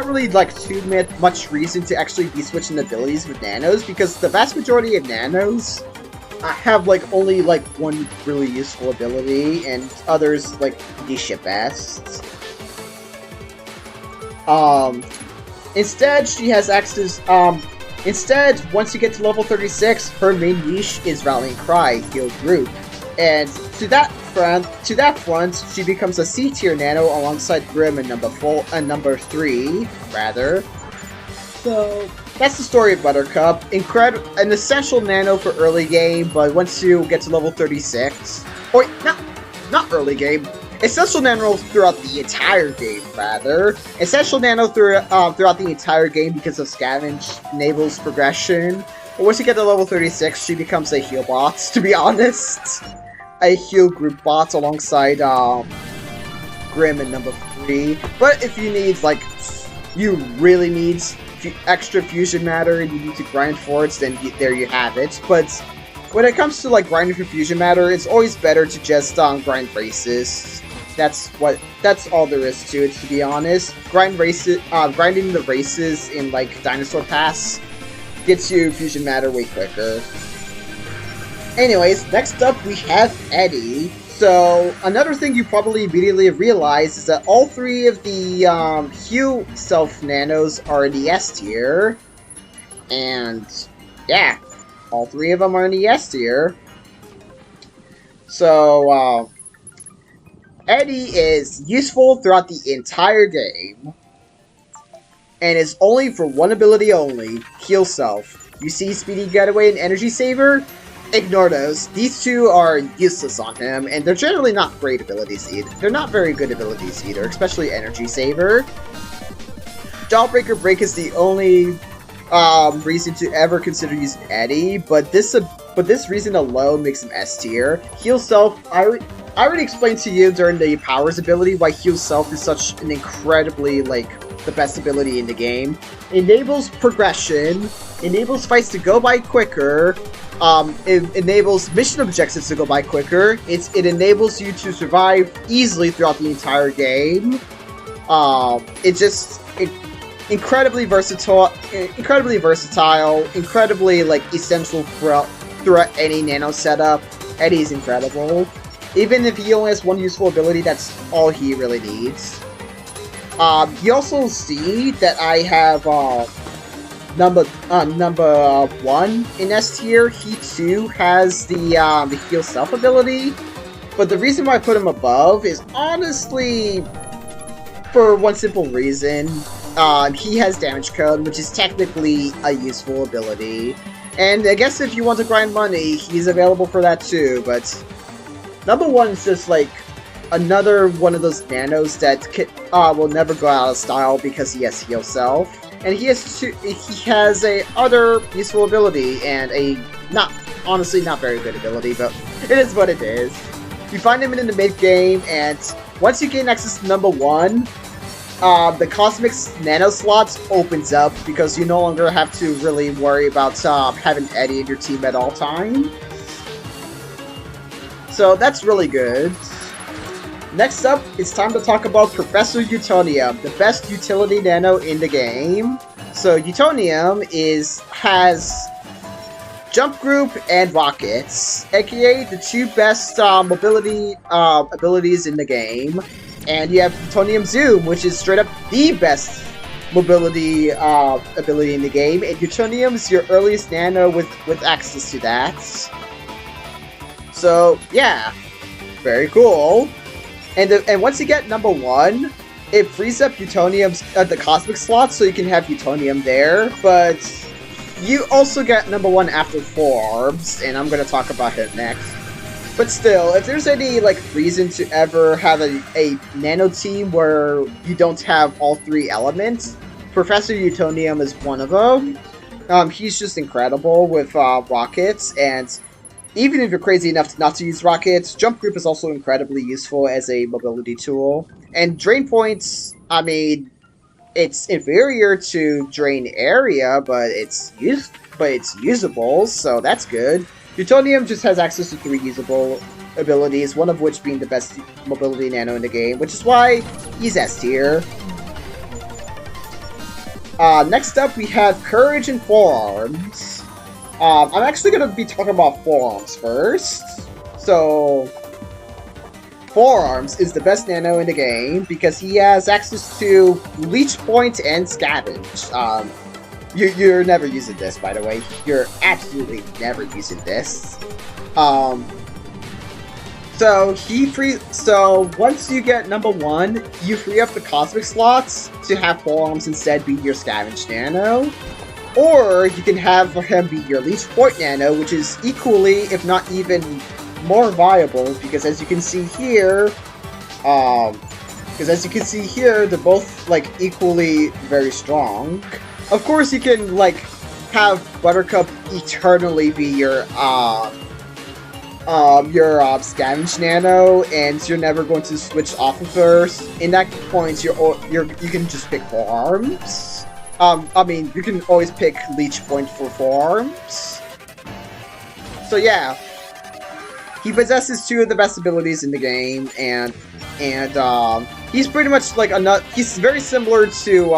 really, like, too much reason to actually be switching abilities with Nanos, because the vast majority of Nanos have, like, only, like, one really useful ability, and others, like, niche at best. Instead, she has access, once you get to level 36, her main niche is Rallying Cry, Heal Group. And to that front, she becomes a C tier Nano alongside Grim and Numbuh 3, rather. So, that's the story of Buttercup. An essential Nano for early game, but once you get to level 36, or not early game, essential Nano throughout the entire game, rather. Essential Nano throughout the entire game because of Scavenge enables progression. But once you get to level 36, she becomes a heal bot, to be honest. A heal group bot alongside Grim and Numbuh 3. But if you need, like, you really need extra fusion matter and you need to grind for it, then there you have it. But when it comes to, like, grinding for fusion matter, it's always better to just grind races. That's all there is to it, to be honest. Grinding the races in, like, Dinosaur Pass gets you fusion matter way quicker. Anyways, next up we have Eddie. So, another thing you probably immediately realize is that all three of the Hue Self Nanos are in the S tier. And, yeah, all three of them are in the S tier. So, Eddie is useful throughout the entire game. And is only for one ability only, Heal Self. You see Speedy Getaway and Energy Saver? Ignore those. These two are useless on him, and they're generally not great abilities either. They're not very good abilities either, especially Energy Saver. Jawbreaker Break is the only reason to ever consider using Eddie, but this reason alone makes him S tier. Heal Self, I already explained to you during the Powers ability why Heal Self is such an incredibly, like, the best ability in the game. Enables progression, enables fights to go by quicker, it enables mission objectives to go by quicker, it enables you to survive easily throughout the entire game. Incredibly versatile, incredibly, like, essential throughout any Nano setup. Eddie's incredible. Even if he only has one useful ability, that's all he really needs. You also see that I have Numbuh One in S tier. He too has the heal self ability, but the reason why I put him above is honestly for one simple reason. He has damage code, which is technically a useful ability, and I guess if you want to grind money, he's available for that too. But Numbuh One is just like another one of those nanos that will never go out of style because he has heal self, and he has a other useful ability and a honestly not very good ability, but it is what it is. You find him in the mid game, and once you gain access to Numbuh One, the Cosmic Nano-Slot opens up because you no longer have to really worry about having Eddie in your team at all times. So that's really good. Next up, it's time to talk about Professor Utonium, the best utility nano in the game. So Utonium has Jump Group and Rockets, aka the two best mobility abilities in the game. And you have Utonium Zoom, which is straight up the best mobility ability in the game. And Utonium is your earliest nano with access to that. So yeah, very cool. And once you get Numbuh One, it frees up Utonium's the Cosmic slot, so you can have Utonium there. But you also get Numbuh One after 4 orbs, and I'm gonna talk about him next. But still, if there's any reason to ever have a nano team where you don't have all 3 elements, Professor Utonium is one of them. He's just incredible with rockets, and even if you're crazy enough not to use rockets, Jump Group is also incredibly useful as a mobility tool. And Drain Points, I mean, it's inferior to Drain Area, but it's usable, so that's good. Utonium just has access to 3 usable abilities, one of which being the best mobility nano in the game, which is why he's S tier. Next up, we have Courage and Forearms. I'm actually going to be talking about Forearms first. So, Forearms is the best nano in the game because he has access to Leech Point and Scavenge. You're never using this, by the way. You're absolutely never using this. So once you get Numbuh One, you free up the Cosmic slots to have Forearms instead be your Scavenge nano. Or you can have him be your Leech Point nano, which is equally, if not even more viable, because as you can see here, they're both equally very strong. Of course, you can have Buttercup eternally be your Scavenge nano, and you're never going to switch off of her. In that point, you can just pick Forearms. I mean, you can always pick Leech Point for Forearms. So yeah, he possesses 2 of the best abilities in the game, and he's pretty much he's very similar to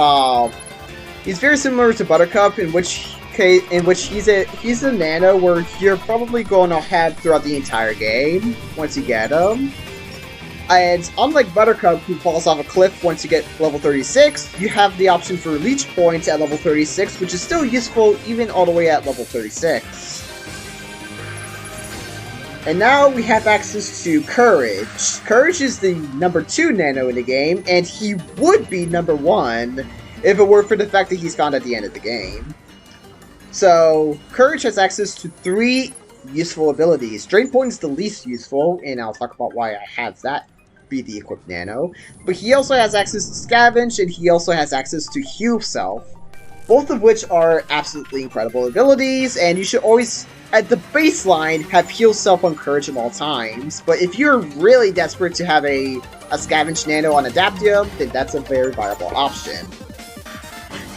Buttercup, in which he's a nano where you're probably going to have throughout the entire game once you get him. And unlike Buttercup, who falls off a cliff once you get level 36, you have the option for Leech Points at level 36, which is still useful even all the way at level 36. And now we have access to Courage. Courage is the number 2 nano in the game, and he would be number 1 if it were for the fact that he's found at the end of the game. So, Courage has access to 3 useful abilities. Drain Point is the least useful, and I'll talk about why I have that be the equipped nano. But he also has access to Scavenge, and he also has access to Heal Self, both of which are absolutely incredible abilities, and you should always, at the baseline, have Heal Self on Courage at all times. But if you're really desperate to have a Scavenge nano on Adaptium, then that's a very viable option.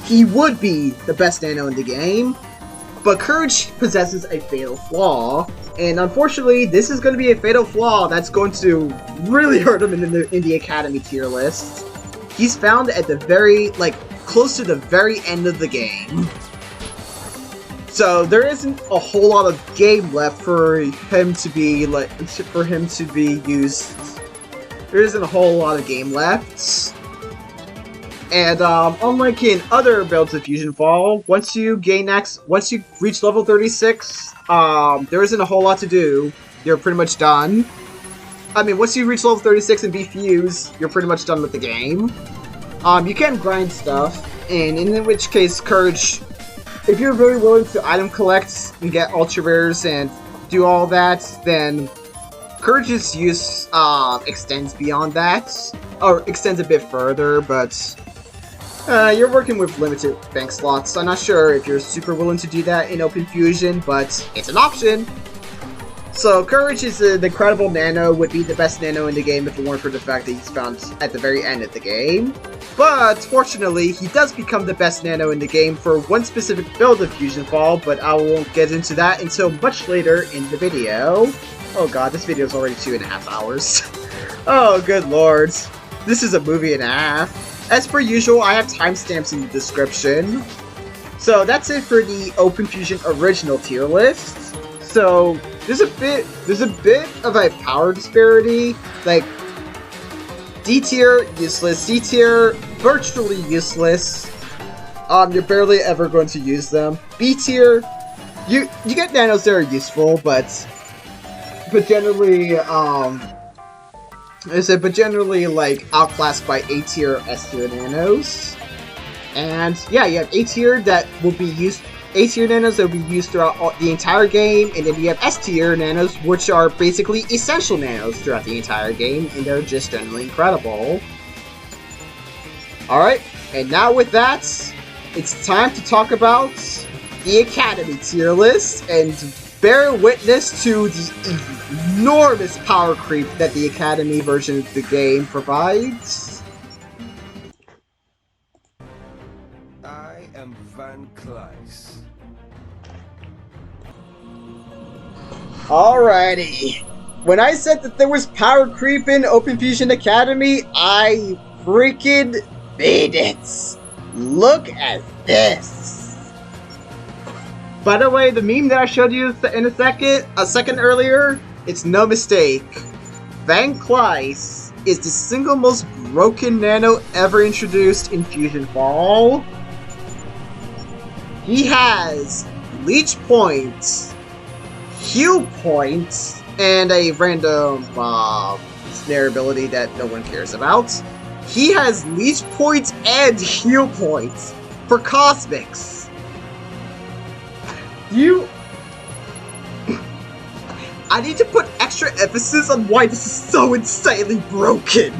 He would be the best nano in the game, but Courage possesses a fatal flaw, and unfortunately, this is going to be a fatal flaw that's going to really hurt him in the Academy tier list. He's found at the very, close to the very end of the game. So there isn't a whole lot of game left for him to be used. There isn't a whole lot of game left. And unlike in other builds of Fusionfall, once you reach level 36, there isn't a whole lot to do. You're pretty much done. I mean, once you reach level 36 and be fused, you're pretty much done with the game. You can grind stuff, and in which case, Courage, if you're very willing to item collect and get ultra rares and do all that, then Courage's use extends beyond that, or extends a bit further, but you're working with limited bank slots. I'm not sure if you're super willing to do that in OpenFusion, but it's an option. So Courage is an incredible Nano, would be the best Nano in the game if it weren't for the fact that he's found at the very end of the game. But fortunately, he does become the best Nano in the game for one specific build of Fusionfall, but I won't get into that until much later in the video. Oh god, this video is already 2.5 hours. Oh good lord. This is a movie and a half. As per usual, I have timestamps in the description. So that's it for the OpenFusion original tier list. So there's a bit of a power disparity. Like D tier, useless. C tier, virtually useless. You're barely ever going to use them. B tier, you get nanos that are useful, but generally like outclassed by A tier, S tier nanos. And yeah, you have A tier that will be used. A tier nanos that will be used throughout the entire game, and then you have S tier nanos, which are basically essential nanos throughout the entire game, and they're just generally incredible. Alright, and now with that, it's time to talk about the Academy tier list, and bear witness to the enormous power creep that the Academy version of the game provides. I am Van Kleis. Alrighty. When I said that there was power creep in OpenFusion Academy, I freaking made it. Look at this. By the way, the meme that I showed you in a second earlier, it's no mistake. Van Kleis is the single most broken Nano ever introduced in Fusionfall. He has Leech points, Heal points, and a random Snare ability that no one cares about. He has Leech points and Heal points for Cosmics. I need to put extra emphasis on why this is so insanely broken.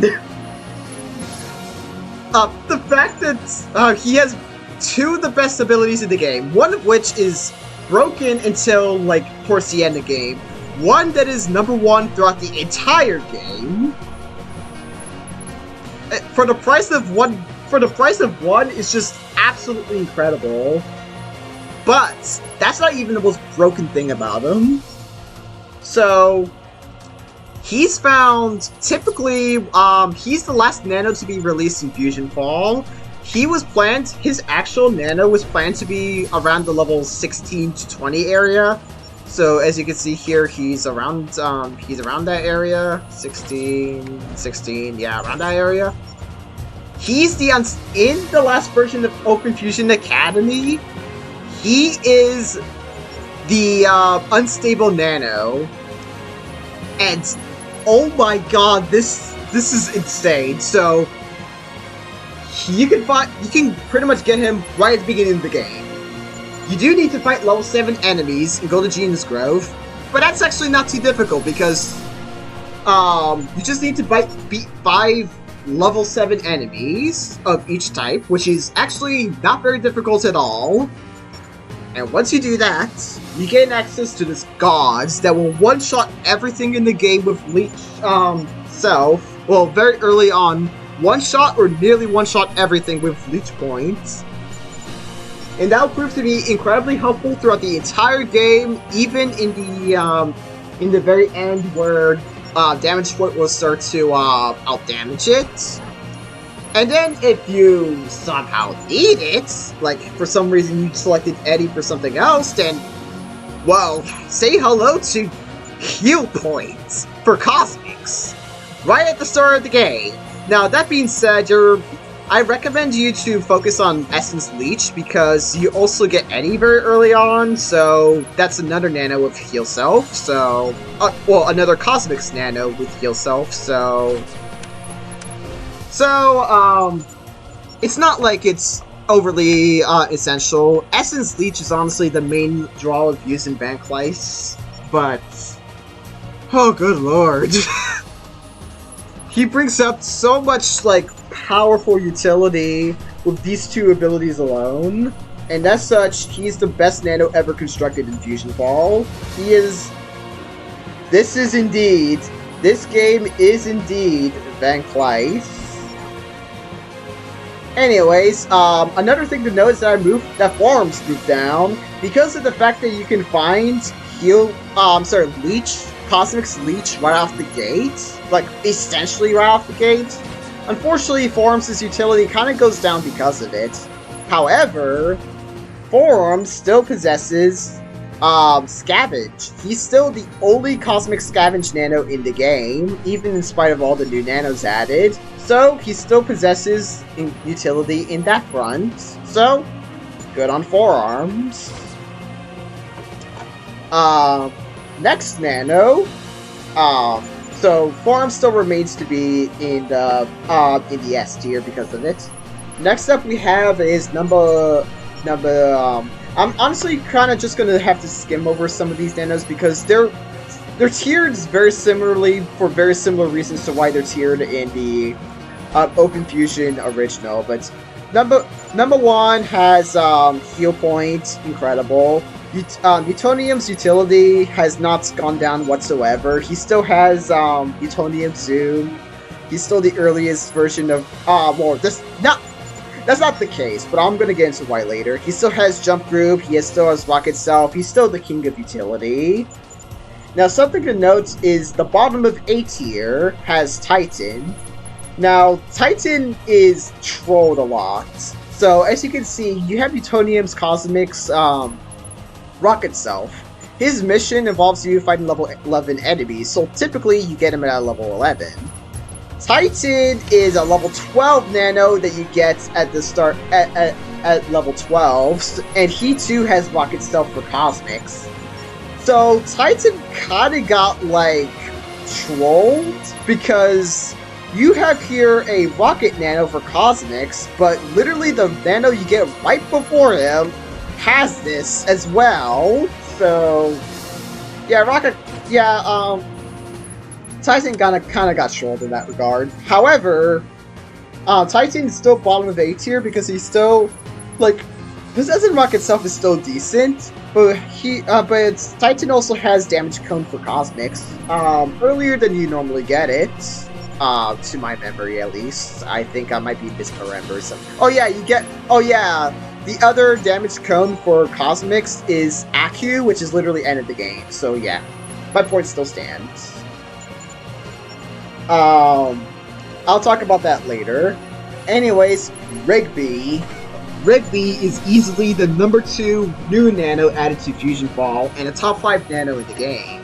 The fact that he has two of the best abilities in the game, one of which is broken until, like, towards the end of the game. One that is Numbuh One throughout the entire game. For the price of one is just absolutely incredible. But that's not even the most broken thing about him. So he's found typically he's the last Nano to be released in Fusionfall. His actual Nano was planned to be around the level 16 to 20 area. So as you can see here, he's around that area. 16, yeah, around that area. He's in the last version of OpenFusion Academy. He is the unstable Nano. And oh my god, this is insane. So you can pretty much get him right at the beginning of the game. You do need to fight level 7 enemies and go to Genius Grove, but that's actually not too difficult because you just need to beat 5 level 7 enemies of each type, which is actually not very difficult at all. And once you do that, you gain access to this gods that will one-shot everything in the game with Leech self. Well, very early on, one-shot or nearly one-shot everything with Leech points. And that will prove to be incredibly helpful throughout the entire game, even in the very end where damage point will start to out-damage it. And then if you somehow need it, like for some reason you selected Eddie for something else, then, well, say hello to heal points for Cosmics right at the start of the game. Now, that being said, I recommend you to focus on Essence Leech because you also get Eddie very early on, so that's another Nano with Heal Self, so... well, another Cosmics Nano with Heal Self, so... it's not like it's overly essential. Essence Leech is honestly the main draw of use in Van Kleist, but... oh, good lord. He brings up so much, like, powerful utility with these two abilities alone. And as such, he's the best Nano ever constructed in Fusionfall. He is... this game is indeed Van Kleist. Anyways, another thing to note is that Forums moved down because of the fact that you can find Leech, Cosmic's Leech right off the gate, like essentially right off the gate. Unfortunately, Forums' utility kind of goes down because of it. However, Forums still possesses Scavenge. He's still the only Cosmic Scavenge Nano in the game, even in spite of all the new Nanos added. So, he still possesses utility in that front. So, good on Forums. Next Nano. So, Forums still remains to be in the S tier because of it. Next up we have is Numbuh. I'm honestly kind of just gonna have to skim over some of these Nanos because they're tiered very similarly for very similar reasons to why they're tiered in the OpenFusion original. But Numbuh One has heal point, incredible. Utonium's utility has not gone down whatsoever. He still has Utonium Zoom. He's still the earliest version of well, that's not the case, but I'm gonna get into why later. He still has Jump Group, still has Rocket Self, he's still the king of utility. Now, something to note is the bottom of A tier has Titan. Now, Titan is trolled a lot. So, as you can see, you have Utonium's Cosmic's Rocket Self. His mission involves you fighting level 11 enemies, so typically you get him at level 11. Titan is a level 12 Nano that you get at the start at level 12, and he too has Rocket Self for Cosmics. So Titan kinda got, like, trolled, because you have here a Rocket Nano for Cosmics, but literally the Nano you get right before him has this as well. So yeah, Titan kinda got trolled in that regard. However, Titan is still bottom of A tier because he's still, like, possessing Rocket Self is still decent, but Titan also has Damage Cone for Cosmics, earlier than you normally get it, to my memory at least. I think I might be misremembering something. The other Damage Cone for Cosmics is Aku, which is literally end of the game, so yeah, my point still stands. I'll talk about that later. Anyways, Rigby. Rigby is easily the number 2 new Nano added to Fusionfall, and a top 5 Nano in the game.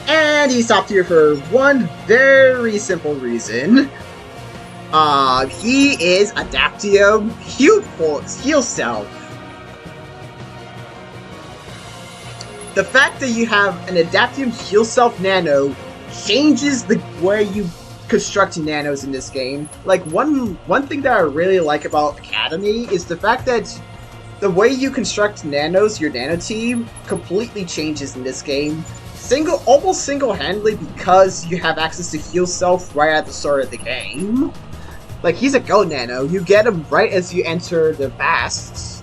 And he's top tier for one very simple reason. He is Adaptium Heal Self. The fact that you have an Adaptium Heal Self Nano changes the way you construct Nanos in this game. Like, one thing that I really like about Academy is the fact that the way you construct Nanos, your Nano team, completely changes in this game. Almost single-handedly, because you have access to Heal Self right at the start of the game. Like, he's a Go Nano. You get him right as you enter the Vasts.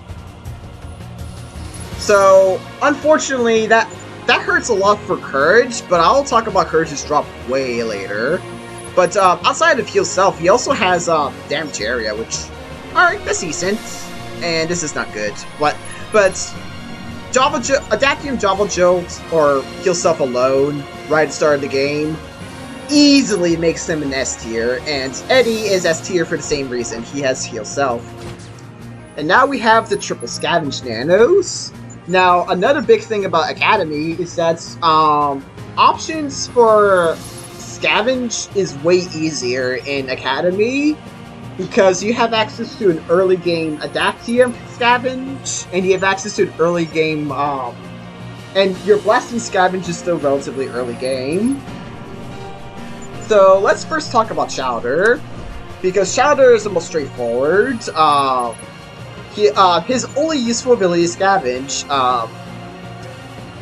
So, unfortunately, that hurts a lot for Courage, but I'll talk about Courage's drop way later. But outside of Heal Self, he also has Damage Area, which, alright, that's decent. And this is not good. But Adaptium Java Jolt or Heal Self alone right at the start of the game easily makes him an S tier, and Eddie is S tier for the same reason. He has heal self. And now we have the triple Scavenge Nanos. Now, another big thing about Academy is that options for Scavenge is way easier in Academy because you have access to an early game Adaptium Scavenge, and you have access to an early game, and your Blasting Scavenge is still relatively early game. So let's first talk about Chowder, because Chowder is the most straightforward. His only useful ability is Scavenge.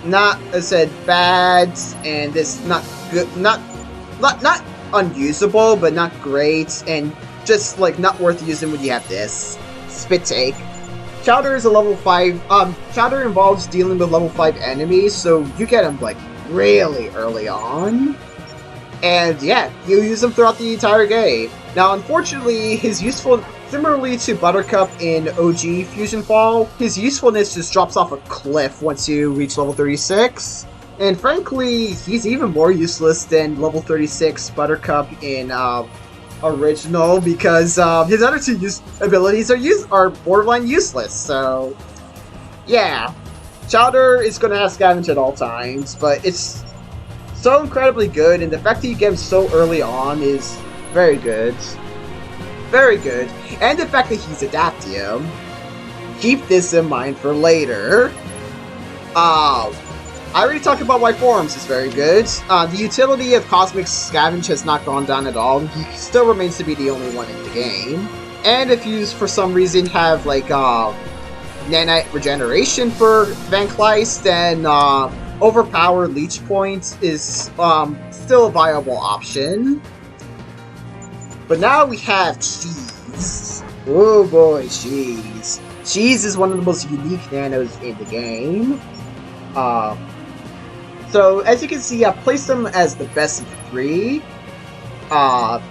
Not, as I said, bad, and it's not good, not unusable, but not great, and just like not worth using when you have this Spit Take. Chowder is a level 5. Chowder involves dealing with level 5 enemies, so you get him like really early on. And yeah, you use him throughout the entire game. Now, unfortunately, his useful, similarly to Buttercup in OG Fusionfall, his usefulness just drops off a cliff once you reach level 36. And frankly, he's even more useless than level 36 Buttercup in Original, because his other two abilities are borderline useless. So yeah, Chowder is going to have Scavenge at all times, but it's so incredibly good, and the fact that you get him so early on is very good. Very good. And the fact that he's Adaptium. Keep this in mind for later. I already talked about why Forums is very good. The utility of Cosmic Scavenge has not gone down at all. He still remains to be the only one in the game. And if you, for some reason, have, like, Nanite Regeneration for Van Kleist, then overpowered Leech Point is still a viable option. But now we have Cheese. Oh boy, Cheese. Cheese is one of the most unique Nanos in the game. So as you can see, I placed him as the best of the 3.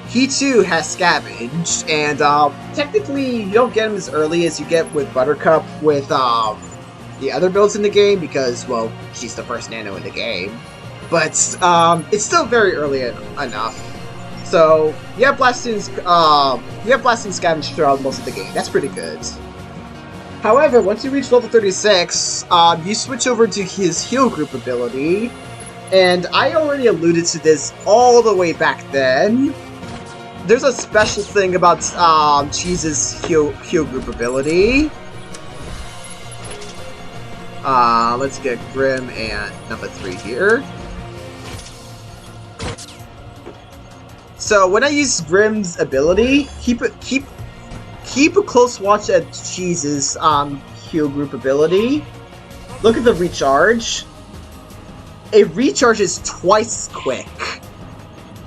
He too has Scavenge, and technically you don't get him as early as you get with Buttercup with the other builds in the game, because, well, she's the first Nano in the game. But it's still very early enough. So you have Blasting Scavenge throughout most of the game. That's pretty good. However, once you reach level 36, you switch over to his heal group ability, and I already alluded to this all the way back then. There's a special thing about Cheese's heal group ability. Let's get Grim and Numbuh 3 here. So when I use Grim's ability, keep a close watch at Cheese's heal group ability. Look at the recharge. It recharges twice as quick.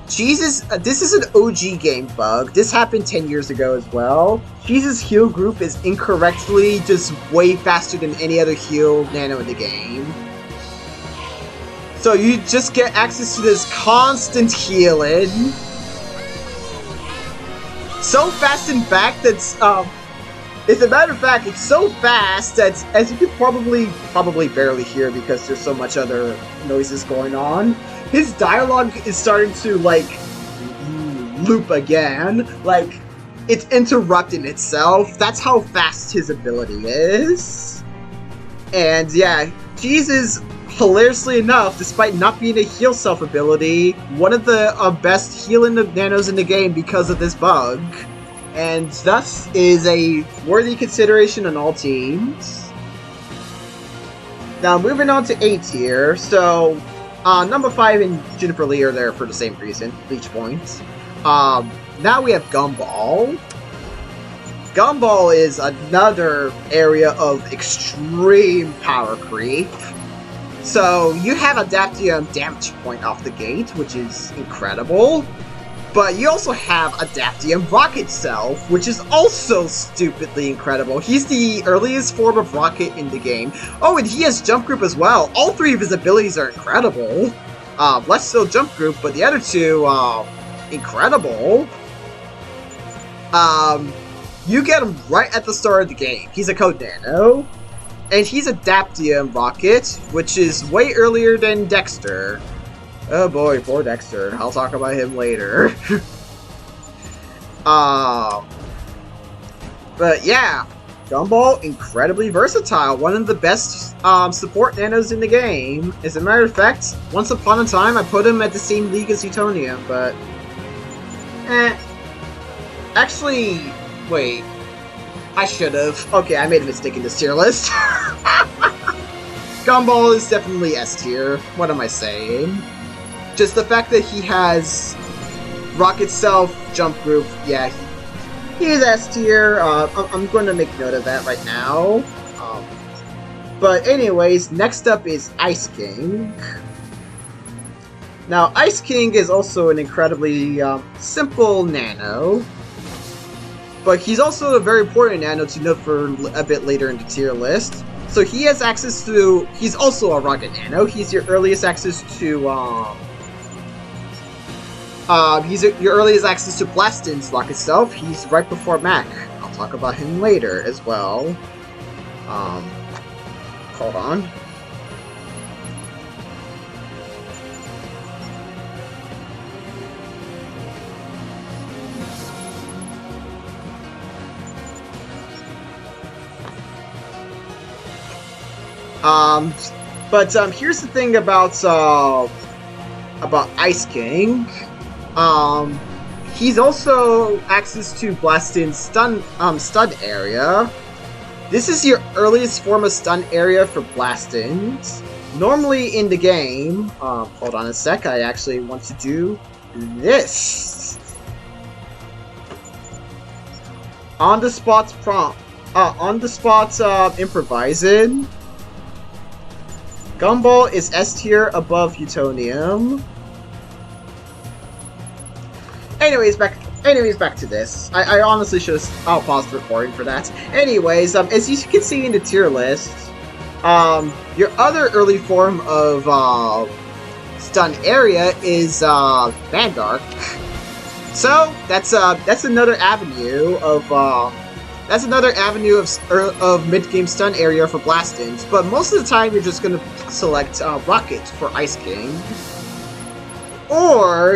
Cheese's this is an OG game bug. This happened 10 years ago as well. Cheese's heal group is incorrectly just way faster than any other heal Nano in the game. So you just get access to this constant healing. So fast, in fact, that's, as a matter of fact, it's so fast that, as you can probably barely hear because there's so much other noises going on, his dialogue is starting to, like, loop again. Like, it's interrupting itself. That's how fast his ability is. And, yeah, Jesus, hilariously enough, despite not being a heal self ability, one of the best healing Nanos in the game because of this bug, and thus is a worthy consideration on all teams. Now moving on to A tier, so Numbuh 5 and Jennifer Lee are there for the same reason, Leech points. Now we have Gumball. Gumball is another area of extreme power creep. So, you have Adaptium damage point off the gate, which is incredible. But you also have Adaptium Rocket Self, which is also stupidly incredible. He's the earliest form of Rocket in the game. Oh, and he has Jump Group as well. All 3 of his abilities are incredible. Less so Jump Group, but the other 2, incredible. You get him right at the start of the game. He's a Code Nano. And he's Adaptium Rocket, which is way earlier than Dexter. Oh boy, poor Dexter. I'll talk about him later. But yeah, Gumball, incredibly versatile. One of the best support nanos in the game. As a matter of fact, once upon a time, I put him at the same league as Utonium, but... Actually, wait. I should've. Okay, I made a mistake in this tier list. Gumball is definitely S tier. What am I saying? Just the fact that he has Rocket Self, Jump Group, yeah, he is S tier. I'm going to make note of that right now. But anyways, next up is Ice King. Now, Ice King is also an incredibly simple nano. But he's also a very important nano to note for a bit later in the tier list. So he has access to... He's also a Rocket Nano. He's your earliest access to... your earliest access to Blastin's Rocket Self. He's right before Mac. I'll talk about him later as well. Hold on. Here's the thing about Ice King. He's also access to Blastin's stun area. This is your earliest form of stun area for Blastins. Normally in the game, hold on a sec, I actually want to do this. On the spot improvising. Gumball is S tier above Utonium. Anyways, back to this. I honestly should have... I'll pause the recording for that. Anyways, as you can see in the tier list, your other early form of stun area is Mandark. So that's another avenue of mid-game stun area for Blastins, but most of the time you're just gonna select Rocket for Ice King. Or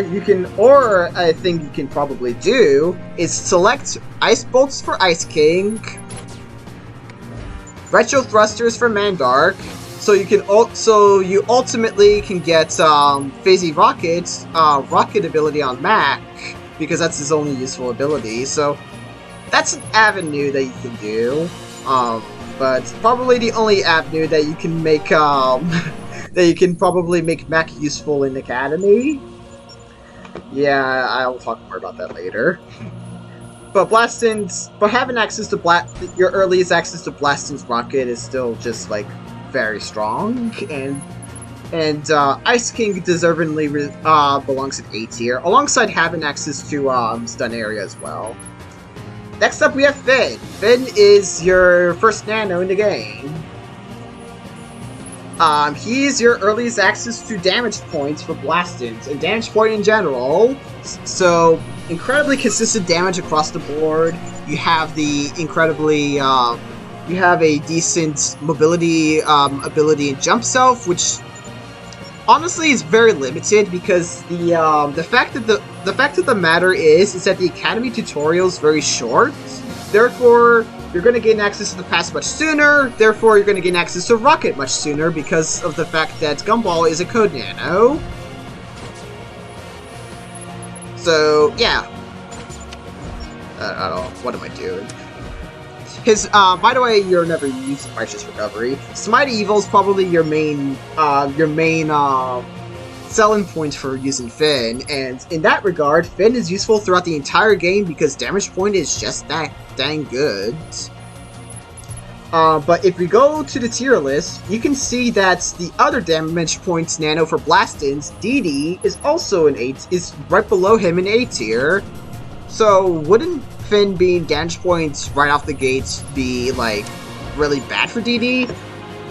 a thing you can probably do is select Ice Bolts for Ice King, Retro Thrusters for Mandark, so you ultimately can get Phasey Rocket ability on Mac, because that's his only useful ability. So that's an avenue that you can do, but probably the only avenue that you can make probably make Mac useful in Academy. Yeah, I'll talk more about that later. But having access to your earliest access to Blastin's Rocket is still just like very strong, and Ice King deservingly belongs at A tier, alongside having access to stun area as well. Next up, we have Finn. Finn is your first nano in the game. He's your earliest access to damage points for Blastins, and damage point in general. So, incredibly consistent damage across the board. You have the you have a decent mobility ability in Jump Self, which honestly is very limited because the fact of the matter is that the Academy tutorial is very short. Therefore, you're going to gain access to the pass much sooner. Therefore, you're going to gain access to Rocket much sooner because of the fact that Gumball is a code nano. So yeah. I don't know. What am I doing? By the way, you're never using Righteous Recovery. Smite Evil is probably your main selling point for using Finn, and in that regard, Finn is useful throughout the entire game because damage point is just that dang good. But if we go to the tier list, you can see that the other damage points nano for Blastins, Dee Dee, is also is right below him in A tier. So wouldn't Finn being damage points right off the gates be like really bad for Dee Dee?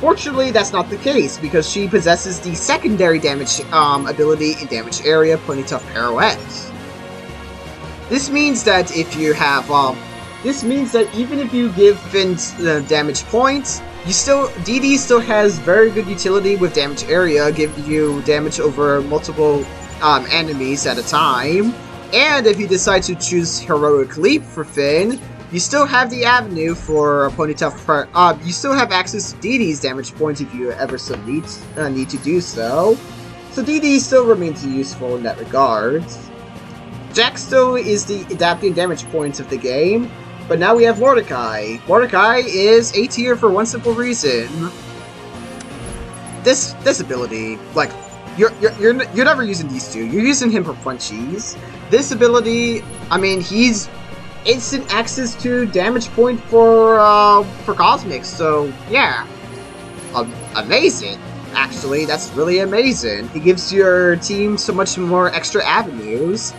Fortunately, that's not the case, because she possesses the secondary damage ability in damage area, Plenty Tough Pirouette. This means that if you have, even if you give Finn damage points, Dee Dee still has very good utility with damage area, giving you damage over multiple enemies at a time. And if you decide to choose Heroic Leap for Finn, you still have the avenue for a Ponytail. You still have access to Dee Dee's damage points if you ever so need to do so. So Dee Dee still remains useful in that regard. Jack still is the adapting damage points of the game, but now we have Mordecai. Mordecai is A tier for one simple reason. This ability, like, you're never using these two. You're using him for punchies. This ability, I mean, he's instant access to damage point for Cosmics. So yeah, amazing. Actually, that's really amazing. It gives your team so much more extra avenues.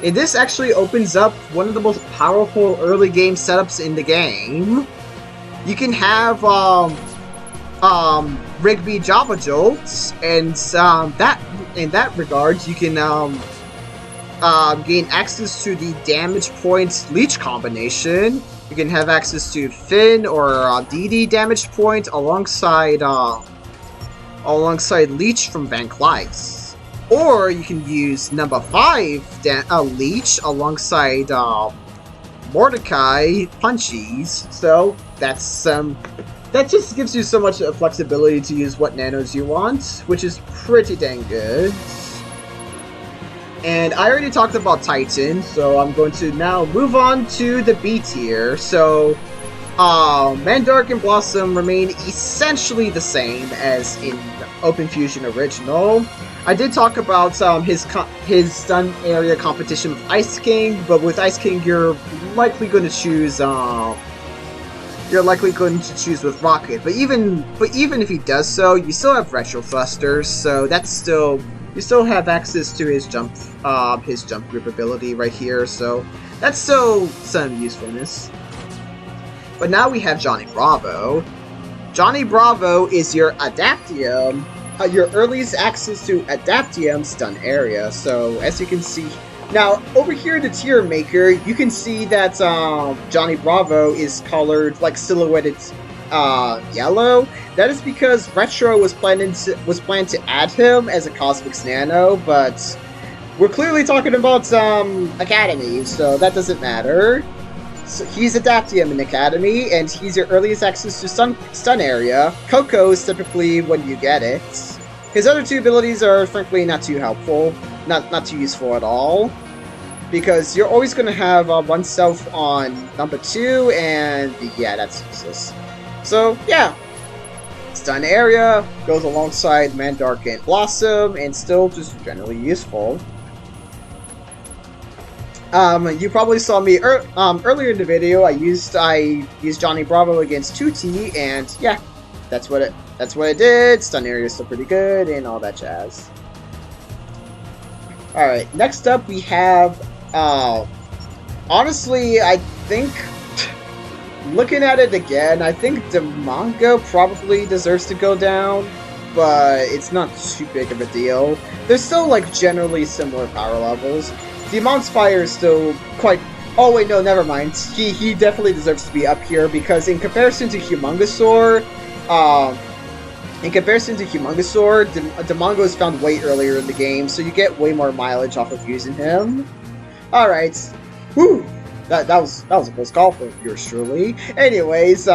And this actually opens up one of the most powerful early game setups in the game. You can have Rigby Java Jolts, and in that regard, you can gain access to the damage points Leech combination. You can have access to Finn or Dee Dee damage point alongside Leech from Van Clyce. Or you can use number 5 Leech alongside Mordecai punchies. So that's that just gives you so much flexibility to use what nanos you want, which is pretty dang good. And I already talked about Titan, so I'm going to now move on to the B tier. So Mandark and Blossom remain essentially the same as in OpenFusion Original. I did talk about his stun area competition with Ice King, but with Ice King you're likely going to choose with Rocket. But even if he does so, you still have Retro Thrusters, so you still have access to his jump group ability right here. So that's still some usefulness. But now we have Johnny Bravo. Johnny Bravo is your Adaptium. Your earliest access to Adaptium stun area. So as you can see, now over here in the tier maker, you can see that Johnny Bravo is colored like silhouetted yellow. That is because Retro was planned to add him as a Cosmics Nano, but we're clearly talking about Academy, so that doesn't matter. So he's Adaptium in Academy, and he's your earliest access to stun area. Coco is typically when you get it. His other two abilities are frankly not too helpful, not too useful at all, because you're always going to have oneself on Numbuh Two, and yeah, that's useless. So yeah, stun area goes alongside Mandark and Blossom, and still just generally useful. You probably saw me earlier in the video. I used Johnny Bravo against Tootie, and yeah, that's what it did. Stun area is still pretty good, and all that jazz. All right, next up we have. Honestly, I think looking at it again, I think Demongo probably deserves to go down, but it's not too big of a deal. They're still like generally similar power levels. Swampfire is still quite... Oh wait, no, never mind. He definitely deserves to be up here, because in comparison to Humongosaur, Demongo is found way earlier in the game, so you get way more mileage off of using him. Alright. Whew! That was a close call for yours truly. Anyways,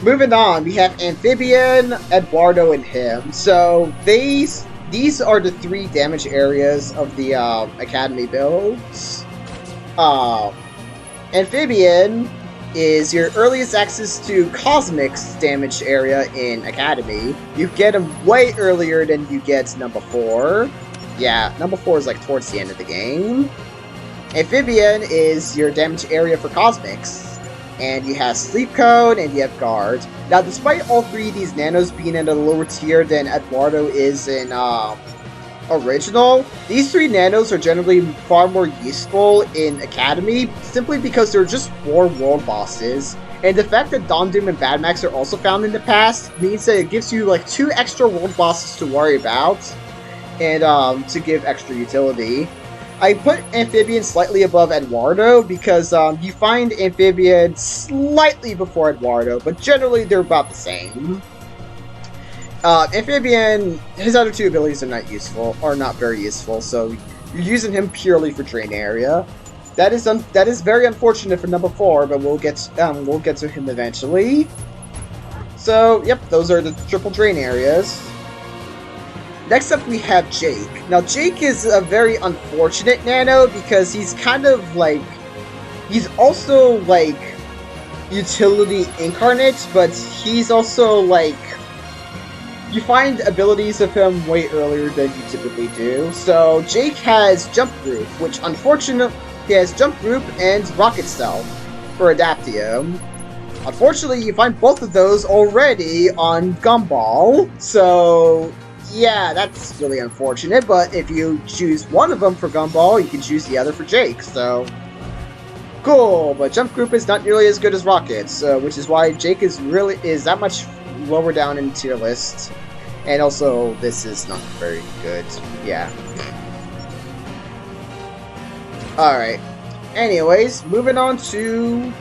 moving on, we have Amphibian, Eduardo, and him. So these are the 3 damage areas of the Academy builds. Amphibian is your earliest access to Cosmics damage area in Academy. You get him way earlier than you get Numbuh Four. Yeah, Numbuh Four is like towards the end of the game. Amphibian is your damage area for Cosmics. And you have Sleep Cone, and you have Guard. Now, despite all 3 of these nanos being in a lower tier than Eduardo is in Original, these 3 nanos are generally far more useful in Academy, simply because they're just more world bosses. And the fact that Dondoom and Badmax are also found in the past means that it gives you like 2 extra world bosses to worry about, and to give extra utility. I put Amphibian slightly above Eduardo because you find Amphibian slightly before Eduardo, but generally they're about the same. Amphibian, his other two abilities are not useful, or not very useful, so you're using him purely for drain area. That is very unfortunate for Numbuh Four, but we'll get to him eventually. So, yep, those are the triple drain areas. Next up we have Jake. Now Jake is a very unfortunate Nano because he's kind of like, he's also like utility incarnate, but he's also like, you find abilities of him way earlier than you typically do. So Jake has Jump Group, which unfortunately he has Jump Group and Rocket Stealth for Adaptium. Unfortunately, you find both of those already on Gumball, so yeah, that's really unfortunate, but if you choose one of them for Gumball, you can choose the other for Jake, so cool, but Jump Group is not nearly as good as Rockets, which is why Jake is that much lower down in the tier list, and also this is not very good, yeah. Alright, anyways, moving on to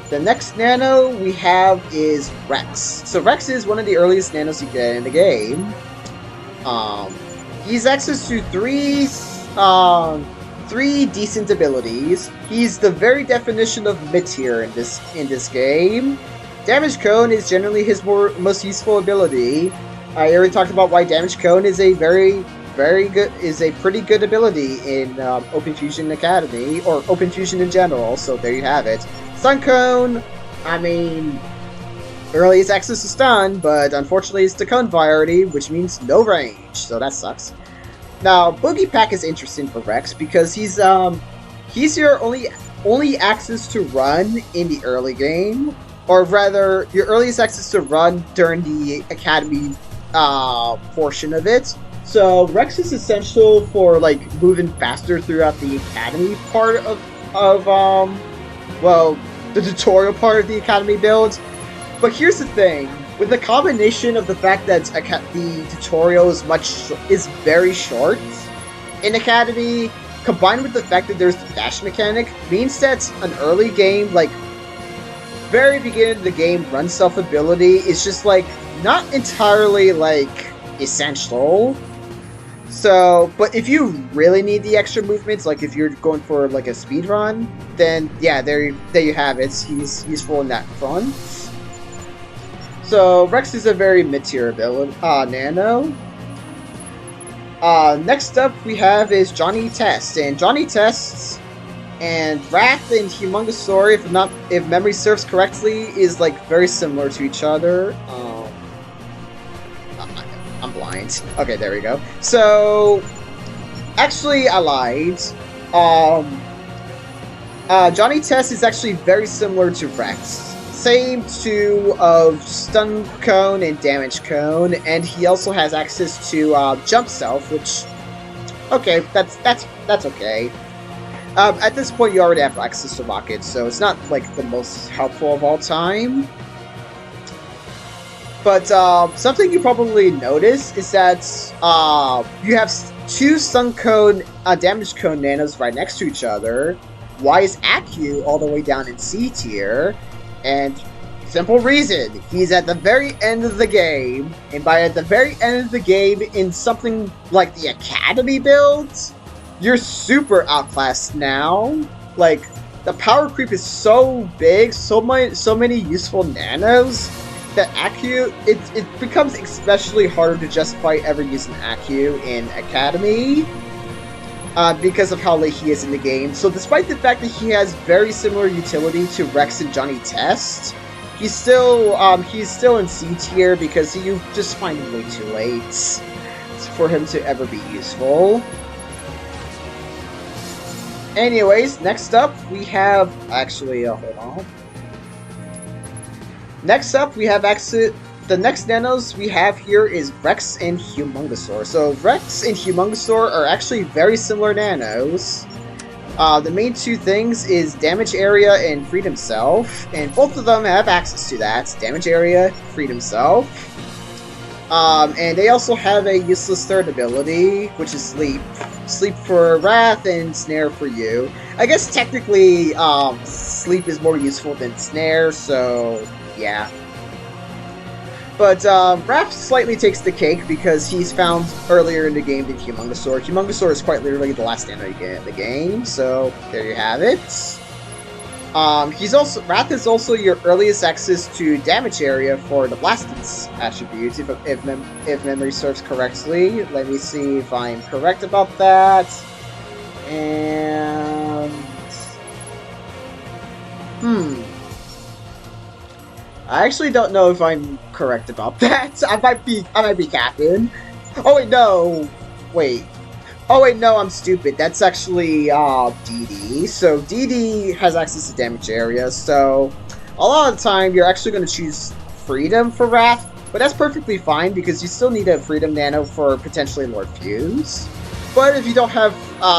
the next Nano we have is Rex. So Rex is one of the earliest Nanos you get in the game. He's access to three decent abilities. He's the very definition of mid-tier in this game. Damage Cone is generally his most useful ability. I already talked about why Damage Cone is a pretty good ability in OpenFusion Academy, or OpenFusion in general, so there you have it. Stun Cone, I mean, earliest access to stun, but unfortunately it's the cone variety, which means no range, so that sucks. Now, Boogie Pack is interesting for Rex because he's your only access to run in the early game, or rather, your earliest access to run during the Academy portion of it. So Rex is essential for like moving faster throughout the Academy part of well, the tutorial part of the Academy build. But here's the thing, with the combination of the fact that the tutorial is very short in Academy, combined with the fact that there's the dash mechanic, means that an early game, like very beginning of the game, run self ability is just like not entirely like essential. So, but if you really need the extra movements, like if you're going for like a speed run, then yeah, there you have it. He's useful in that front. So Rex is a very mid-tier ability, Nano. Next up we have is Johnny Test, and Johnny Test and Rath and Humongosaur, if memory serves correctly, is like very similar to each other. I'm blind. Okay, there we go. So, actually, I lied. Johnny Test is actually very similar to Rex. Same two of Stun Cone and Damage Cone, and he also has access to Jump Self, which, okay, that's okay. At this point, you already have access to Rockets, so it's not like the most helpful of all time. But something you probably noticed is that you have two Stun Cone, Damage Cone Nanos right next to each other. Why is Accu all the way down in C tier? And simple reason, he's at the very end of the game, and by at the very end of the game in something like the Academy builds, you're super outclassed now. Like, the power creep is so big, so many useful Nanos, that Accu, it becomes especially harder to justify ever using Accu in Academy, because of how late he is in the game. So despite the fact that he has very similar utility to Rex and Johnny Test, he's still in C tier because you just find him way too late for him to ever be useful. Anyways, next up we have, actually, hold on. Next up, we have the next Nanos we have here is Rex and Humongosaur. So Rex and Humongosaur are actually very similar Nanos. The main two things is Damage Area and Freedom Self, and both of them have access to that. Damage Area, Freedom Self. And they also have a useless third ability, which is Sleep. Sleep for Rath, and Snare for you. I guess technically, Sleep is more useful than Snare, so yeah. But Rath slightly takes the cake because he's found earlier in the game than Humongosaur. Humongosaur is quite literally the last Nano you get in the game, so there you have it. Rath is also your earliest access to damage area for the Blastance attribute, if memory serves correctly. Let me see if I'm correct about that. And I actually don't know if I'm correct about that. I might be capping. Oh wait, no. Wait. Oh wait, no, I'm stupid. That's actually Dee Dee. So Dee Dee has access to damage areas, so a lot of the time you're actually going to choose Freedom for Rath, but that's perfectly fine because you still need a Freedom Nano for potentially Lord Fuse. But if you don't have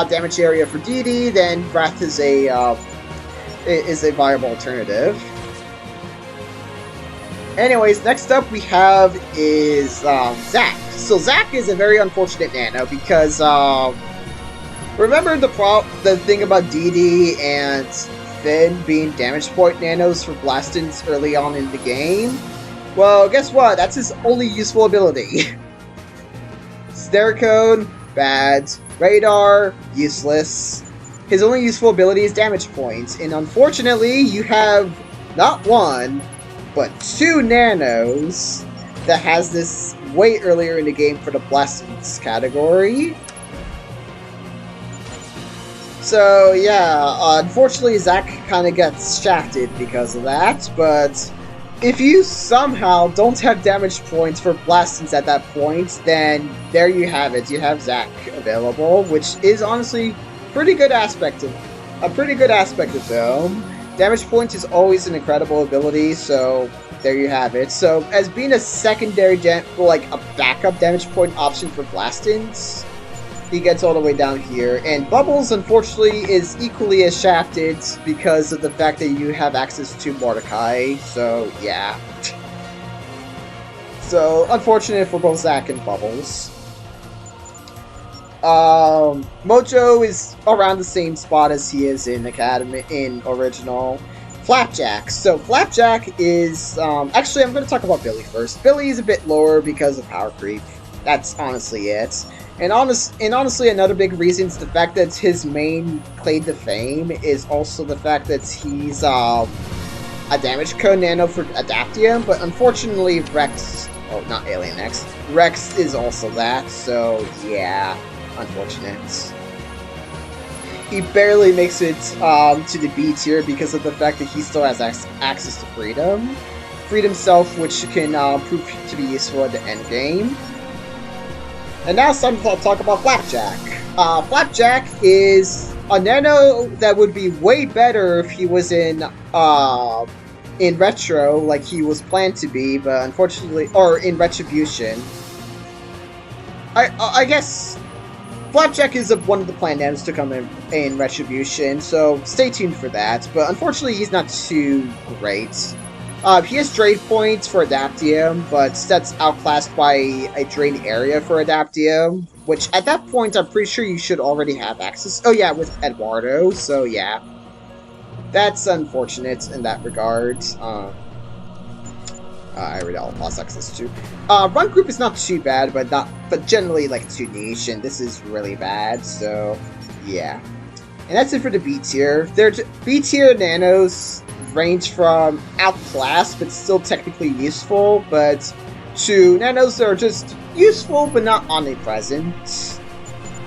damage area for Dee Dee, then Rath is a viable alternative. Anyways, next up we have is Zak. So Zak is a very unfortunate Nano because remember the thing about Dee Dee and Finn being damage point Nanos for Blastance early on in the game? Well, guess what? That's his only useful ability. Snare Cone, bad. Radar, useless. His only useful ability is damage points, and unfortunately you have not one, but two Nanos that has this way earlier in the game for the Blastance category. So yeah, unfortunately Zak kind of gets shafted because of that, but if you somehow don't have damage points for Blastance at that point, then there you have it. You have Zak available, which is honestly a pretty good aspect of them. Damage point is always an incredible ability, so there you have it. So, as being a secondary, a backup damage point option for Blastance, he gets all the way down here. And Bubbles, unfortunately, is equally as shafted because of the fact that you have access to Mordecai, so yeah. So, unfortunate for both Zak and Bubbles. Mojo is around the same spot as he is in original. Flapjack. So Flapjack is actually I'm going to talk about Billy first. Billy is a bit lower because of power creep. That's honestly it. And honestly, another big reason is the fact that his main claim to fame is also the fact that he's a damage cone Nano for Adaptium, but unfortunately Rex, oh not Alien X, Rex is also that. So yeah. Unfortunate. He barely makes it to the B tier because of the fact that he still has access to Freedom. Freedom Self, which can prove to be useful at the end game. And now it's time to talk about Flapjack. Flapjack is a Nano that would be way better if he was in Retro, like he was planned to be, but unfortunately, or in Retrobution. I guess Flapjack is one of the planned Nanos to come in Retrobution, so stay tuned for that. But unfortunately, he's not too great. He has Drain points for Adaptium, but that's outclassed by a Drain area for Adaptium, which at that point, I'm pretty sure you should already have access. Oh yeah, with Eduardo, so yeah. That's unfortunate in that regard. I already lost access to. Run group is not too bad, but generally like too niche, and this is really bad. So yeah, and that's it for the B tier. Their B tier Nanos range from outclassed but still technically useful, but to Nanos that are just useful but not omnipresent.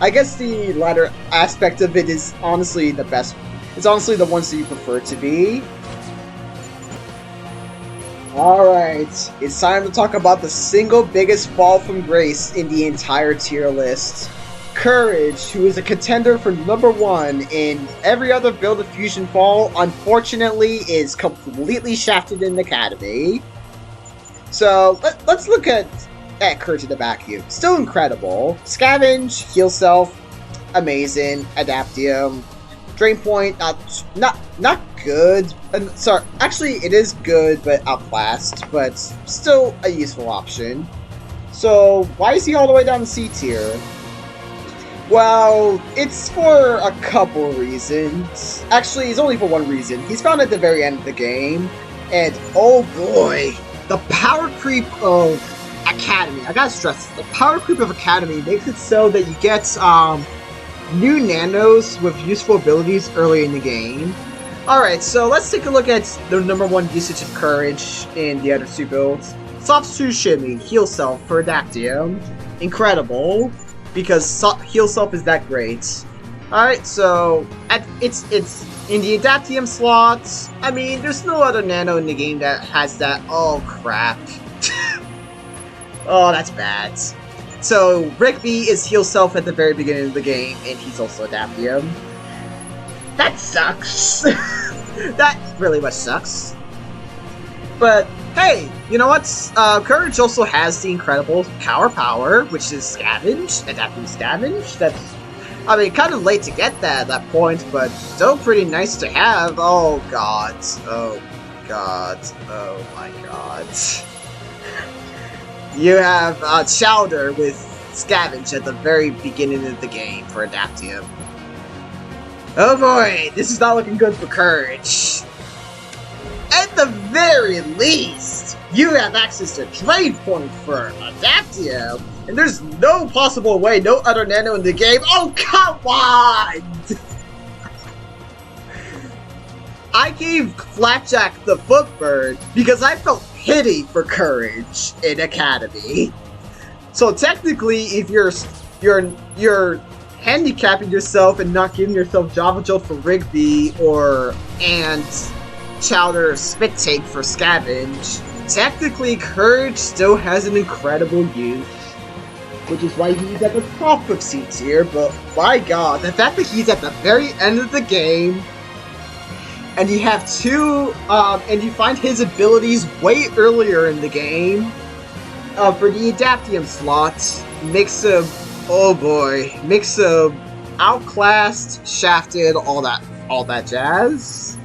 I guess the latter aspect of it is honestly the best. It's honestly the ones that you prefer to be. Alright, it's time to talk about the single biggest fall from grace in the entire tier list. Courage, who is a contender for number 1 in every other build of Fusionfall, unfortunately is completely shafted in the Academy. So, let's look at Courage in the vacuum. Still incredible. Scavenge, Heal Self, amazing. Adaptium, Drain Point, not good. Sorry, actually it is good, but outclassed, but still a useful option. So why is he all the way down to C tier? Well, it's for a couple reasons. Actually, it's only for one reason. He's found at the very end of the game, and oh boy, the power creep of Academy. I gotta stress this, the power creep of Academy makes it so that you get new nanos with useful abilities early in the game. Alright, so let's take a look at the number one usage of Courage in the other two builds. Soft Shoe Shimmy, Heal Self for Adaptium. Incredible, because Heal Self is that great. Alright, so it's in the Adaptium slots. I mean, there's no other nano in the game that has that. Oh crap. Oh, that's bad. So, Rigby is Heal Self at the very beginning of the game, and he's also Adaptium. That sucks! That really much sucks. But, hey, you know what? Courage also has the incredible Power, which is Scavenge, Adaptium Scavenge. That's, I mean, kind of late to get that at that point, but still pretty nice to have. Oh god. Oh god. Oh my god. You have Chowder with Scavenge at the very beginning of the game for Adaptium. Oh boy, this is not looking good for Courage. At the very least, you have access to Trade Point for Adaptium, and there's no possible way, no other nano in the game. Oh, come on! I gave Flapjack the Footbird because I felt pity for Courage in Academy. So technically, if you're handicapping yourself and not giving yourself Java Jolt for Rigby and Chowder Spit Take for Scavenge, technically Courage still has an incredible use, which is why he's at the top of C tier. But my god, the fact that he's at the very end of the game and you have and you find his abilities way earlier in the game for the Adaptium slot makes him, oh boy, makes him outclassed, shafted, all that jazz.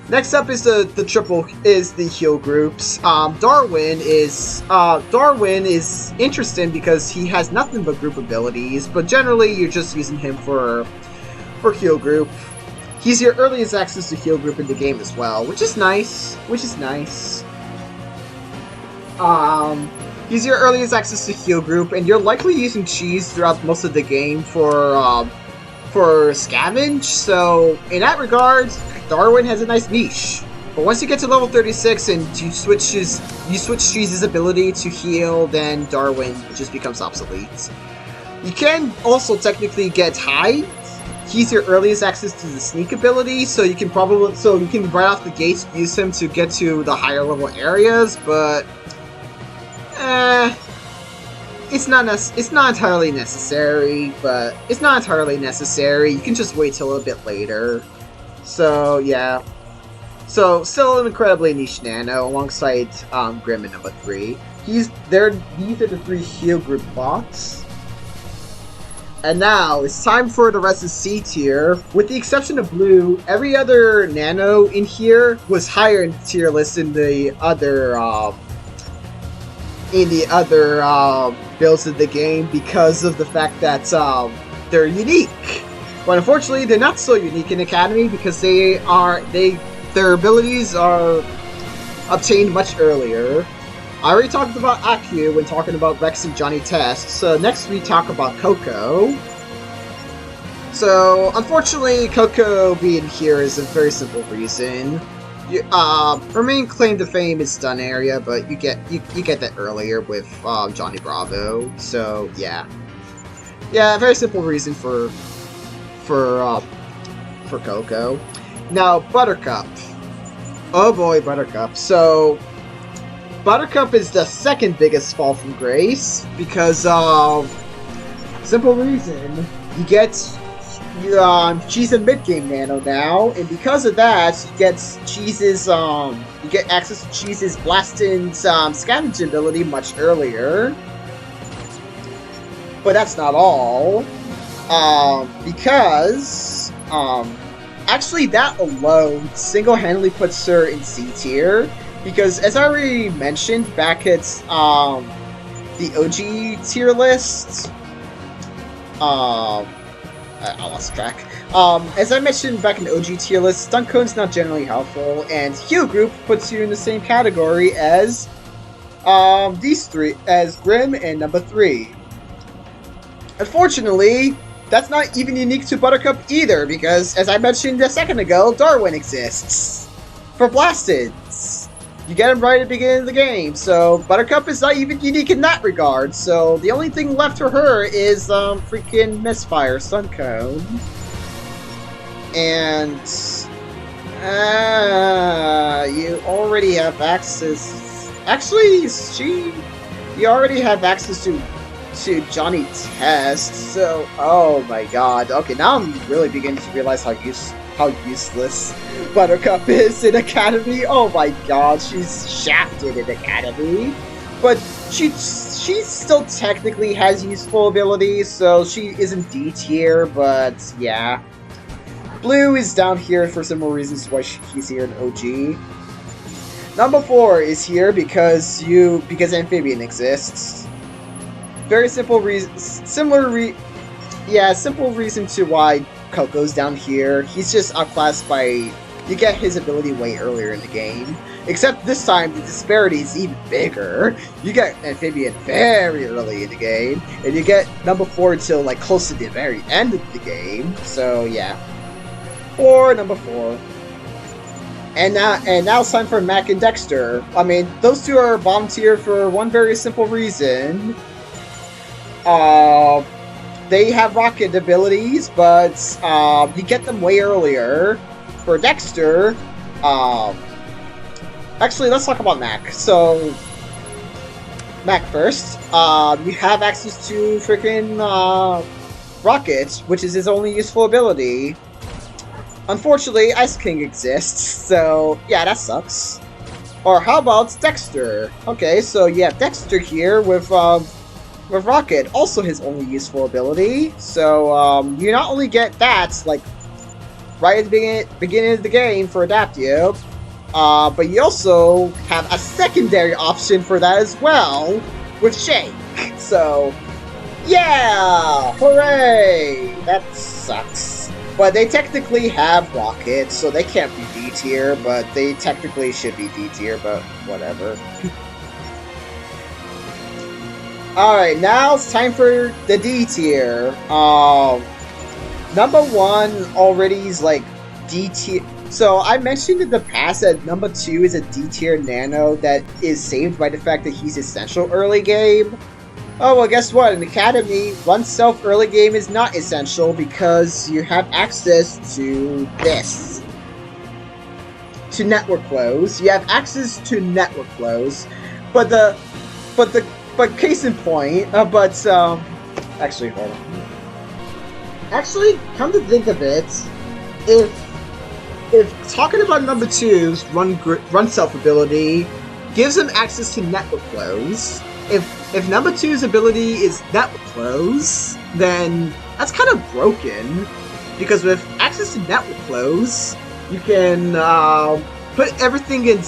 Next up is the heal groups. Darwin is interesting because he has nothing but group abilities, but generally you're just using him for heal group. He's your earliest access to heal group in the game as well, which is nice. He's your earliest access to heal group, and you're likely using cheese throughout most of the game for Scavenge. So in that regard, Darwin has a nice niche. But once you get to level 36 and you switch cheese's ability to heal, then Darwin just becomes obsolete. You can also technically get Hide. He's your earliest access to the sneak ability, so you can right off the gate use him to get to the higher level areas, but it's not entirely necessary. You can just wait till a bit later. So yeah. So still an incredibly niche nano alongside Grim and Numbuh 3. These are the three heal group bots. And now, it's time for the rest of C tier. With the exception of Bloo, every other nano in here was higher in the tier list in the other builds of the game because of the fact that they're unique. But unfortunately, they're not so unique in Academy because their abilities are obtained much earlier. I already talked about Aku when talking about Rex and Johnny Test, so next we talk about Coco. So, unfortunately, Coco being here is a very simple reason. Her main claim to fame is stun area, but you get that earlier with Johnny Bravo. So yeah, very simple reason for Coco. Now Buttercup. Oh boy, Buttercup. So Buttercup is the second biggest fall from grace because simple reason, you get Cheese and mid game nano now, and because of that, you get Cheese's you get access to Cheese's Blasting Scavenge ability much earlier. But that's not all, because actually that alone single-handedly puts her in C tier. Because, as I already mentioned back at the OG tier list, I lost track. As I mentioned back in the OG tier list, Stun Cone's not generally helpful, and Heal Group puts you in the same category as these three, as Grim and Numbuh 3. Unfortunately, that's not even unique to Buttercup either, because as I mentioned a second ago, Darwin exists for Blastids. You get him right at the beginning of the game, so Buttercup is not even unique in that regard, so the only thing left for her is freaking Misfire Stun Cone. And you already have access. Actually, you already have access to Johnny Test. So, oh my god. Okay, now I'm really beginning to realize how useless Buttercup is in Academy. Oh my god, she's shafted in Academy, but she still technically has useful abilities, so she isn't D tier. But yeah. Bloo is down here for similar reasons why he's here in OG. Numbuh Four is here because Amphibian exists. Very simple reason, simple reason to why Coco's down here. He's just outclassed by, you get his ability way earlier in the game. Except this time the disparity is even bigger. You get Amphibian very early in the game, and you get Numbuh Four until like close to the very end of the game. So yeah. Or Numbuh Four. And now it's time for Mac and Dexter. I mean, those two are bottom tier for one very simple reason. They have rocket abilities, but you get them way earlier. For Dexter, actually, let's talk about Mac. So, Mac first. You have access to freaking Rocket, which is his only useful ability. Unfortunately, Ice King exists, so yeah, that sucks. Or how about Dexter? Okay, so you have Dexter here with Rocket, also his only useful ability. So you not only get that, like, right at the beginning of the game for Adaptive, but you also have a secondary option for that as well, with Shake. So, yeah! Hooray! That sucks. But they technically have Rocket, so they can't be D tier, but they technically should be D tier, but whatever. Alright, now it's time for the D tier. Numbuh One already is like D tier. So I mentioned in the past that Numbuh Two is a D tier nano that is saved by the fact that he's essential early game. Oh, well, guess what? In Academy, Run Self early game is not essential because you have access to this. To network flows. You have access to network flows. But case in point, actually, hold on. Actually, come to think of it, if talking about Numbuh Two's Run Self ability gives him access to network flows, if Numbuh Two's ability is network flows, then that's kind of broken. Because with access to network flows, you can put everything in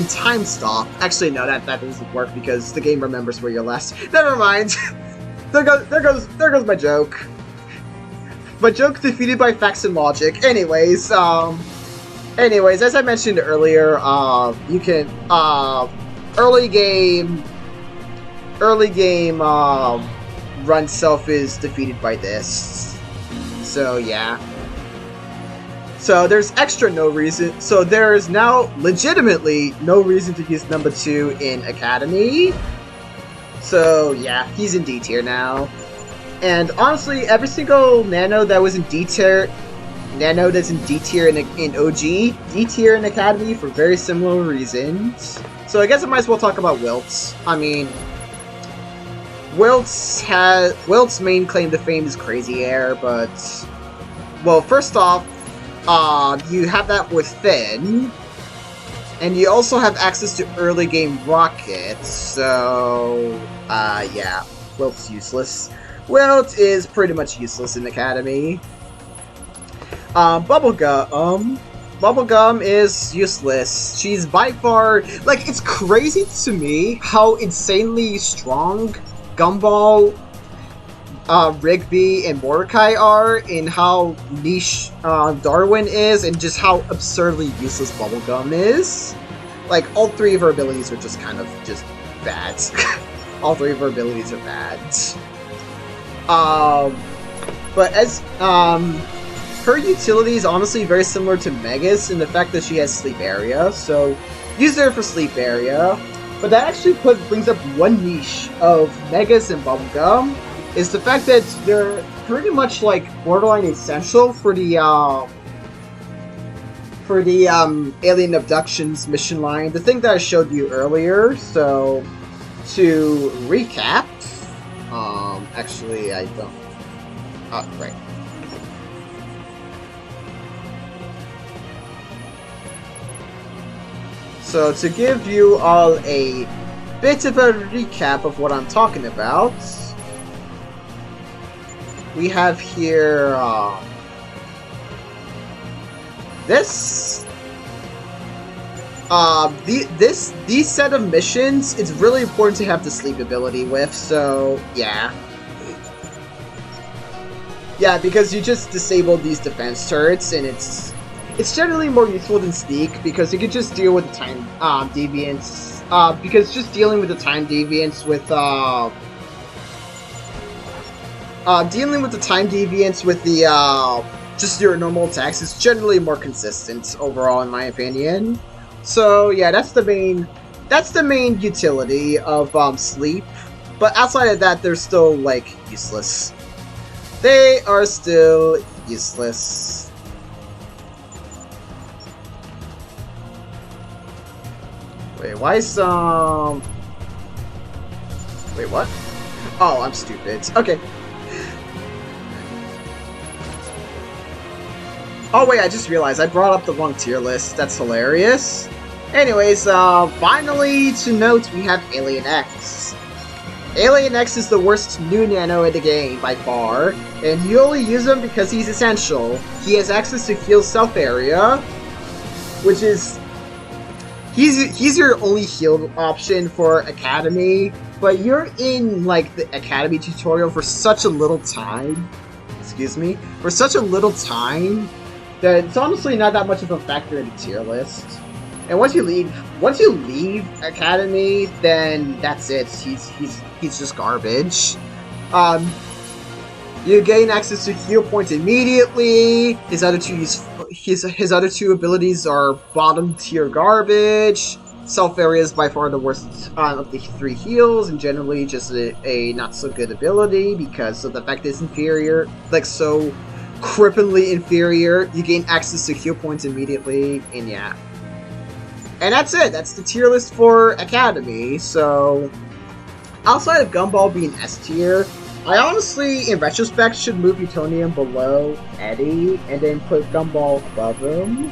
time stop. Actually, no, that doesn't work because the game remembers where you're last. Never mind. there goes my joke. My joke defeated by facts and logic. Anyways, as I mentioned earlier, you can early game Run Self is defeated by this. So yeah. So there's no reason. So there is now legitimately no reason to use Numbuh Two in Academy. So yeah, he's in D tier now. And honestly, every single Nano that was in D tier, Nano that's in D tier in OG, D tier in Academy for very similar reasons. So I guess I might as well talk about Wilt. I mean, Wilt's main claim to fame is Crazy Air, but well, first off, you have that with Finn, and you also have access to early game Rocket. So yeah, Wilt's useless. Wilt is pretty much useless in Academy. Bubblegum is useless. She's by far, like, it's crazy to me how insanely strong Gumball Rigby and Mordecai are, in how niche Darwin is, and just how absurdly useless Bubblegum is. Like, all three of her abilities are just kind of just bad. All three of her abilities are bad. But as her utility is honestly very similar to Megas in the fact that she has Sleep Area, so use her for Sleep Area. But that actually brings up one niche of Megas and Bubblegum, is the fact that they're pretty much like borderline essential for the alien abductions mission line, the thing that I showed you earlier. So to recap, actually I don't. Oh, right. So to give you all a bit of a recap of what I'm talking about, we have here these set of missions. It's really important to have the sleep ability with. So yeah, because you just disable these defense turrets, and it's generally more useful than Sneak, because you can just deal with the time deviance. Because just dealing with the time deviance with the just your normal attacks is generally more consistent overall, in my opinion. So yeah, that's the main utility of sleep. But outside of that, they're still like useless. They are still useless. Wait, why is wait, what? Oh, I'm stupid. Okay. Oh wait, I just realized I brought up the wrong tier list. That's hilarious. Anyways, finally to note, we have Alien X. Alien X is the worst new Nano in the game by far, and you only use him because he's essential. He has access to heal self area, which is he's your only heal option for Academy, but you're in like the Academy tutorial for such a little time. Excuse me, for such a little time that it's honestly not that much of a factor in the tier list. And once you leave Academy, then that's it. He's just garbage. You gain access to heal points immediately. His other two abilities are bottom tier garbage. Self area is by far the worst of the three heals, and generally just a not so good ability because of the fact that it's inferior, like so cripplingly inferior. You gain access to heal points immediately, and yeah. And that's it. That's the tier list for Academy. So, outside of Gumball being S tier, I honestly, in retrospect, should move Utonium below Eddie and then put Gumball above him.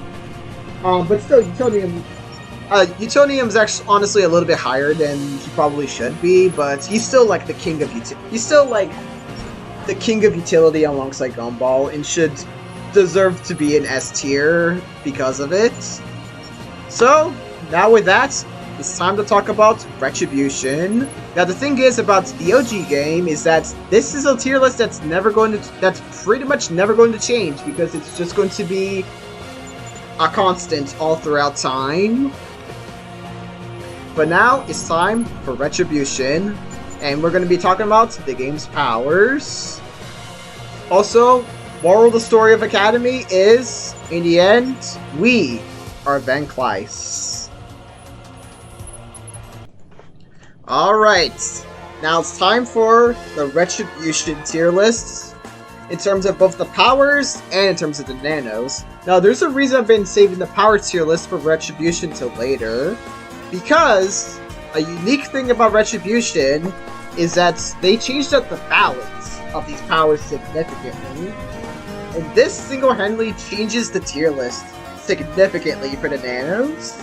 But still, Utonium's actually honestly a little bit higher than he probably should be. But he's still like the king of utility alongside Gumball, and should deserve to be an S tier because of it. So, now with that, it's time to talk about Retrobution. Now, the thing is about the OG game is that this is a tier list that's pretty much never going to change, because it's just going to be a constant all throughout time. But now, it's time for Retrobution, and we're going to be talking about the game's powers. Also, moral of the story of Academy is, in the end, we are Van Kleis. Alright, now it's time for the Retrobution tier list, in terms of both the powers and in terms of the nanos. Now, there's a reason I've been saving the power tier list for Retrobution till later, because a unique thing about Retrobution is that they changed up the balance of these powers significantly, and this single-handedly changes the tier list significantly for the nanos.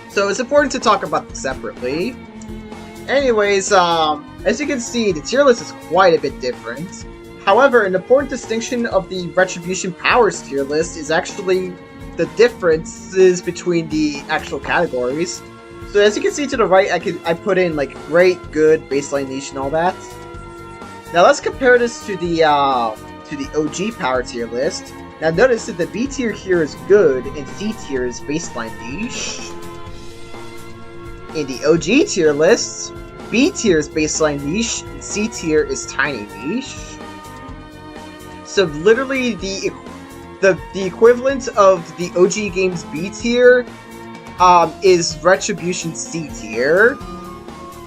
So it's important to talk about them separately. Anyways, as you can see, the tier list is quite a bit different. However, an important distinction of the Retrobution powers tier list is actually the differences between the actual categories. So as you can see to the right, I put in like great, good, baseline, niche, and all that. Now let's compare this to the OG power tier list. Now notice that the B tier here is good and C tier is baseline niche. In the OG tier list, B tier is baseline niche and C tier is tiny niche. So literally the equivalent of the OG game's B tier is Retrobution C tier.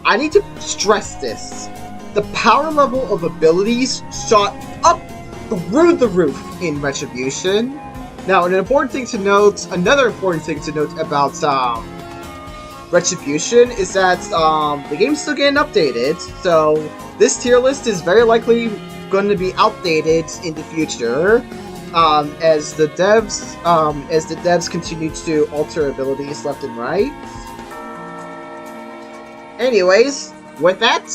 I need to stress this. The power level of abilities shot up through the roof in Retrobution. Now, another important thing to note about Retrobution is that the game's still getting updated, so this tier list is very likely going to be outdated in the future as the devs continue to alter abilities left and right. Anyways, with that,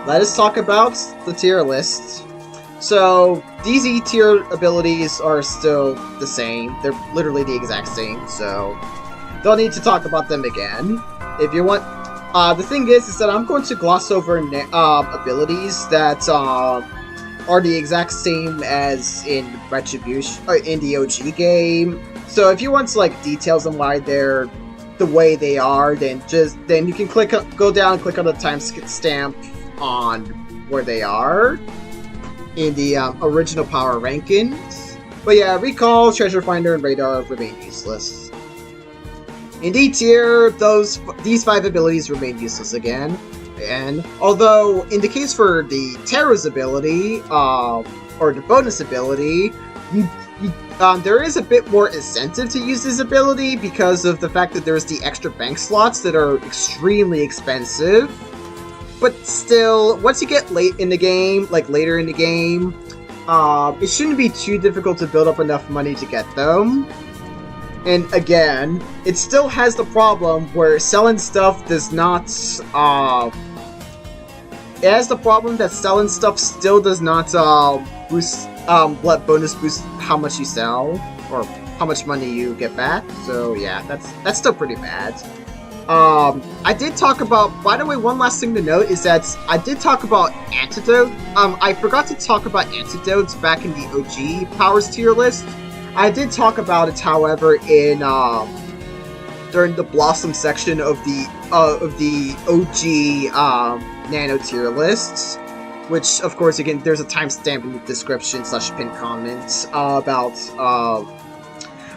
let us talk about the tier list. So, DZ tier abilities are still the same. They're literally the exact same, so don't need to talk about them again. If you want, the thing is that I'm going to gloss over abilities that are the exact same as in Retrobution or in the OG game. So if you want like details on why they're the way they are, then you can go down and click on the timestamp on where they are in the original power rankings. But yeah, Recall, Treasure Finder, and Radar remain useless. In D tier, these 5 abilities remain useless again. And although in the case for the Terra's ability, or the bonus ability, there is a bit more incentive to use this ability because of the fact that there's the extra bank slots that are extremely expensive. But still, once you get later in the game, it shouldn't be too difficult to build up enough money to get them. And again, it still has the problem where selling stuff does not, it has the problem that selling stuff still does not, let bonus boost how much you sell, or how much money you get back. So yeah, that's still pretty bad. I did talk about, by the way, one last thing to note is that I did talk about Antidote. I forgot to talk about Antidotes back in the OG powers tier list. I did talk about it, however, in during the Blossom section of the OG Nano tier lists, which of course again there's a timestamp in the description / pinned comments about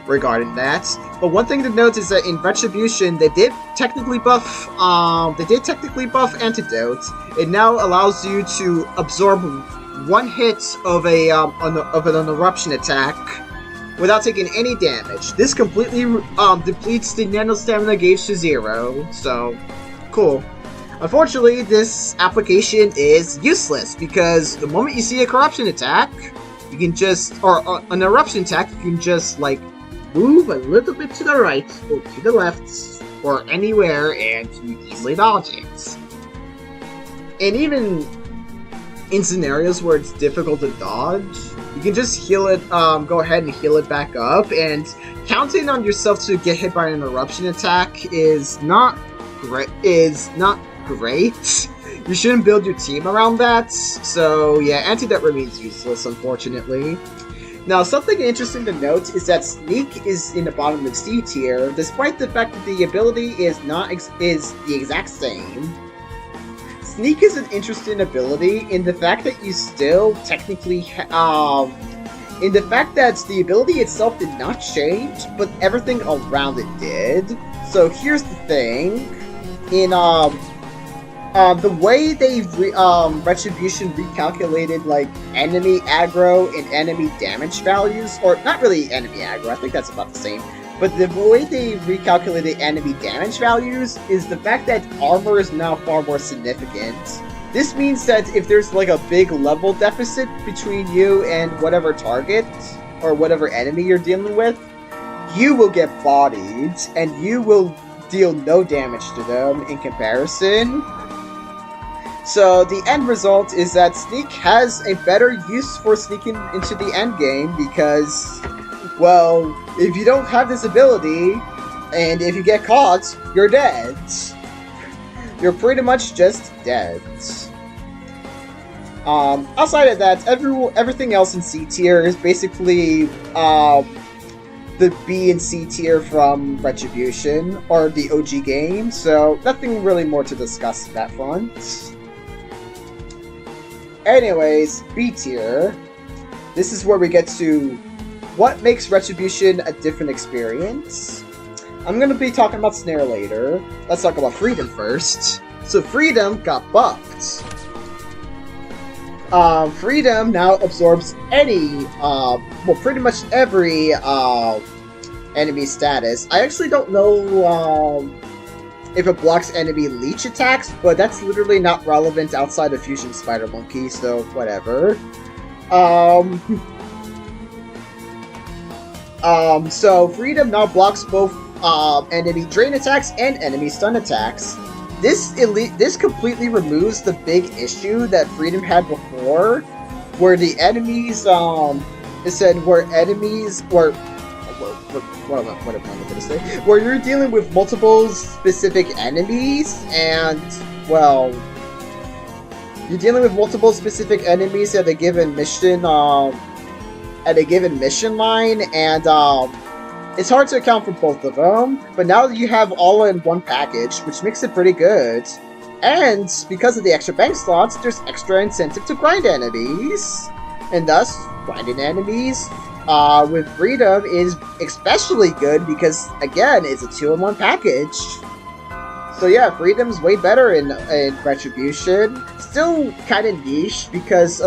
regarding that. But one thing to note is that in Retrobution they did technically buff Antidote. It now allows you to absorb 1 hit of an eruption attack without taking any damage. This completely depletes the nano stamina gauge to 0, so cool. Unfortunately, this application is useless because the moment you see a corruption attack, you can just, or an eruption attack, you can just like move a little bit to the right or to the left or anywhere and you easily dodge it. And even in scenarios where it's difficult to dodge, you can just heal it, go ahead and heal it back up, and counting on yourself to get hit by an eruption attack is not great. You shouldn't build your team around that, so yeah, Antidote remains useless, unfortunately. Now, something interesting to note is that Sneak is in the bottom of C tier, despite the fact that the ability is the exact same. Sneak is an interesting ability in the fact that you still technically, in the fact that the ability itself did not change, but everything around it did. So here's the thing, in the way they Retrobution recalculated like enemy aggro and enemy damage values, or not really enemy aggro, I think that's about the same. But the way they recalculated enemy damage values is the fact that armor is now far more significant. This means that if there's like a big level deficit between you and whatever target or whatever enemy you're dealing with, you will get bodied and you will deal no damage to them in comparison. So the end result is that Sneak has a better use for sneaking into the end game because, well, if you don't have this ability, and if you get caught, you're dead. You're pretty much just dead. Outside of that, everything else in C tier is basically the B and C tier from Retrobution, or the OG game, so nothing really more to discuss in that front. Anyways, B tier. This is where we get to what makes Retrobution a different experience. I'm going to be talking about Snare later. Let's talk about Freedom first. So Freedom got buffed. Freedom now absorbs any, well, pretty much every enemy status. I actually don't know if it blocks enemy Leech attacks, but that's literally not relevant outside of Fusion Spider Monkey, so whatever. So Freedom now blocks both enemy drain attacks and enemy stun attacks. This completely removes the big issue that Freedom had before, where the enemies where you're dealing with multiple specific enemies, and well, you're dealing with multiple specific enemies at a given mission line, and it's hard to account for both of them, but now you have all in one package, which makes it pretty good. And because of the extra bank slots, there's extra incentive to grind enemies. And thus, grinding enemies with Freedom is especially good because, again, it's a 2-in-1 package. So yeah, Freedom's way better in Retrobution. Still kind of niche because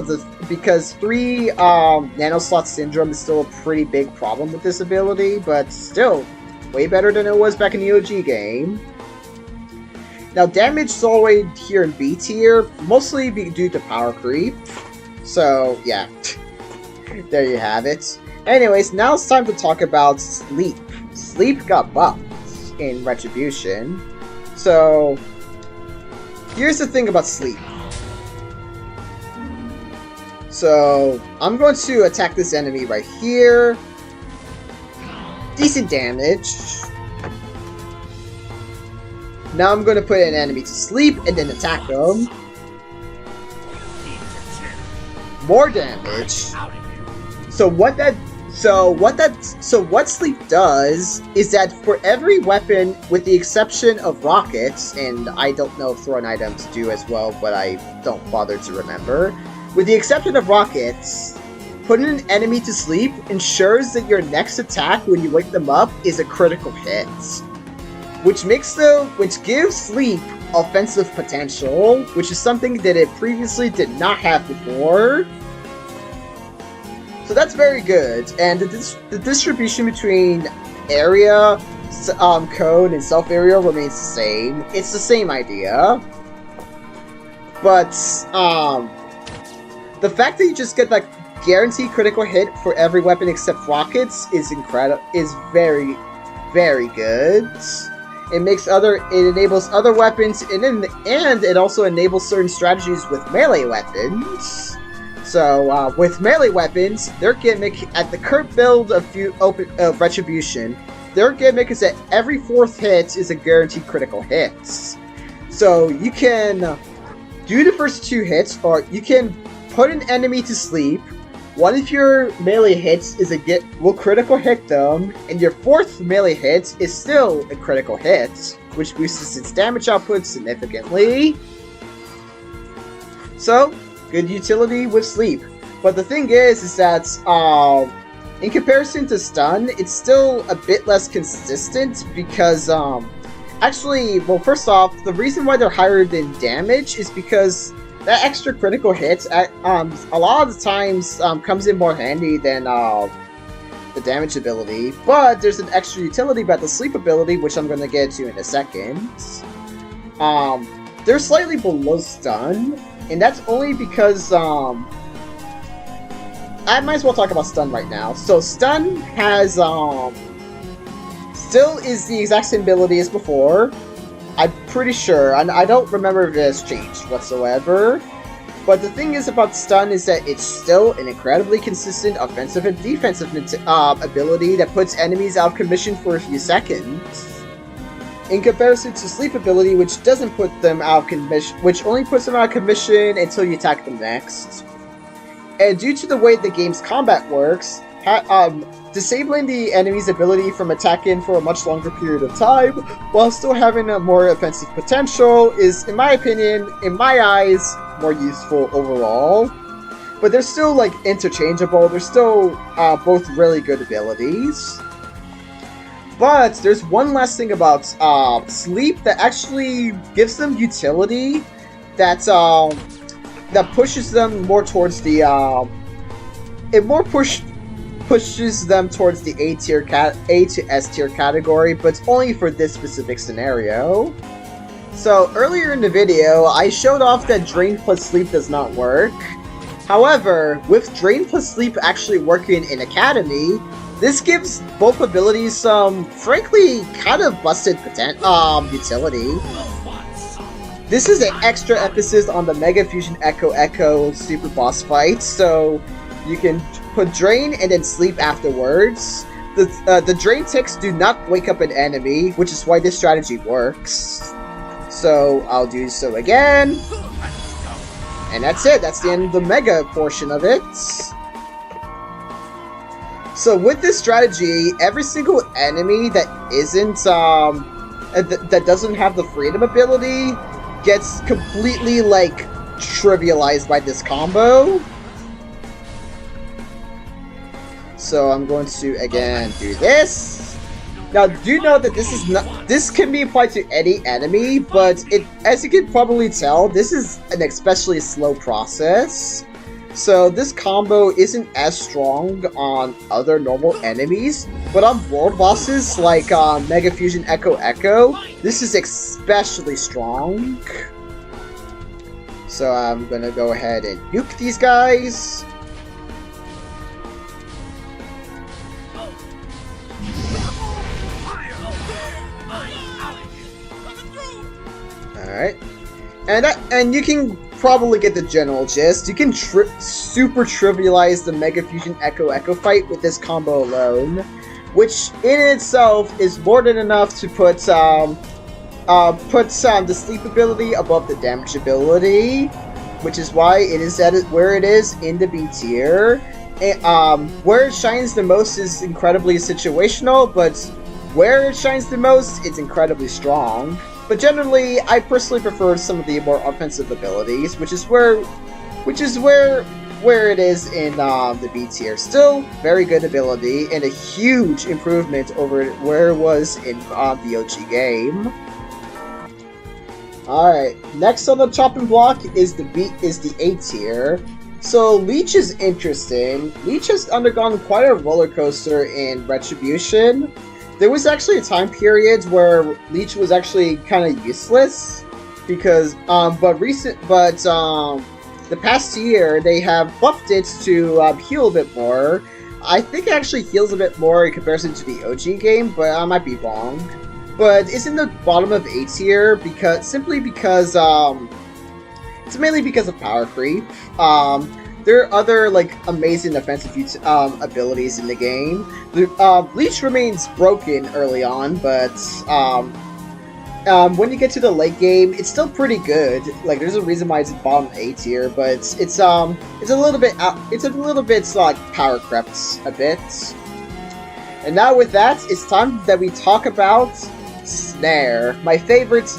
3 Nano-Slot syndrome is still a pretty big problem with this ability, but still way better than it was back in the OG game. Now damage is all the way here in B tier, mostly due to power creep. So yeah, there you have it. Anyways, now it's time to talk about Sleep. Sleep got buffed in Retrobution. So, here's the thing about Sleep. So, I'm going to attack this enemy right here. Decent damage. Now I'm going to put an enemy to sleep and then attack them. More damage. So what Sleep does is that for every weapon, with the exception of rockets, and I don't know if thrown items do as well, but I don't bother to remember. With the exception of rockets, putting an enemy to sleep ensures that your next attack when you wake them up is a critical hit, which gives Sleep offensive potential, which is something that it previously did not have before. So that's very good, and the distribution between area, cone, and self-area remains the same. It's the same idea. But, the fact that you just get that guaranteed critical hit for every weapon except rockets is very, very good. It enables other weapons, and it also enables certain strategies with melee weapons. So, with melee weapons, their gimmick at the current build of Retrobution, their gimmick is that every 4th hit is a guaranteed critical hit. So, you can do the first 2 hits, or you can put an enemy to sleep. One of your melee hits will critical hit them, and your 4th melee hit is still a critical hit, which boosts its damage output significantly. So, good utility with Sleep. But the thing is that, in comparison to Stun, it's still a bit less consistent because, actually, well, first off, the reason why they're higher than damage is because that extra critical hit, a lot of the times, comes in more handy than, the damage ability. But there's an extra utility about the Sleep ability, which I'm going to get to in a second. They're slightly below Stun. And that's only because, I might as well talk about Stun right now. So, Stun has, still is the exact same ability as before. I'm pretty sure, and I don't remember if it has changed whatsoever. But the thing is about Stun is that it's still an incredibly consistent offensive and defensive ability that puts enemies out of commission for a few seconds. in comparison to Sleep ability, which doesn't put them out of commission, which only puts them out of commission until you attack them next. And due to the way the game's combat works, disabling the enemy's ability from attacking for a much longer period of time, while still having a more offensive potential, is, in my opinion, in my eyes, more useful overall. But they're still, like, interchangeable. They're still both really good abilities. But there's one last thing about Sleep that actually gives them utility that pushes them more towards the pushes them towards the A to S tier category, but it's only for this specific scenario. So earlier in the video, I showed off that Drain plus Sleep does not work. However, with Drain plus Sleep actually working in Academy, this gives both abilities some, frankly, kind of busted utility. This is an extra emphasis on the Mega Fusion Echo Super Boss fight, so you can put Drain and then Sleep afterwards. The Drain ticks do not wake up an enemy, which is why this strategy works. So I'll do so again. And that's it. That's the end of the Mega portion of it. So with this strategy, every single enemy that isn't that doesn't have the Freedom ability gets completely, like, trivialized by this combo. So I'm going to again do this. Now, do note that this can be applied to any enemy, but as you can probably tell, this is an especially slow process. So this combo isn't as strong on other normal enemies, but on world bosses like Mega Fusion Echo, this is especially strong. So I'm gonna go ahead and nuke these guys. Alright. And you can probably get the general gist. You can super trivialize the Mega Fusion Echo fight with this combo alone, which in itself is more than enough to put the Sleep ability above the damage ability, which is why it is where it is in the B tier. Where it shines the most is incredibly situational, but where it shines the most, it's incredibly strong. But generally, I personally prefer some of the more offensive abilities, which is where it is in the B tier. Still, very good ability, and a huge improvement over where it was in the OG game. Alright, next on the chopping block is the A tier. So Leech is interesting. Leech has undergone quite a roller coaster in Retrobution. There was actually a time period where Leech was actually kind of useless because, the past year they have buffed it to heal a bit more. I think it actually heals a bit more in comparison to the OG game, but I might be wrong. But it's in the bottom of A tier it's mainly because of power creep. There are other, like, amazing offensive abilities in the game. Leech remains broken early on, but when you get to the late game, it's still pretty good. Like, there's a reason why it's in bottom A tier, but it's a little bit like power crept a bit. And now with that, it's time that we talk about Snare, my favorite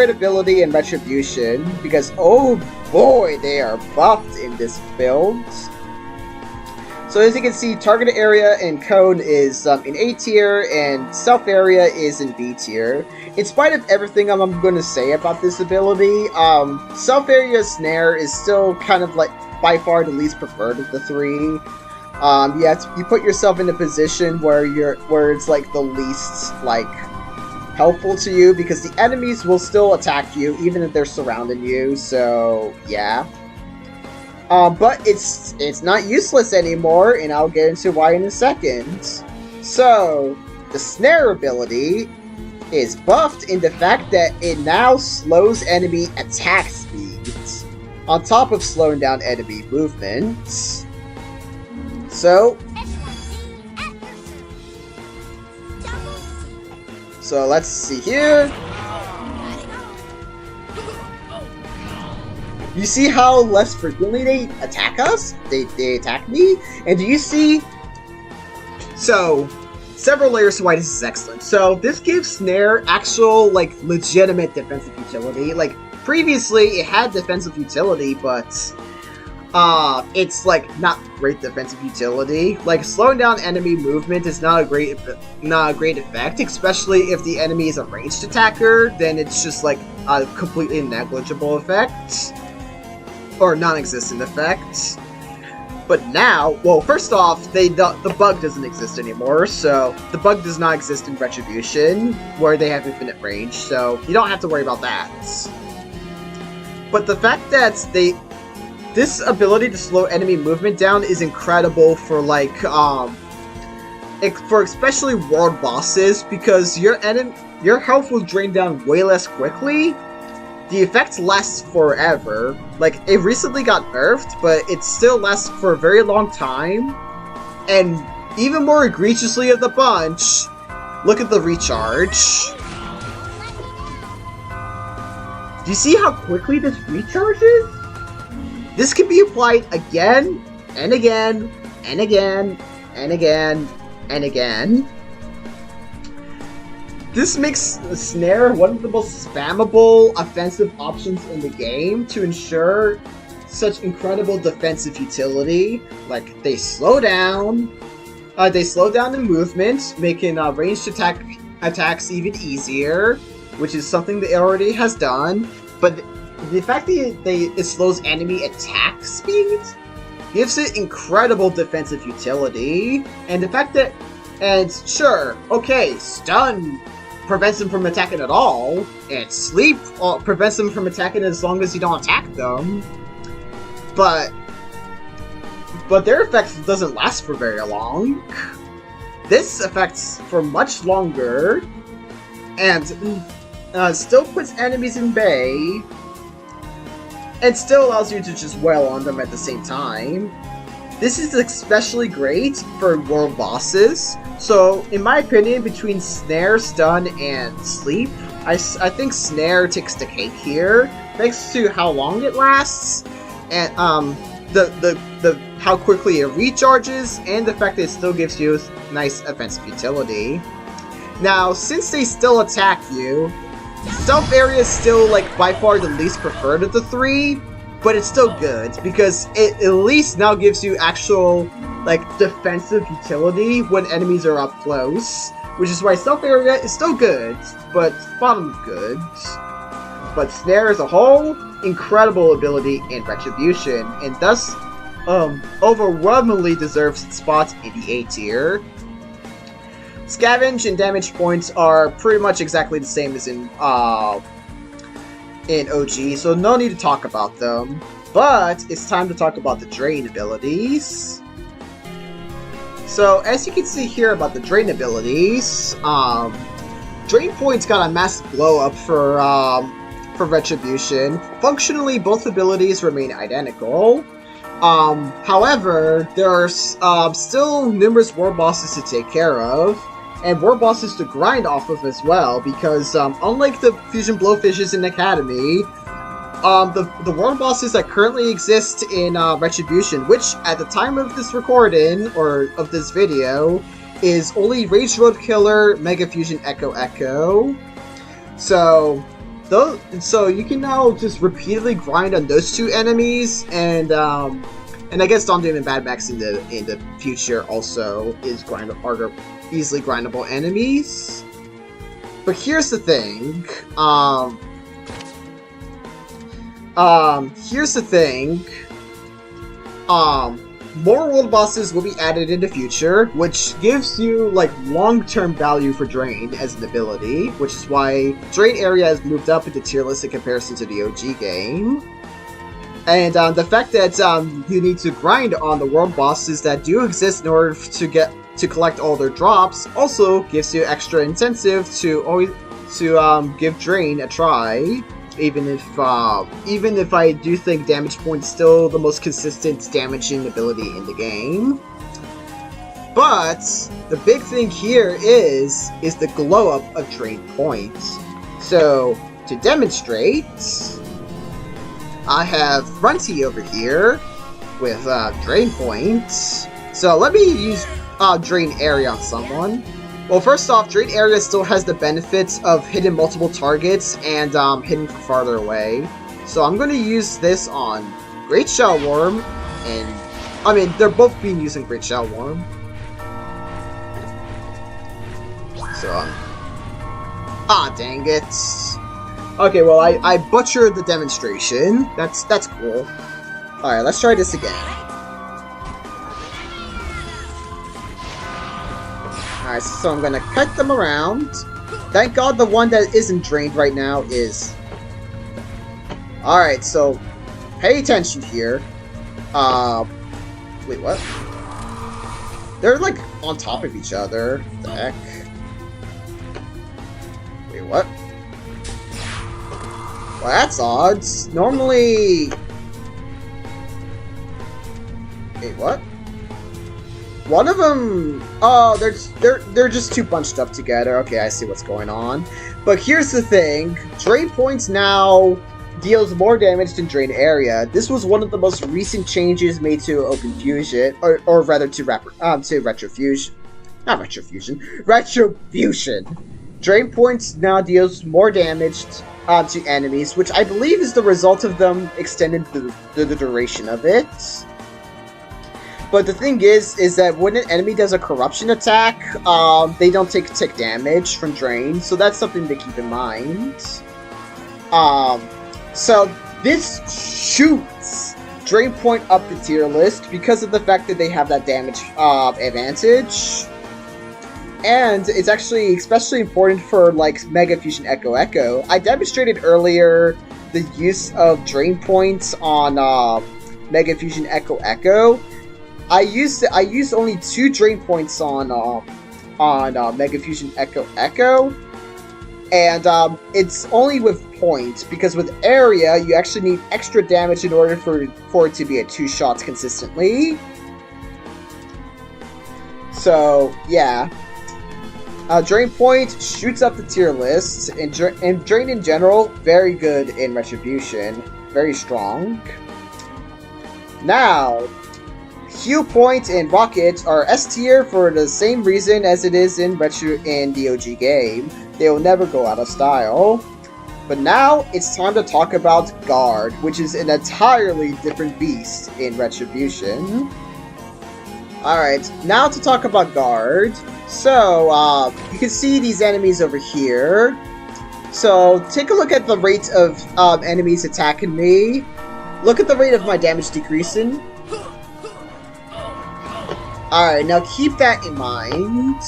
ability in Retrobution, because oh boy, they are buffed in this build. So as you can see, target area and cone is in A tier, and self area is in B tier. In spite of everything I'm going to say about this ability, self area Snare is still kind of, like, by far the least preferred of the three. You put yourself in a position where it's like the least, like, helpful to you, because the enemies will still attack you even if they're surrounding you, so yeah. But it's not useless anymore, and I'll get into why in a second. So, the Snare ability is buffed in the fact that it now slows enemy attack speed, on top of slowing down enemy movements. So let's see here. You see how less frequently they attack us? They attack me? And do you see? So, several layers to why this is excellent. So, this gives Snare actual, like, legitimate defensive utility. Like, previously, it had defensive utility, but it's, like, not great defensive utility. Like, slowing down enemy movement is not a great effect, especially if the enemy is a ranged attacker, then it's just, like, a completely negligible effect. Or non-existent effect. But now, well, first off, the bug doesn't exist anymore, so the bug does not exist in Retrobution, where they have infinite range, so you don't have to worry about that. But the fact that this ability to slow enemy movement down is incredible for, like, for especially world bosses, because your health will drain down way less quickly. The effect lasts forever. Like, it recently got nerfed, but it still lasts for a very long time. And even more egregiously of the bunch, look at the recharge. Do you see how quickly this recharges? This can be applied again, and again, and again, and again, and again. This makes Snare one of the most spammable offensive options in the game to ensure such incredible defensive utility. Like, they slow down in movement, making ranged attacks even easier, which is something that it already has done. But the fact that it slows enemy attack speed gives it incredible defensive utility, and the fact that, and sure, okay, stun prevents them from attacking at all, and sleep prevents them from attacking as long as you don't attack them. But their effect doesn't last for very long. This affects for much longer, and still puts enemies in bay, and still allows you to just wail on them at the same time. This is especially great for world bosses. So, in my opinion, between Snare, Stun, and Sleep, I think Snare takes the cake here, thanks to how long it lasts, and how quickly it recharges, and the fact that it still gives you nice offensive utility. Now, since they still attack you, Stealth Area is still, like, by far the least preferred of the three, but it's still good, because it at least now gives you actual, like, defensive utility when enemies are up close, which is why Stealth Area is still good, but bottom is good. But Snare as a whole, incredible ability in Retribution, and thus, overwhelmingly deserves its spot in the A tier. Scavenge and damage points are pretty much exactly the same as in OG, so no need to talk about them. But it's time to talk about the Drain abilities. So, as you can see here about the Drain abilities, Drain points got a massive blow up for Retribution. Functionally, both abilities remain identical. However, there are still numerous world bosses to take care of, and world bosses to grind off of as well, because unlike the Fusion Blowfishes in Academy, the world bosses that currently exist in Retribution, which at the time of this recording, or of this video, is only Rage Road Killer, Mega Fusion Echo. So you can now just repeatedly grind on those two enemies, and I guess Domdom and Bad Max in the future also is are easily grindable enemies. But here's the thing. More world bosses will be added in the future, which gives you, like, long-term value for Drain as an ability, which is why Drain Area has moved up into tier list in comparison to the OG game. And the fact that you need to grind on the world bosses that do exist in order to collect all their drops also gives you extra incentive to give Drain a try. Even if I do think damage point's still the most consistent damaging ability in the game. But the big thing here is the glow up of drain points. So to demonstrate, I have Fronty over here with drain points. So let me use drain area on someone. Well, first off, drain area still has the benefits of hitting multiple targets and hitting farther away. So I'm going to use this on Great Shell Worm, and I mean they're both being used in Great Shell Worm. So dang it. Okay, well I butchered the demonstration. That's cool. All right, let's try this again. Alright, so I'm gonna cut them around. Thank God the one that isn't drained right now is... Alright, so pay attention here. Wait, what? They're like on top of each other. What the heck? Wait, what? Well, that's odd. Normally... Wait, what? One of them... Oh, they're just too bunched up together. Okay, I see what's going on. But here's the thing. Drain points now deals more damage than drain area. This was one of the most recent changes made to OpenFusion, or rather to Retrofusion. Not Retrofusion. Retrobution. Drain points now deals more damage to enemies, which I believe is the result of them extending the duration of it. But the thing is that when an enemy does a corruption attack, they don't take tick damage from drain, so that's something to keep in mind. So this shoots drain point up the tier list because of the fact that they have that damage advantage. And it's actually especially important for like Mega Fusion Echo. I demonstrated earlier the use of drain points on Mega Fusion Echo. I used only 2 drain points on Mega Fusion Echo, and it's only with points, because with area you actually need extra damage in order for it to be at 2 shots consistently. So yeah, drain point shoots up the tier list, and drain in general very good in Retrobution, very strong. Now, Heal Point and Rocket are S tier for the same reason as it is in the OG game. They will never go out of style. But now it's time to talk about Guard, which is an entirely different beast in Retrobution. Alright, now to talk about Guard. So, you can see these enemies over here. So, take a look at the rate of enemies attacking me. Look at the rate of my damage decreasing. Alright, now keep that in mind.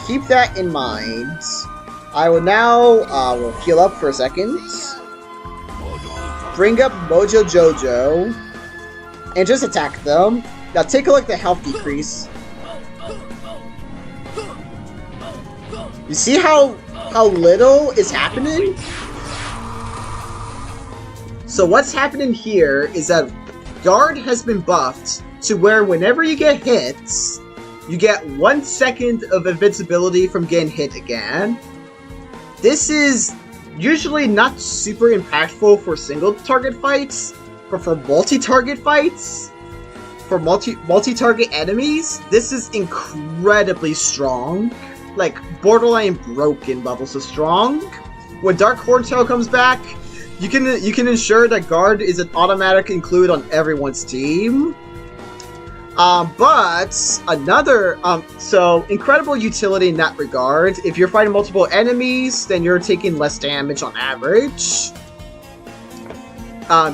Keep that in mind. I will now will heal up for a second. Bring up Mojo Jojo. And just attack them. Now take a look at the health decrease. You see how little is happening? So what's happening here is that Guard has been buffed to where whenever you get hits, you get 1 second of invincibility from getting hit again. This is usually not super impactful for single target fights, but for multi-target fights, for multi-target enemies, this is incredibly strong. Like, borderline broken levels of strong. When Dark Horntail comes back, you can ensure that Guard is an automatic include on everyone's team. But another, so incredible utility in that regard. If you're fighting multiple enemies, then you're taking less damage on average.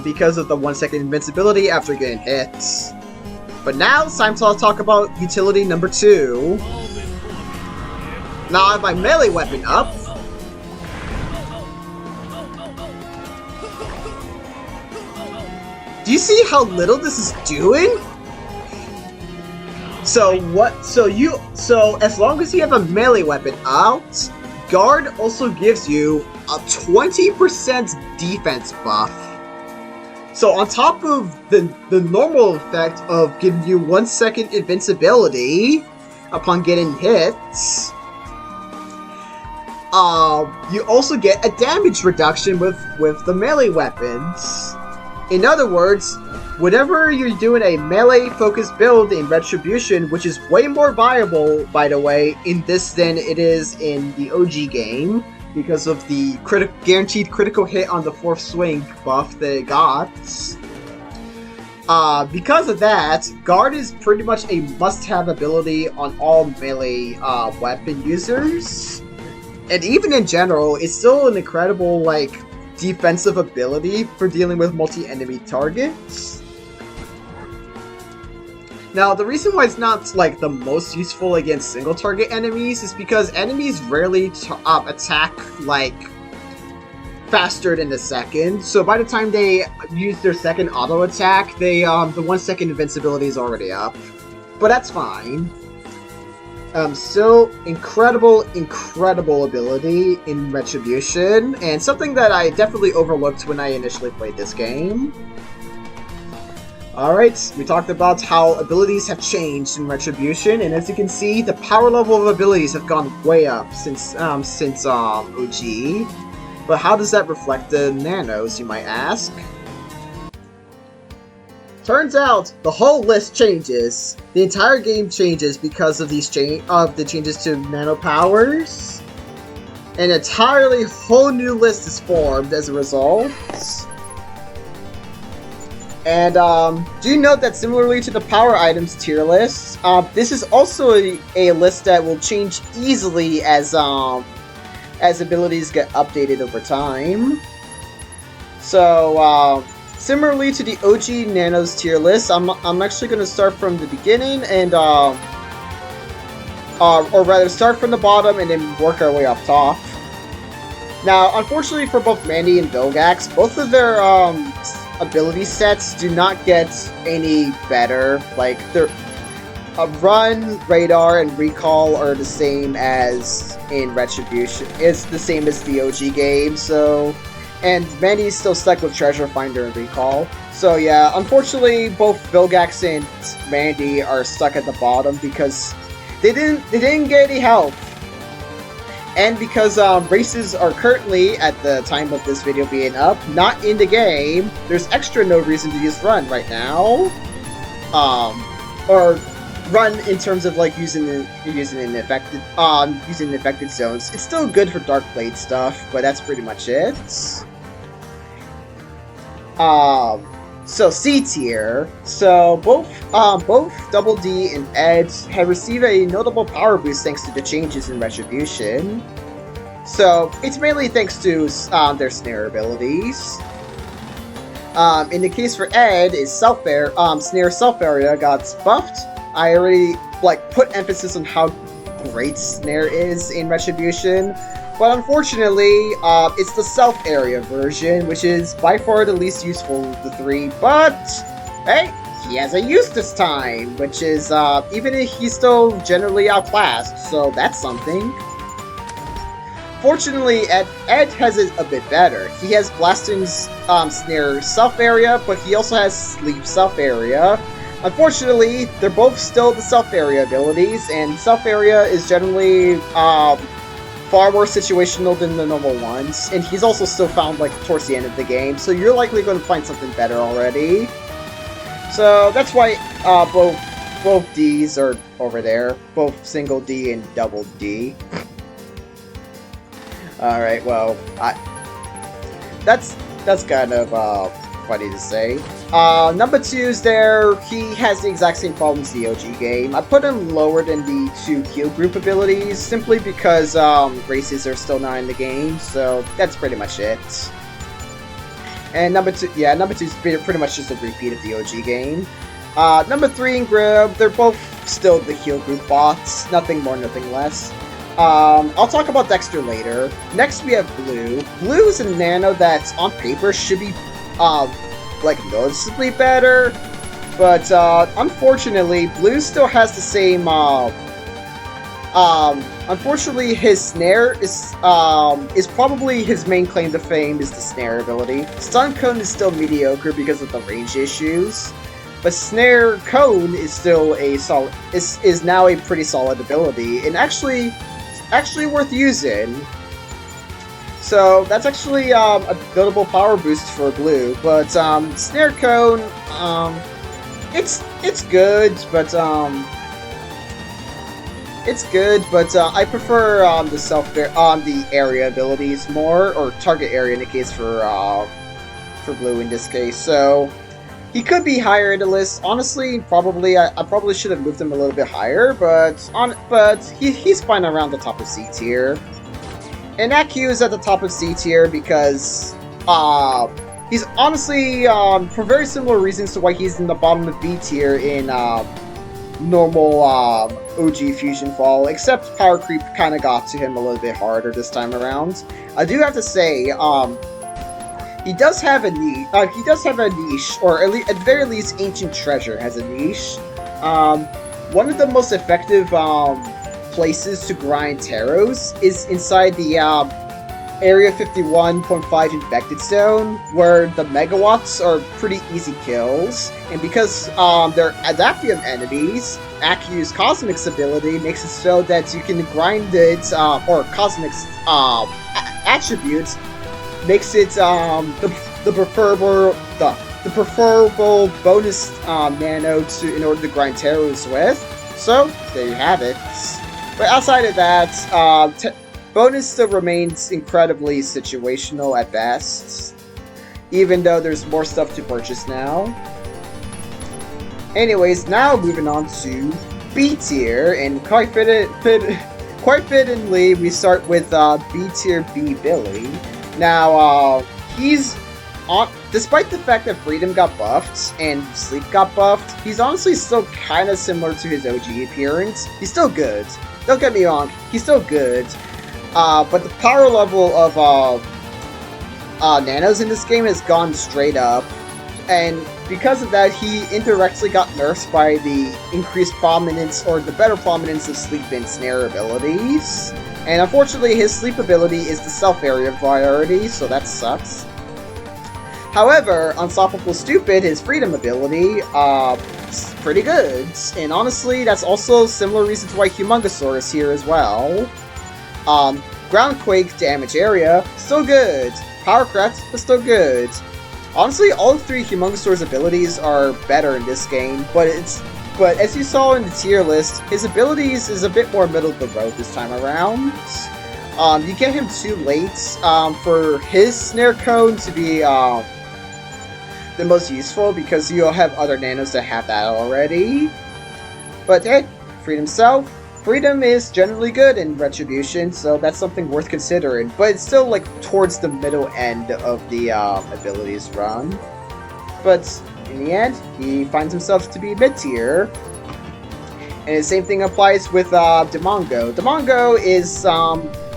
Because of the 1 second invincibility after getting hit. But now it's time to talk about utility number 2. Now I have my melee weapon up. Do you see how little this is doing? So as long as you have a melee weapon out, Guard also gives you a 20% defense buff. So on top of the normal effect of giving you 1 second invincibility upon getting hits, you also get a damage reduction with the melee weapons. In other words, whenever you're doing a melee-focused build in Retrobution, which is way more viable, by the way, in this than it is in the OG game, because of the guaranteed critical hit on the 4th swing buff that it got. Because of that, Guard is pretty much a must-have ability on all melee weapon users. And even in general, it's still an incredible, like, defensive ability for dealing with multi-enemy targets. Now, the reason why it's not, like, the most useful against single-target enemies is because enemies rarely attack, like, faster than a second. So by the time they use their second auto-attack, the 1 second invincibility is already up. But that's fine. Still, incredible ability in Retrobution, and something that I definitely overlooked when I initially played this game. Alright, we talked about how abilities have changed in Retrobution, and as you can see, the power level of abilities have gone way up since OG. But how does that reflect the Nanos, you might ask? Turns out, the whole list changes. The entire game changes because of these the changes to Nano powers. An entirely whole new list is formed as a result. And do note that similarly to the power items tier list, this is also a list that will change easily as abilities get updated over time. So similarly to the OG Nanos tier list, I'm actually going to start from the beginning and or rather start from the bottom and then work our way up top. Now, unfortunately for both Mandy and Vilgax, both of their ability sets do not get any better. Like, their run, radar, and recall are the same as in Retrobution. It's the same as the OG game, so... And Mandy's still stuck with Treasure Finder and Recall. So yeah, unfortunately, both Vilgax and Mandy are stuck at the bottom because they didn't get any help. And because races are currently, at the time of this video being up, not in the game, there's extra no reason to use Run right now. Or Run in terms of like using infected zones. It's still good for Dark Blade stuff, but that's pretty much it. So C tier. So both Double D and Edd have received a notable power boost thanks to the changes in Retrobution. So it's mainly thanks to their Snare abilities. In the case for Edd, is Snare self area got buffed. I already put emphasis on how great Snare is in Retrobution. But unfortunately, it's the self-area version, which is by far the least useful of the three, but hey, he has a use this time, which is, even if he's still generally outclassed, so that's something. Fortunately, Edd has it a bit better. He has Blasting's Snare self-area, but he also has Sleep self-area. Unfortunately, they're both still the self-area abilities, and self-area is generally, far more situational than the normal ones, and he's also still found towards the end of the game, so you're likely going to find something better already. So that's why both Ds are over there, both single D and double D. Alright, well, that's kind of funny to say. Numbuh Two's there, he has the exact same problems as the OG game. I put him lower than the 2 heal group abilities, simply because races are still not in the game, so that's pretty much it. And Numbuh Two's pretty much just a repeat of the OG game. Numbuh 3 and Grib, they're both still the heal group bots, nothing more, nothing less. I'll talk about Dexter later. Next we have Bloo. Bloo is a nano that, on paper, should be noticeably better, but unfortunately, Bloo still has the same unfortunately, his Snare is probably his main claim to fame is the Snare ability. Stun Cone is still mediocre because of the range issues, but Snare Cone is still a solid is now a pretty solid ability and actually worth using. So that's actually a buildable power boost for Blue, but Snare Cone, it's good, but I prefer the area abilities more, or target area in the case for Blue in this case. So he could be higher in the list. Honestly, probably I probably should have moved him a little bit higher, but he's fine around the top of C tier. And AQ is at the top of C tier because he's honestly for very similar reasons to why he's in the bottom of B tier in normal OG Fusionfall, except power creep kind of got to him a little bit harder this time around. I do have to say, he does have a niche, or at the very least, Ancient Treasure has a niche. One of the most effective places to grind Taros is inside the Area 51.5 Infected Zone, where the Megawatts are pretty easy kills, and because they're Adaptium enemies, AQ's Cosmic's ability makes it so that you can grind it, or Cosmic's attributes makes it the preferable bonus nano in order to grind Taros with. So there you have it. But outside of that, bonus still remains incredibly situational at best, even though there's more stuff to purchase now. Anyways, now moving on to B tier, and quite fittingly, we start with B tier B Billy. Now, he's despite the fact that Freedom got buffed and Sleep got buffed, he's honestly still kind of similar to his OG appearance. He's still good. Don't get me wrong, he's still good. But the power level of Nanos in this game has gone straight up, and because of that, he indirectly got nerfed by the increased prominence, or the better prominence of Sleep and Snare abilities. And unfortunately, his Sleep ability is the self-area variety, so that sucks. However, Unstoppable Stupid, his Freedom ability, is pretty good. And honestly, that's also similar reasons why Humongosaur is here as well. Groundquake damage area, still good. Power Crest, but still good. Honestly, all three Humongosaur's abilities are better in this game, but as you saw in the tier list, his abilities is a bit more middle of the road this time around. You get him too late for his Snare Cone to be the most useful, because you'll have other Nanos that have that already. But hey, Freedom is generally good in Retrobution, so that's something worth considering. But it's still like towards the middle end of the abilities run. But in the end, he finds himself to be mid-tier. And the same thing applies with Demongo. Demongo is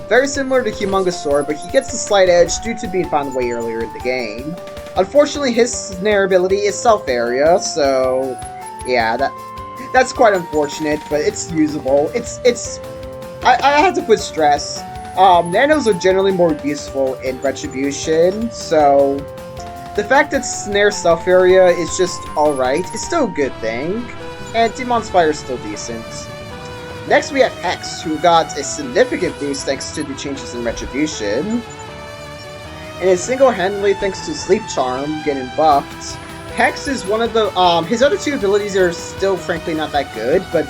very similar to Humongosaur, but he gets the slight edge due to being found way earlier in the game. Unfortunately, his Snare ability is self-area, so yeah, that's quite unfortunate, but it's usable. I have to put stress. Nanos are generally more useful in Retribution, so the fact that Snare self-area is just alright is still a good thing, and Demon's Fire is still decent. Next we have Hex, who got a significant boost thanks to the changes in Retribution, and it's single-handedly thanks to Sleep Charm getting buffed. Hex is one of the, his other two abilities are still frankly not that good, but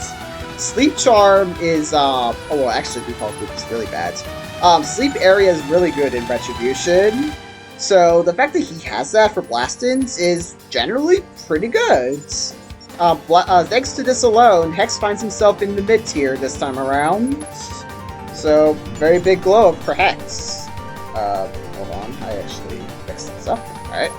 Sleep Charm is, oh well, actually Recall Group is really bad. Sleep Area is really good in Retribution, so the fact that he has that for Blastins is generally pretty good. Thanks to this alone, Hex finds himself in the mid-tier this time around, so very big glow up for Hex. Hold on, I actually fixed this up, alright.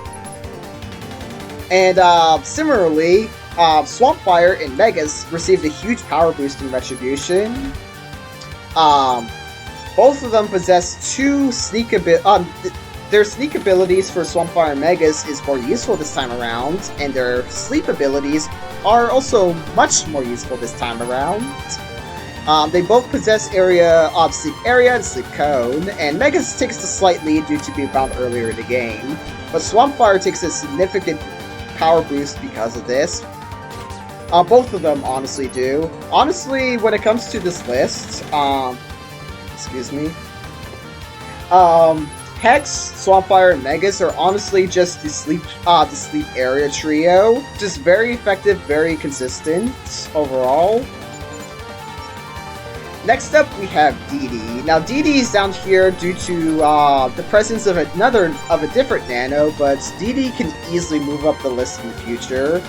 And similarly, Swampfire and Megas received a huge power boost in Retribution. Both of them possess two sneak their sneak abilities for Swampfire and Megas is more useful this time around, and their sleep abilities are also much more useful this time around. They both possess Sleep Area and Sleep Cone, and Megas takes the slight lead due to being found earlier in the game, but Swampfire takes a significant power boost because of this. Both of them honestly do. Honestly, when it comes to this list, excuse me, Hex, Swampfire, and Megas are honestly just the sleep area trio. Just very effective, very consistent overall. Next up, we have Dee Dee. Now, Dee Dee is down here due to the presence of a different Nano, but Dee Dee can easily move up the list in the future.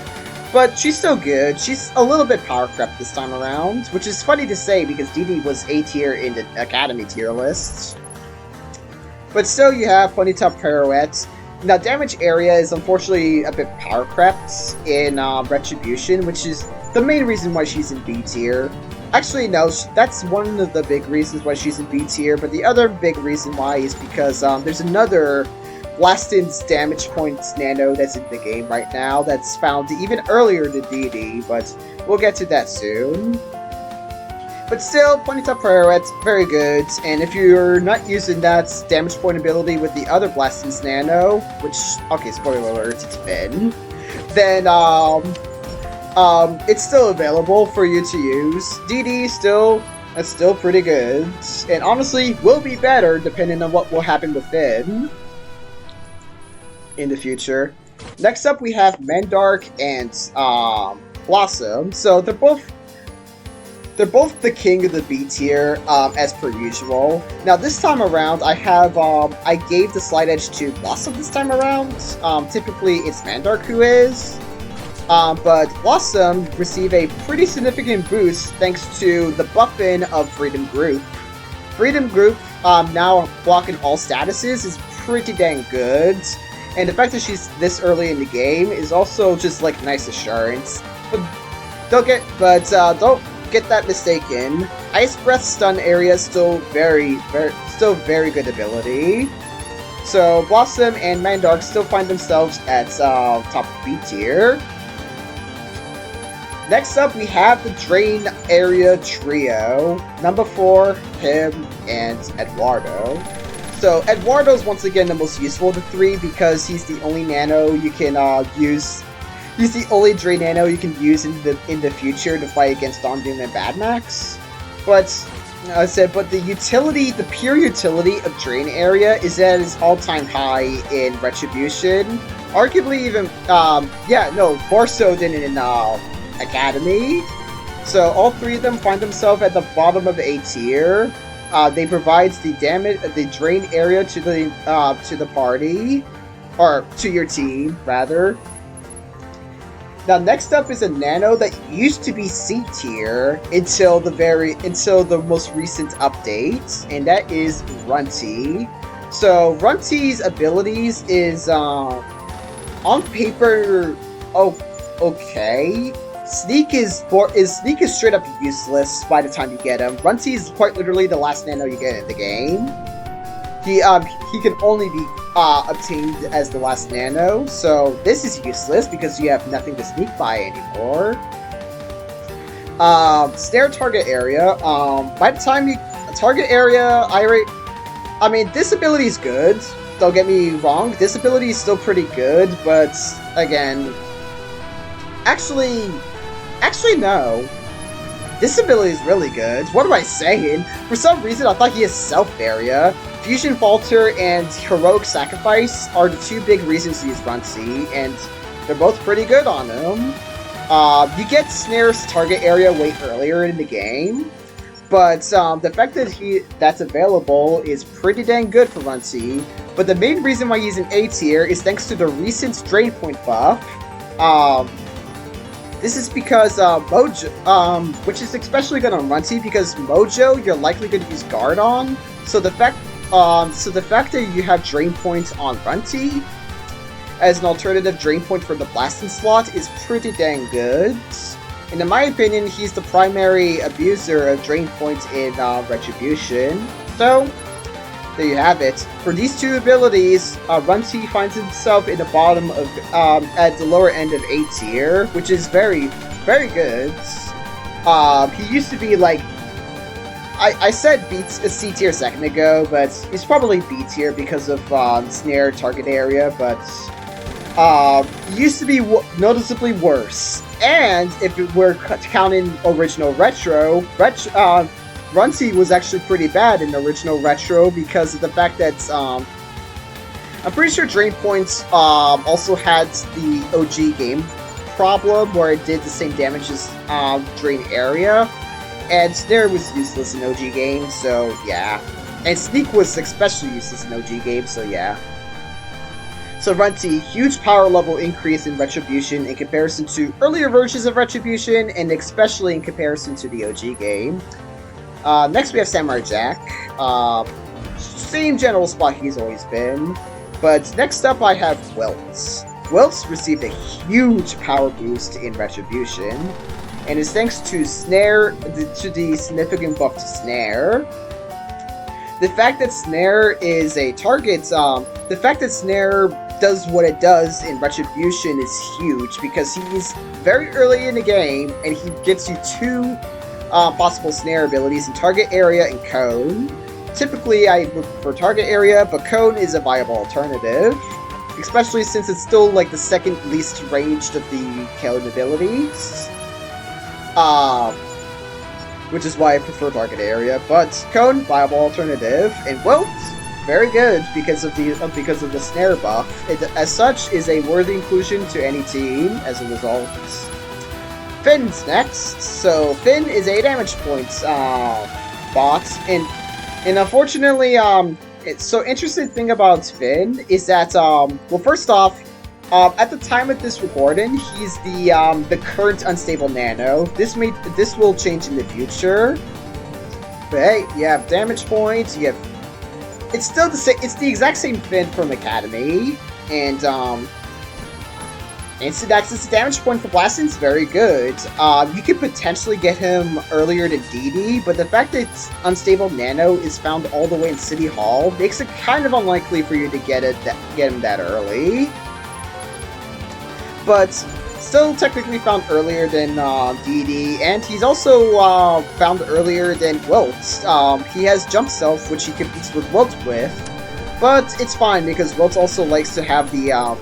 But she's still good. She's a little bit power crept this time around, which is funny to say because Dee Dee was A tier in the Academy tier list. But still, you have Ponyta Pirouette. Now, damage area is unfortunately a bit power crept in Retrobution, which is the main reason why she's in B tier. Actually, no, that's one of the big reasons why she's in B tier, but the other big reason why is because there's another Blastin's damage points Nano that's in the game right now that's found even earlier than Dee Dee, but we'll get to that soon. But still, Ponyta Pirouette, very good, and if you're not using that damage point ability with the other Blastin's Nano, which, okay, spoiler alert, it's been, then, it's still available for you to use. Dee Dee that's still pretty good, and honestly, will be better depending on what will happen with Finn in the future. Next up, we have Mandark and Blossom. So they're both the king of the B tier, as per usual. Now this time around, I gave the slight edge to Blossom this time around. Typically, it's Mandark who is. But Blossom received a pretty significant boost thanks to the buffing of Freedom Group. Freedom Group, now blocking all statuses, is pretty dang good. And the fact that she's this early in the game is also just like nice assurance. But don't get that mistaken. Ice Breath stun area is still very good ability. So Blossom and Mandark still find themselves at top B tier. Next up, we have the Drain Area Trio. Numbuh Four, him, and Eduardo. So Eduardo is once again the most useful of the three because he's the only Nano you can use. He's the only Drain Nano you can use in the future to fight against Doom and Bad Max. But the pure utility of Drain Area is at its all-time high in Retrobution. Arguably even more so than in Academy. So all three of them find themselves at the bottom of A tier. They provide the drain area to the party, or to your team rather. Now next up is a Nano that used to be C tier until the most recent update, and that is Runty. So Runty's abilities is on paper okay. Sneak is straight up useless by the time you get him. Runty is quite literally the last Nano you get in the game. He can only be obtained as the last Nano, so this is useless because you have nothing to sneak by anymore. Snare target area. By the time you target area, I mean this ability is good. Don't get me wrong, this ability is still pretty good, but again, actually no. This ability is really good. What am I saying? For some reason, I thought he has self-area. Fusion Falter and Heroic Sacrifice are the two big reasons to use Runty, and they're both pretty good on him. You get Snare's target area way earlier in the game, but the fact that that's available is pretty dang good for Runty. But the main reason why he's in A tier is thanks to the recent Drain Point buff. This is because Mojo, which is especially good on Runty because Mojo you're likely going to use Guard on. So the fact that you have Drain Point on Runty as an alternative Drain Point for the Blasting slot is pretty dang good. And in my opinion, he's the primary abuser of Drain Point in Retrobution. So there you have it. For these two abilities, Runty finds himself in the bottom of, at the lower end of A tier, which is very, very good. He used to be like I said C tier a second ago, but he's probably B tier because of Snare target area, but used to be noticeably worse. And if we're counting original Retro, Runty was actually pretty bad in original Retro because of the fact that I'm pretty sure Drain Points also had the OG game problem where it did the same damage as Drain Area, and Snare was useless in OG games, so yeah. And Sneak was especially useless in OG games, so yeah. So Runty, huge power level increase in Retrobution in comparison to earlier versions of Retrobution, and especially in comparison to the OG game. Next we have Samurai Jack. Same general spot he's always been. But next up I have Wilt. Wilt received a huge power boost in Retrobution, and is thanks to Snare, to the significant buff to Snare. The fact that Snare is a target, the fact that Snare does what it does in Retrobution is huge, because he's very early in the game, and he gets you two possible Snare abilities in Target Area and Cone. Typically, I would prefer Target Area, but Cone is a viable alternative, especially since it's still like the second least ranged of the Cone abilities. Which is why I prefer Target Area, but Cone, viable alternative, and Wilt, very good because of the Snare buff. It, as such, is a worthy inclusion to any team as a result. Finn's next. So Finn is a damage points bot, and unfortunately, so interesting thing about Finn is that well, first off, at the time of this recording, he's the current unstable Nano. This will change in the future. But hey, you have damage points. You have, it's still the same. It's the exact same Finn from Academy, and instant access to damage point for blasting is very good. You could potentially get him earlier than Dee Dee, but the fact that Unstable Nano is found all the way in City Hall makes it kind of unlikely for you to get him that early. But still technically found earlier than Dee Dee, and he's also found earlier than Wilt. He has Jump Self, which he competes with Wilt with, but it's fine because Wilt also likes to have the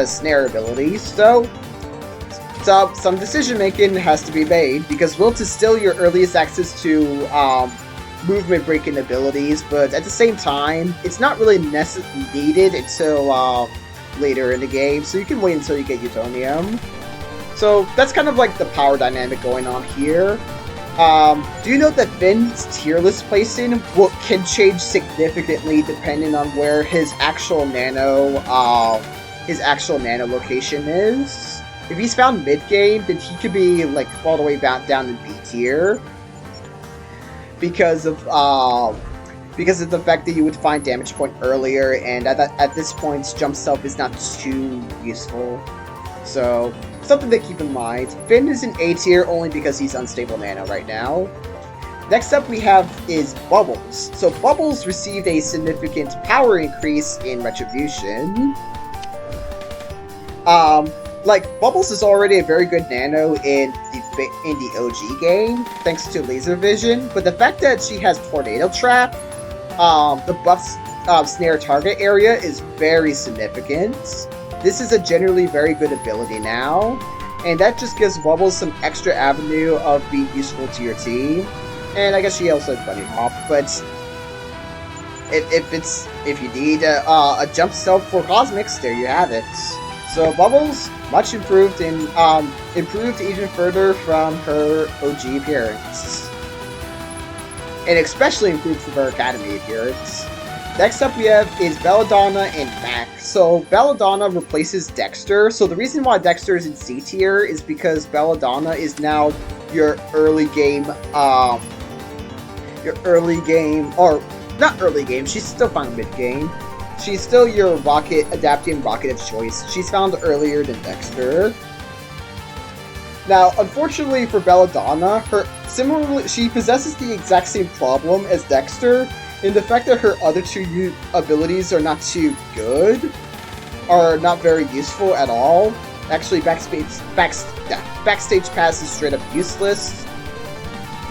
Snare ability, so some decision making has to be made, because Wilt is still your earliest access to movement breaking abilities, but at the same time, it's not really needed until later in the game, so you can wait until you get Utonium. So that's kind of like the power dynamic going on here. Do you know that Finn's tier list placing can change significantly depending on where his actual Nano location is? If he's found mid-game, then he could be like all the way back down in B tier because of the fact that you would find damage point earlier, and at this point, Jump Self is not too useful. So something to keep in mind. Finn is in A tier only because he's unstable Nano right now. Next up we have is Bubbles. So Bubbles received a significant power increase in Retrobution. Like, Bubbles is already a very good Nano in the OG game, thanks to Laser Vision, but the fact that she has Tornado Trap, the buff's Snare target area is very significant. This is a generally very good ability now, and that just gives Bubbles some extra avenue of being useful to your team. And I guess she also has Bunny Hop, but if you need a Jump Self for Cosmics, there you have it. So Bubbles, much improved, and improved even further from her OG appearance. And especially improved from her Academy appearance. Next up we have is Belladonna and Mac. So Belladonna replaces Dexter. So the reason why Dexter is in C tier is because Belladonna is now your early game, or not early game, she's still found mid-game. She's still your adapting rocket of choice. She's found earlier than Dexter. Now, unfortunately for Belladonna, she possesses the exact same problem as Dexter, in the fact that her other two abilities are not too good, are not very useful at all. Actually, Backstage Pass is straight up useless,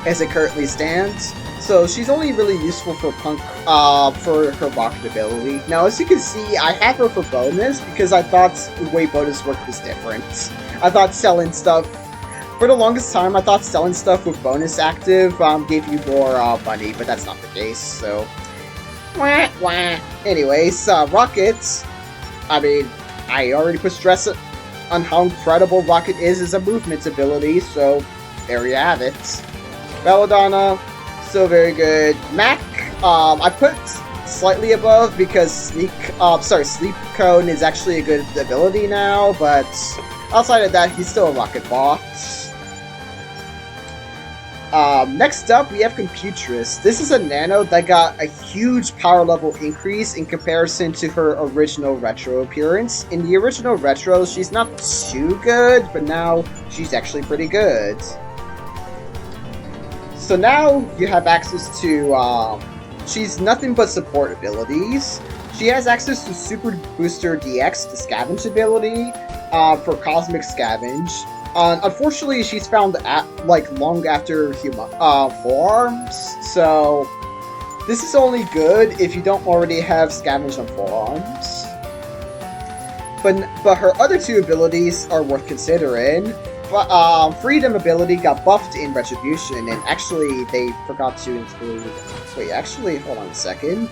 as it currently stands. So she's only really useful for for her rocket ability. Now, as you can see, I have her for bonus because I thought the way bonus worked was different. I thought selling stuff, for the longest time, I thought selling stuff with bonus active gave you more money, but that's not the case, so... Wah, wah. Anyways, Rocket, I mean, I already put stress on how incredible Rocket is as a movement ability, so there you have it. Belladonna, still very good. Mac, I put slightly above because Sleep Cone is actually a good ability now, but outside of that, he's still a Rocket bot. Next up, we have Computress. This is a Nano that got a huge power level increase in comparison to her original Retro appearance. In the original Retro, she's not too good, but now she's actually pretty good. So now you have access to, she's nothing but support abilities. She has access to Super Booster DX, the Scavenge ability, for Cosmic Scavenge. Unfortunately, she's found long after forearms, so this is only good if you don't already have Scavenge on forearms. But her other two abilities are worth considering. But Freedom ability got buffed in Retrobution, and actually they forgot to include. Wait, actually, hold on a second.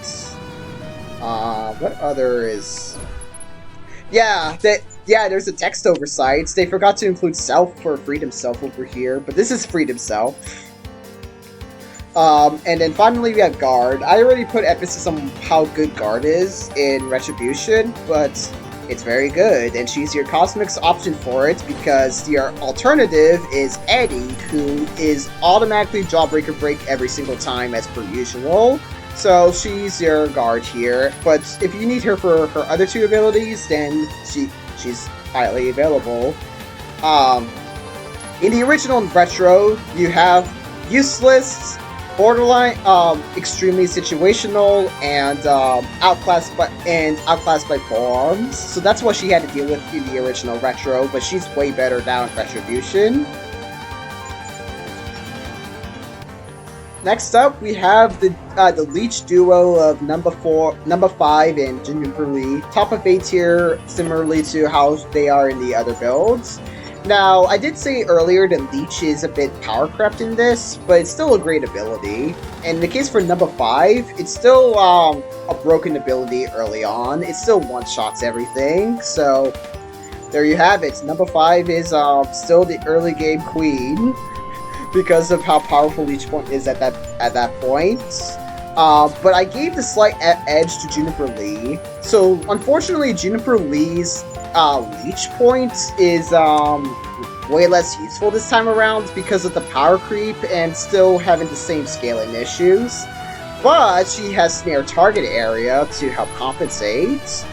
What other is? Yeah, there's a text oversight. They forgot to include Self for Freedom Self over here, but this is Freedom Self. And then finally we have Guard. I already put emphasis on how good Guard is in Retrobution, but it's very good, and she's your Cosmics option for it because your alternative is Eddie, who is automatically Jawbreaker Break every single time as per usual. So she's your Guard here, but if you need her for her other two abilities, then she's highly available. In the original Retro, you have Useless, Borderline, extremely situational, and outclassed by forearms. So that's what she had to deal with in the original Retro, but she's way better now in Retrobution. Next up, we have the Leech duo of Numbuh 5 and Juniper Lee. Top of A tier, similarly to how they are in the other builds. Now, I did say earlier that Leech is a bit power crept in this, but it's still a great ability. And in the case for Numbuh 5, it's still a broken ability early on. It still one-shots everything, so there you have it. Numbuh 5 is still the early game queen, because of how powerful Leech Point is at that point. But I gave the slight edge to Juniper Lee. So, unfortunately, Juniper Lee's Leech Point is way less useful this time around because of the power creep and still having the same scaling issues. But she has Snare target area to help compensate.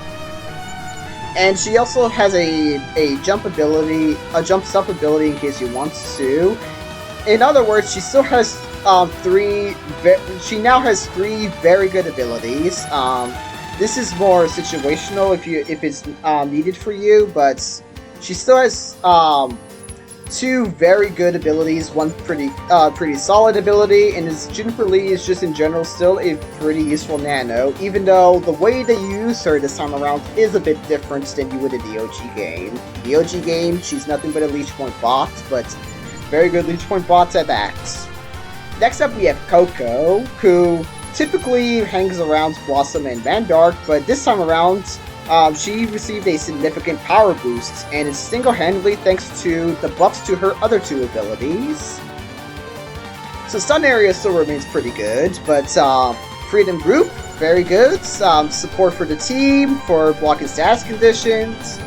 And she also has a jump ability, a jump stuff ability in case you want to. In other words, she still has she now has three very good abilities. This is more situational if it's needed for you, but she still has two very good abilities, one pretty solid ability, and Juniper Lee is just in general still a pretty useful Nano, even though the way they use her this time around is a bit different than you would in the OG game. In the OG game, she's nothing but a Leech Point bot, but very good Leech Point bots at that. Next up we have Coco, who typically hangs around Blossom and Mandark, but this time around, she received a significant power boost, and it's single-handedly thanks to the buffs to her other two abilities. So Stun Area still remains pretty good, but Freedom Group, very good. Support for the team, for blocking status conditions.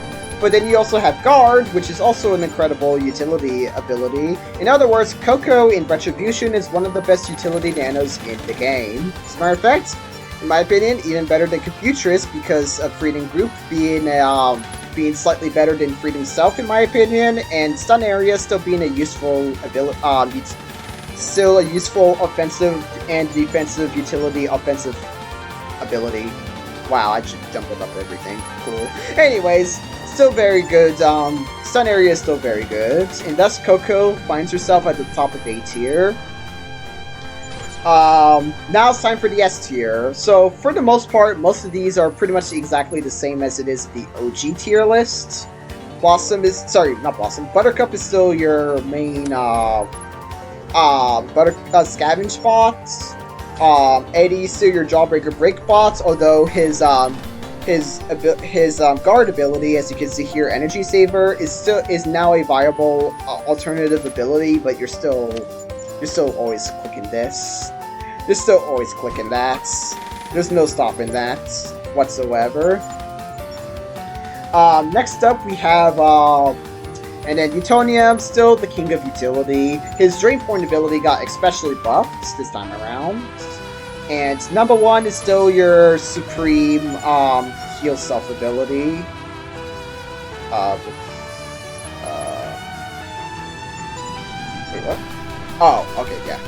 But then you also have Guard, which is also an incredible utility ability. In other words, Coco in Retrobution is one of the best utility Nanos in the game. As a matter of fact, in my opinion, even better than Computress because of Freedom Group being slightly better than Freedom Self in my opinion, and Stun Area still being a useful ability, still a useful offensive and defensive utility offensive ability. Wow, I just jumbled up everything. Cool. Anyways, still very good. Stun Area is still very good, and thus Coco finds herself at the top of A tier. Now it's time for the S tier. So for the most part, most of these are pretty much exactly the same as it is the OG tier list. Buttercup is still your main Scavenge bots. Eddie is still your Jawbreaker break bots, although his guard ability, as you can see here, Energy Saver, is now a viable alternative ability, but you're still always clicking this. You're still always clicking that. There's no stopping that whatsoever. Next up we have and then Utonium, still the king of utility. His Drain Point ability got especially buffed this time around. And Numbuh One is still your supreme heal self ability. Wait, what? Oh, okay, yeah.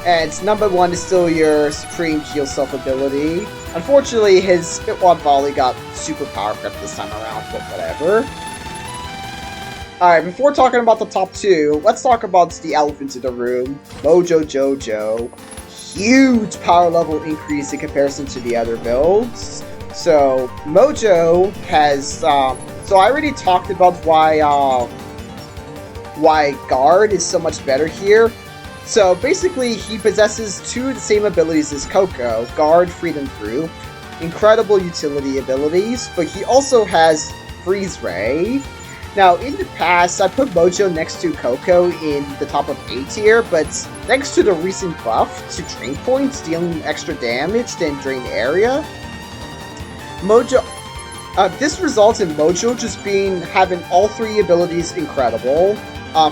And Numbuh One is still your supreme heal self ability. Unfortunately, his Spitwad Volley got super power crept this time around, but whatever. Alright, before talking about the top two, let's talk about the elephant in the room, Mojo Jojo. Huge power level increase in comparison to the other builds. So, Mojo has, so I already talked about why Guard is so much better here. So basically, he possesses two of the same abilities as Coco, Guard, Freedom Group, incredible utility abilities, but he also has Freeze Ray. Now, in the past, I put Mojo next to Coco in the top of A tier, but thanks to the recent buff to Drain Points dealing extra damage than Drain Area, this results in Mojo just having all three abilities incredible.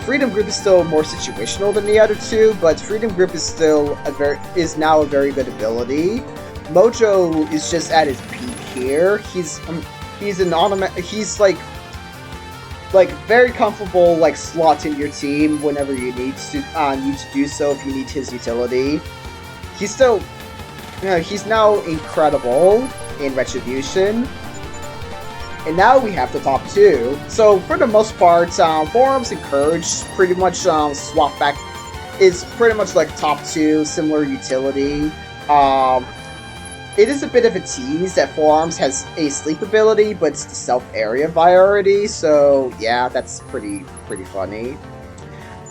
Freedom Group is still more situational than the other two, but Freedom Group is now a very good ability. Mojo is just at his peak here. He's very comfortable slot in your team whenever you need to do so if you need his utility. He's now incredible in Retrobution. And now we have the top two. So for the most part, Forearms and Courage pretty much swap back is pretty much like top two, similar utility. It is a bit of a tease that Forearms has a sleep ability, but it's the self-area priority, so yeah, that's pretty funny.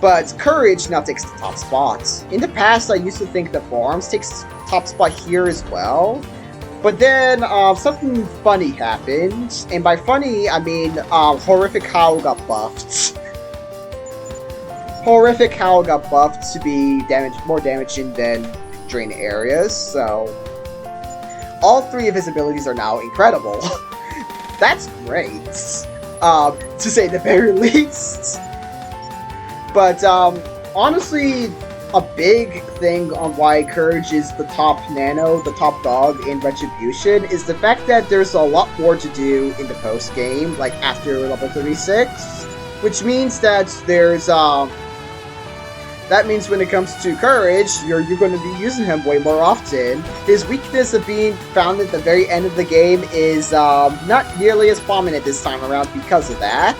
But Courage now takes the top spot. In the past, I used to think that Forearms takes top spot here as well, but then something funny happened, and by funny, I mean Horrific Howl got buffed. Horrific Howl got buffed to be more damaging than Drain Areas, so all three of his abilities are now incredible. That's great, to say the very least. But honestly, a big thing on why Courage is the top nano, the top dog in Retribution, is the fact that there's a lot more to do in the post game, like after level 36, which means that there's that means when it comes to Courage, you're going to be using him way more often. His weakness of being found at the very end of the game is not nearly as prominent this time around because of that.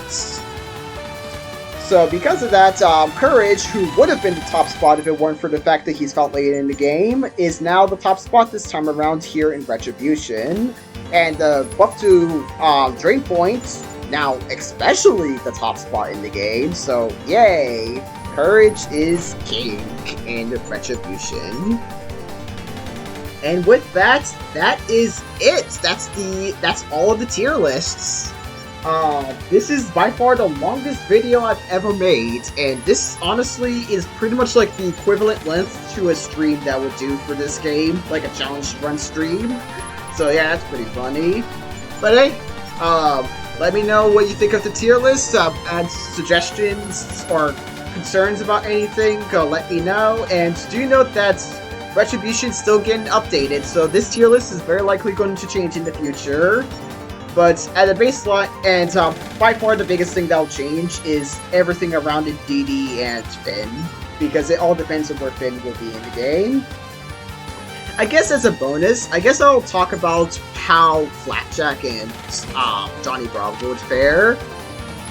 So because of that, Courage, who would have been the top spot if it weren't for the fact that he's found late in the game, is now the top spot this time around here in Retribution. And the buff to Drain Point, now especially the top spot in the game, so yay! Courage is king in Retribution. And with that, that is it. That's all of the tier lists. This is by far the longest video I've ever made, and this honestly is pretty much like the equivalent length to a stream that would do for this game, like a challenge run stream. So yeah, that's pretty funny. But hey, let me know what you think of the tier list. Add suggestions or concerns about anything, let me know. And do note that Retribution's still getting updated, so this tier list is very likely going to change in the future. But at the baseline, and by far the biggest thing that'll change is everything around Dee Dee and Finn, because it all depends on where Finn will be in the game. I guess as a bonus, I guess I'll talk about how Flapjack and Johnny Bravo would fare.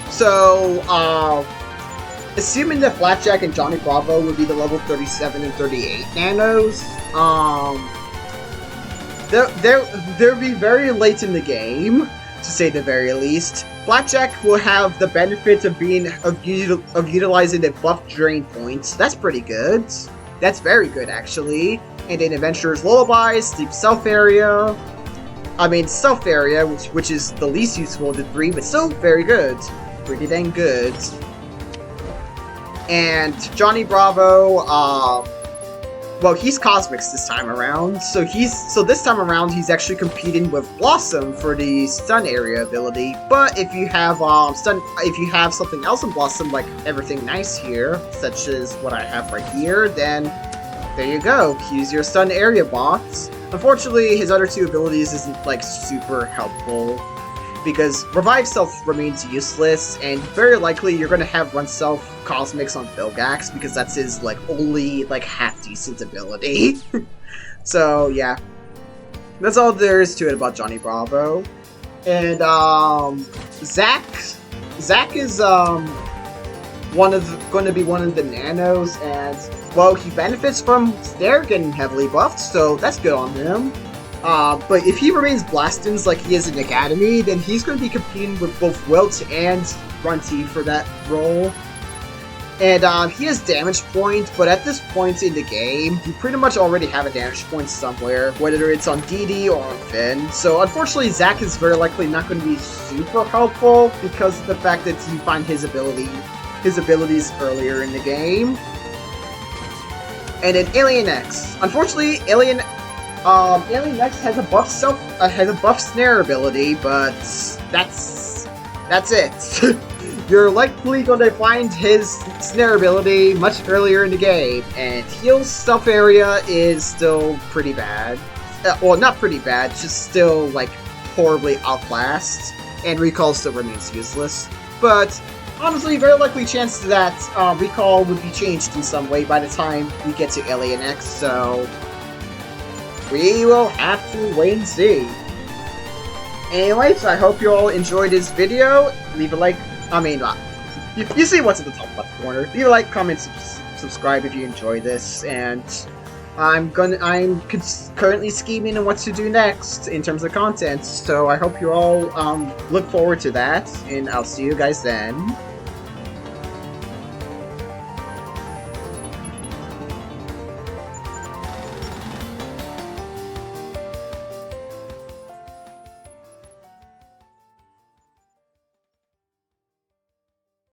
So, assuming that Flapjack and Johnny Bravo would be the level 37 and 38 Nanos, they'll be very late in the game, to say the very least. Flapjack will have the benefit of utilizing the buff drain points. That's pretty good. That's very good, actually. And then Adventurer's Lullaby, Sleep Self Area. I mean, Self Area, which is the least useful of the three, but still very good. Pretty dang good. And Johnny Bravo, well, he's Cosmics this time around, so this time around he's actually competing with Blossom for the stun area ability. But if you have something else in Blossom, like Everything Nice here, such as what I have right here, then there you go. Use your stun area bots. Unfortunately, his other two abilities isn't like super helpful, because Revive Self remains useless, and very likely you're going to have Run Self Cosmics on Vilgax, because that's his like only like half-decent ability. So yeah, that's all there is to it about Johnny Bravo. And Zak is going to be one of the Nanos, and well, he benefits from Snare getting heavily buffed, so that's good on him. But if he remains Blastins like he is in Academy, then he's going to be competing with both Wilt and Runty for that role. And he has Damage Point, but at this point in the game, you pretty much already have a Damage Point somewhere, whether it's on Dee Dee or on Finn. So unfortunately, Zak is very likely not going to be super helpful because of the fact that you find his abilities earlier in the game. And then Alien X. Unfortunately, Alien X has a buff Snare ability, but that's it. You're likely going to find his Snare ability much earlier in the game, and Heal Self Area is still pretty bad. Well, not pretty bad, just still like horribly outclassed, and Recall still remains useless. But honestly, very likely chance that Recall would be changed in some way by the time we get to Alien X, so we will have to wait and see. Anyways, I hope you all enjoyed this video. Leave a like. I mean, you see what's in the top left corner. Leave a like, comment, subscribe if you enjoy this, and I'm currently scheming on what to do next in terms of content. So I hope you all look forward to that, and I'll see you guys then.